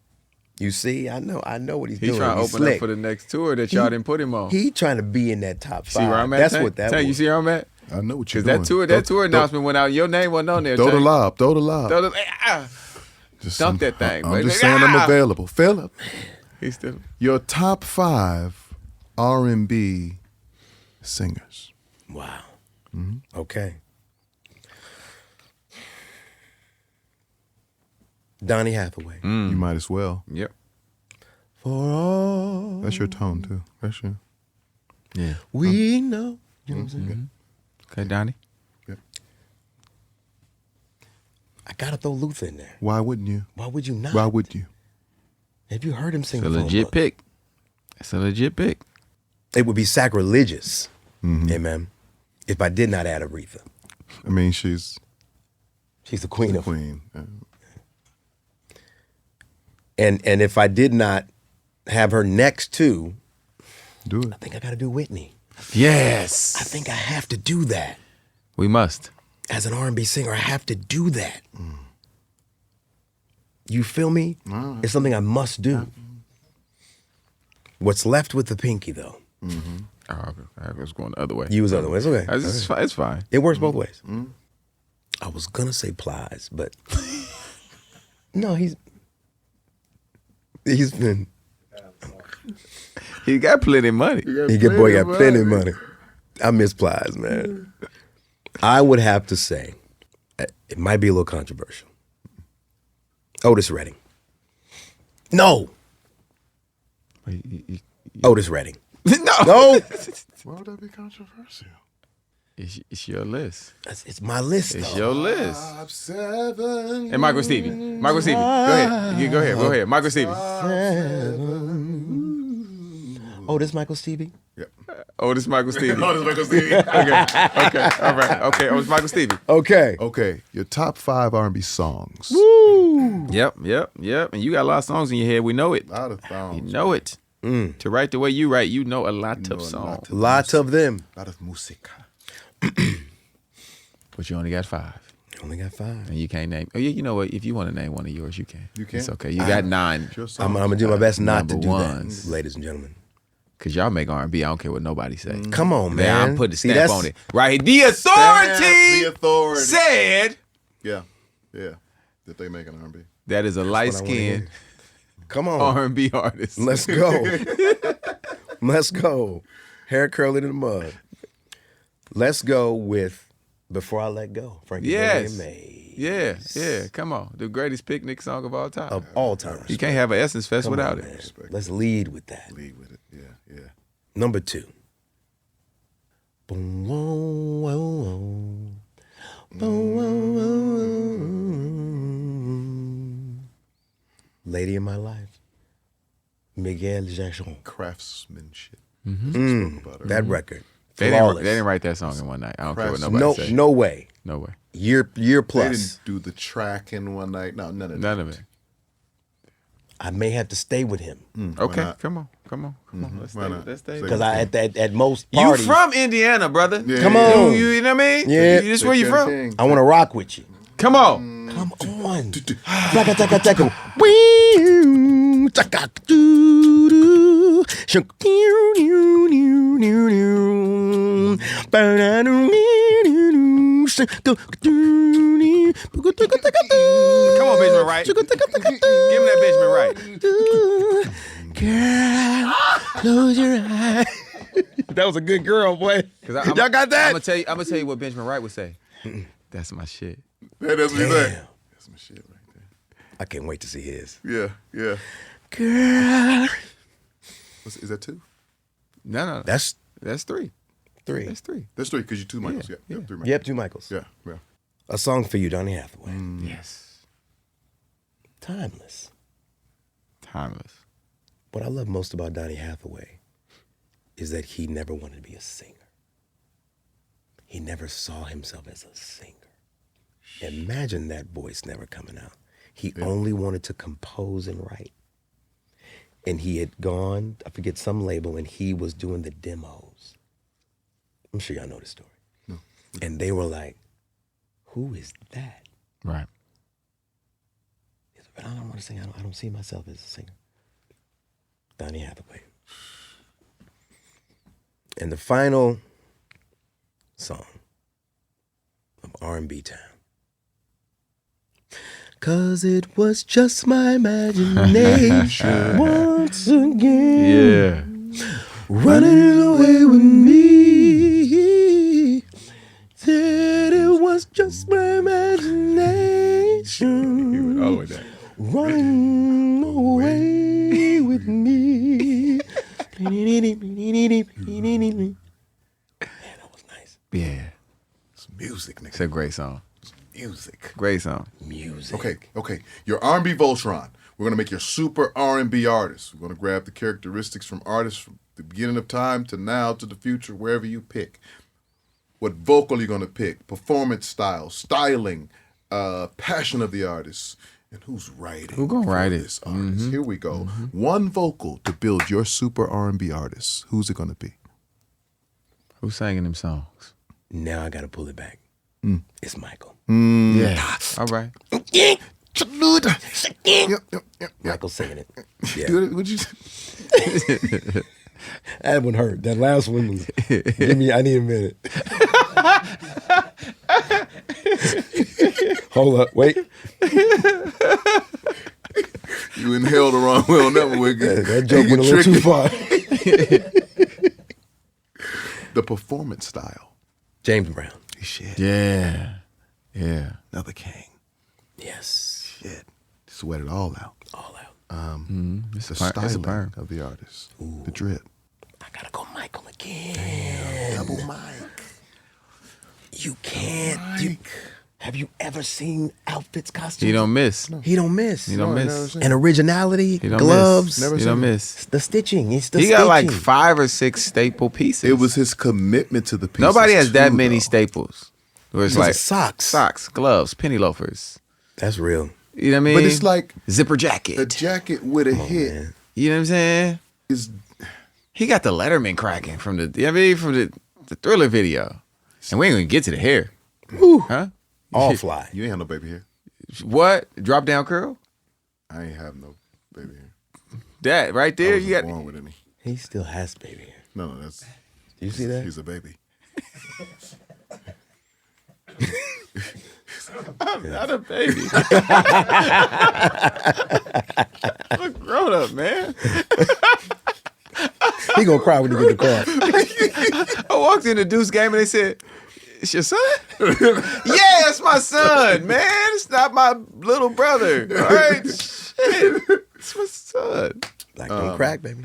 You see, I know what he's doing. He's trying to open slick. up for the next tour that y'all didn't put him on. He trying to be in that top 5. See where I'm at? That's Tank? what that Tank, was. you see where I'm at? I know what you're Because doing. that tour announcement went out. Your name wasn't on there. Throw the Tank. lob. Throw the- Just Dump that thing, I'm baby. just saying I'm available. Philip, He's still. your top 5 R&B singers. Wow. Okay. Donny Hathaway. You might as well. Yep. For all That's your tone too. That's your. Yeah. we know. You know what I'm saying? Okay, Donnie. I gotta throw Luther in there. Why wouldn't you? Why would you not? Why would you? Have you heard him sing It's a the phone legit book? pick. It's a legit pick. It would be sacrilegious, amen, if I did not add Aretha. I mean, she's She's the queen the of queen. And if I did not have her next to, Do it. I think I got to do Whitney. Yes. I think I have to do that. We must. As an R&B singer, I have to do that. You feel me? It's something I must do. What's left with the pinky, though? Oh, I was going the other way. You was the other way. It's okay. It's fine. It works both ways. I was going to say Plies, but no, he's been... He got plenty of money. Boy got plenty of money. I miss Plies, man. I would have to say, it might be a little controversial. Otis Redding. No. Otis Redding. No. Why would that be controversial? It's your list. It's my list, It's though. your list. 5, 7. And Michael Stevie. Michael Stevie. Go ahead. You go ahead. Michael Stevie. Oh, this Michael Stevie? Oh, this is Michael Stevie. Oh, this Michael Stevie. Okay. All right. Okay. Oh, it's Michael Stevie. Okay. Okay, your top 5 R&B songs. Yep. And you got a lot of songs in your head. We know it. A lot of You songs. know it. To write the way you write, you know a lot of songs. Lots of them. A lot of music. But you only got 5. Only got 5. And you can't name. Oh, yeah, you know what? If you want to name one of yours, you can. You can. It's okay. You got 9. Your I'm songs. going to do my best not Number to do ones. that, ladies and gentlemen. Because y'all make R&B. I don't care what nobody say. Come on, man. Now I'm putting a See, stamp that's- on it. Right here. The authority, The authority. said Yeah. That they make an R&B. that is a light-skinned Come on. R&B artist. Let's go. Let's go. Hair curling in the mud. Let's go with Before I Let Go. Frankie Yes. May. Yeah. Come on. The greatest picnic song of all time. Of all time. You can't have an Essence Fest Come without on, man. it. Let's lead with that. Lead with it. Yeah. Number 2. Boom, whoa, whoa, whoa. Boom, whoa, whoa, whoa. Lady in My Life. Miguel Jackson. Craftsmanship. Mm, Spoke about it. that record. They Flawless. didn't write that song in one night. I don't care what Crafts- nobody say. No way. No way. Year They plus. didn't do the track in one night. No, none of that. None of it. I may have to stay with him Okay, not? come on. Let's Why stay. not? Let's stay. Say because it. at most You parties, from Indiana, brother? Yeah. Come on. You know what I mean? Yeah. This where you King from? King. I want to rock with you. Come on. Come on. Taka taka taka. Wee taka doo doo. Shunk doo doo doo doo doo. Ba da doo doo doo. Shunk doo doo doo. Buka taka taka doo. Come on, Benjamin Wright. Shunk taka taka doo. Give me that Benjamin Wright. Doo. Girl, close your eyes. That was a good girl, boy. Y'all got that? I'm gonna tell you what Benjamin Wright would say. That's my shit. Yeah, that's what he said. Damn. That's my shit right I can't wait to see his. there. Yeah. Girl. Is that 2? No. That's 3. 3. That's 3. That's 3 because you 2 Michaels. Yeah. 3 Michaels. Yep, 2 Michaels. Yeah. A song for you, Donny Hathaway. Yes. Timeless. Timeless. What I love most about Donny Hathaway is that he never wanted to be a singer. He never saw himself as a singer. Imagine that voice never coming out. He only wanted to compose and write. And he had gone, I forget some label, and he was doing the demos. I'm sure y'all know the story. No. And they were like, who is that? Right. He said, but I don't want to sing. I don't see myself as a singer. Donny Hathaway. And the final song of R&B Town. 'Cause it was just my imagination once again. Yeah. Running away with me. Said it was just my imagination. Oh, with that. Running away with me. Man, that was nice. Yeah. It's music, nigga. It's a great song. Music. Great song. Music. Okay. Your R&B Voltron. We're gonna make your super R&B artist. We're gonna grab the characteristics from artists from the beginning of time to now to the future, wherever you pick. What vocal are you gonna pick? Performance style, styling, passion of the artist, and who's writing? Who gonna for write it? this artist? Here we go. One vocal to build your super R&B artist. Who's it gonna be? Who's singing them songs? Now I got to pull it back. It's Michael. Yeah. All right. Michael singing it. Yeah. Do it, would you? That one hurt. That last one was, I need a minute. Hold up, wait. You inhaled the wrong way on that one, Wiggy. That joke went a little too far. The performance style. James Brown. Shit. Yeah. Another king. Yes. Shit. Sweat it all out. All out. The It's a styling perm. of the artist. The drip. I got to go again. Double mic. You can't. Have you ever seen outfits, costumes? He don't miss. He don't miss. He don't miss. And originality, He don't gloves, miss. He don't miss. the stitching. It's the He stitching. got like 5 or 6 staple pieces. It was his commitment to the pieces. Nobody has that too, many though. staples. Where it's Those are like socks, gloves, penny loafers. That's real. You know what I mean? But it's like zipper a jacket. jacket with a hit Man. You know what I'm saying? is He got the Letterman cracking from the Thriller video, and we ain't gonna get to the hair, huh? All fly. you ain't have no baby hair. What drop down curl? I ain't have no baby hair. That right I there, wasn't you got. born with any. He still has baby hair. No, that's. You see that? He's a baby. I'm not a baby. I'm a grown up, man. He gonna cry when he get the car. I walked in the Deuce game and they said, "It's your son?" Yeah, it's my son, man. It's not my little brother. All right, shit, it's my son. Black don't crack, baby.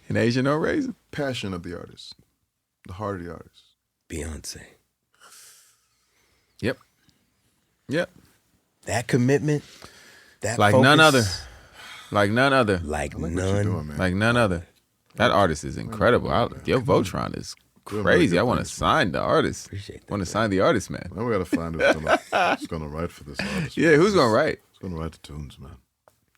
An Asian no raisin. Passion of the artist, the heart of the artist. Beyonce. Yep. That commitment. That Like focus, none other. Like none other. Like What you none. doing, man? Like none other. That artist is incredible. Your Voltron is crazy. I want to sign the artist. Appreciate that, Want to sign the artist, man. Now we gotta find who's gonna write for this artist. Yeah, who's gonna write? Who's gonna write the tunes, man?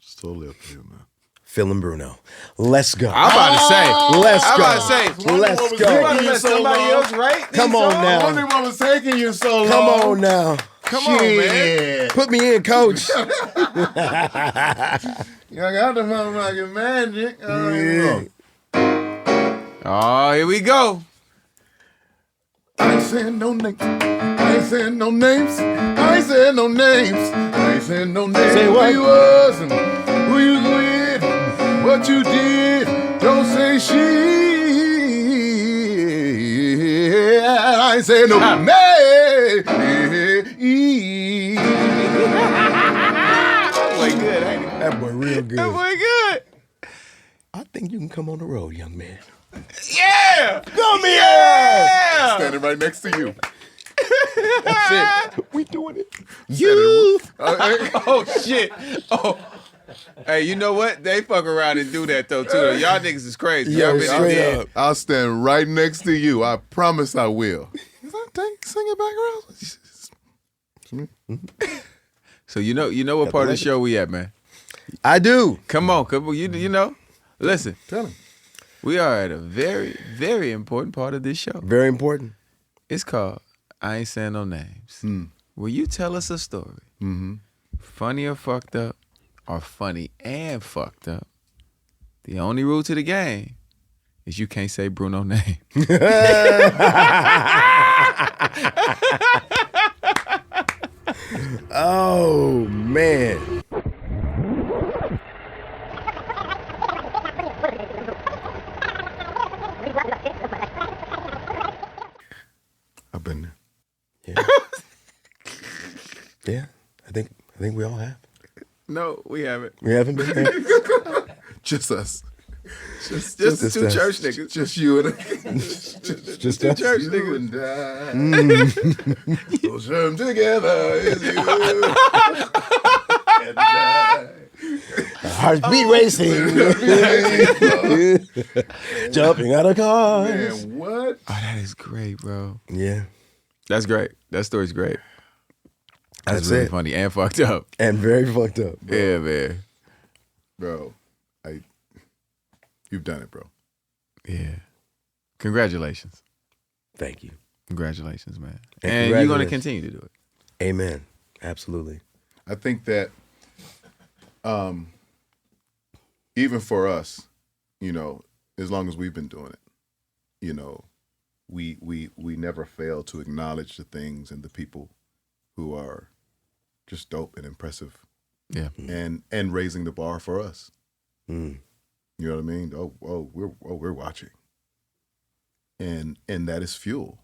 It's totally up to you, man. Phil and Bruno. Let's go. I'm about to say. Let's I'm go. about to say. Let's You go. want to let somebody else write? Come these on songs? now. I wonder what was taking you so long. Come on now. Come on, man. Put me in, coach. I got the motherfucking magic. Oh, here we go. I ain't saying no names. I ain't saying no names. I ain't saying no names. I ain't saying no names. Say what? Who you was and who you with, what you did. Don't say she. I ain't saying no names. Boy, good, ain't he? That boy real That good. boy good. I think you can come on the road, young man. Yeah. Come here. Yeah. Standing right next to you. That's it. We doing it. You. Oh shit. Oh. Hey, you know what? They fuck around and do that though too. Y'all niggas is crazy. Yo, Y'all been straight in- up. I'll stand right next to you. I promise I will. Sing it back around. So you know what part of the show we at, man? I do. Come on. You know. Listen, Tell him. we are at a very, very important part of this show. Very important. It's called I Ain't Saying No Names. Will you tell us a story? Funny or fucked up, or funny and fucked up? The only rule to the game is you can't say Bruno name. Oh, man. I've been there. Yeah, I think we all have. No, we haven't. We haven't been there. Just us. Just Just two us. church niggas. Just you and Just Two us. church you niggas. and I. So term together is you and I. Heartbeat racing. Jumping out of cars. Man, what? Oh, that is great, bro. Yeah, That's great. That story's great. That's That's really it. funny and fucked up. and very fucked up. Yeah, man. Bro, you've done it, bro. Yeah. Congratulations. Thank you. Congratulations, man. And And you're going to congratulations. continue to do it. Amen. Absolutely. I think that even for us, you know, as long as we've been doing it, you know, we never fail to acknowledge the things and the people who are just dope and impressive Yeah. and raising the bar for us. Mm. You know what I mean? We're watching. And that is fuel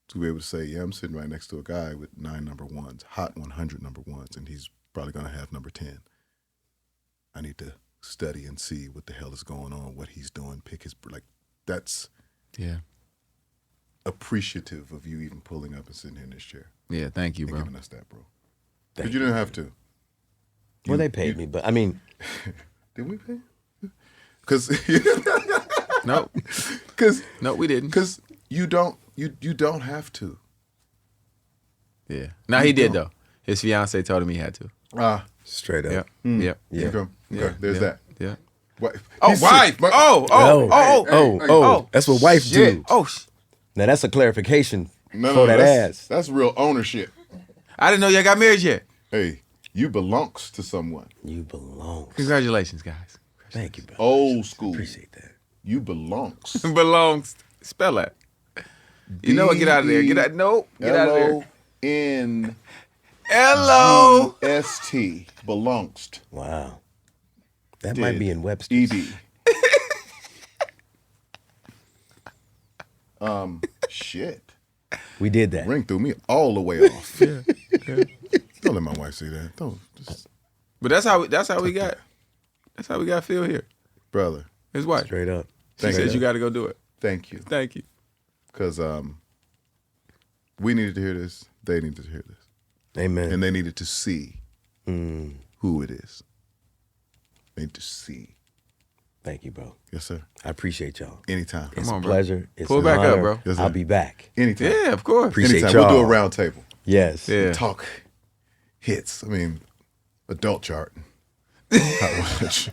to be able to say, yeah, I'm sitting right next to a guy with 9 number ones, hot 100 number ones, and he's probably going to have number 10. I need to study and see what the hell is going on, what he's doing, pick his, like, that's Yeah. appreciative of you even pulling up and sitting here in this chair Yeah, thank you, and bro. giving us that, bro. Thank But you didn't have to. Well, they paid me, but I mean, Did we pay? Because Nope. because No, we didn't. you don't have to. Yeah. No, he did though. His fiance told him he had to. straight up. Yep. Yep. Yeah. Okay. Yeah. There's yeah. that. Yeah. What? Oh, He's wife. sick, but- Oh, that's what wife shit. do. Oh, Now that's a clarification No, for that that's, ass. That's real ownership. I didn't know y'all got married yet. Hey, you belongs to someone. You belong. Congratulations, guys. Thank you, bro. Old school. Appreciate that. You belongs. Belongs. Spell that. You know what? Get out of there. Get out. Nope. Get out of there. L-O-N-G-S-T. Hello. Belongs. Wow. That might be in Webster. E-D. Shit. We did that. Ring threw me all the way off. Don't let my wife say that. Don't. Just, But that's how we got. That's how we got Phil here. brother, His wife. Straight up. She said you got to go do it. thank you. Thank you. Because we needed to hear this. They needed to hear this. Amen. And they needed to see who it is. They need to see. Thank you, bro. Yes, sir. I appreciate y'all. Anytime. It's on, a bro. pleasure. It's Pull an back up, honor. bro. Yes, sir. I'll be back. Anytime. Yeah, of course. Appreciate Anytime. We'll do a y'all. round table. Yes. Yeah. Talk hits. I mean, adult chart. How much?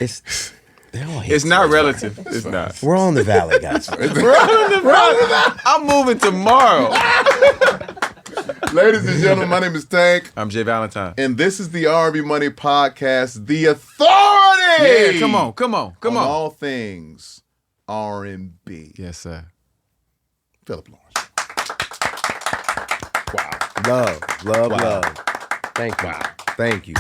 It's they're all It's hits. not relative. It's not. We're on the valley, guys. I'm moving tomorrow. Ladies and gentlemen, my name is Tank, I'm J Valentine. and this is the R&B Money Podcast, the authority. Yeah, come on. on all things R&B. Yes, sir. Philip Lawrence. Wow. Love. Thank you. Thank you.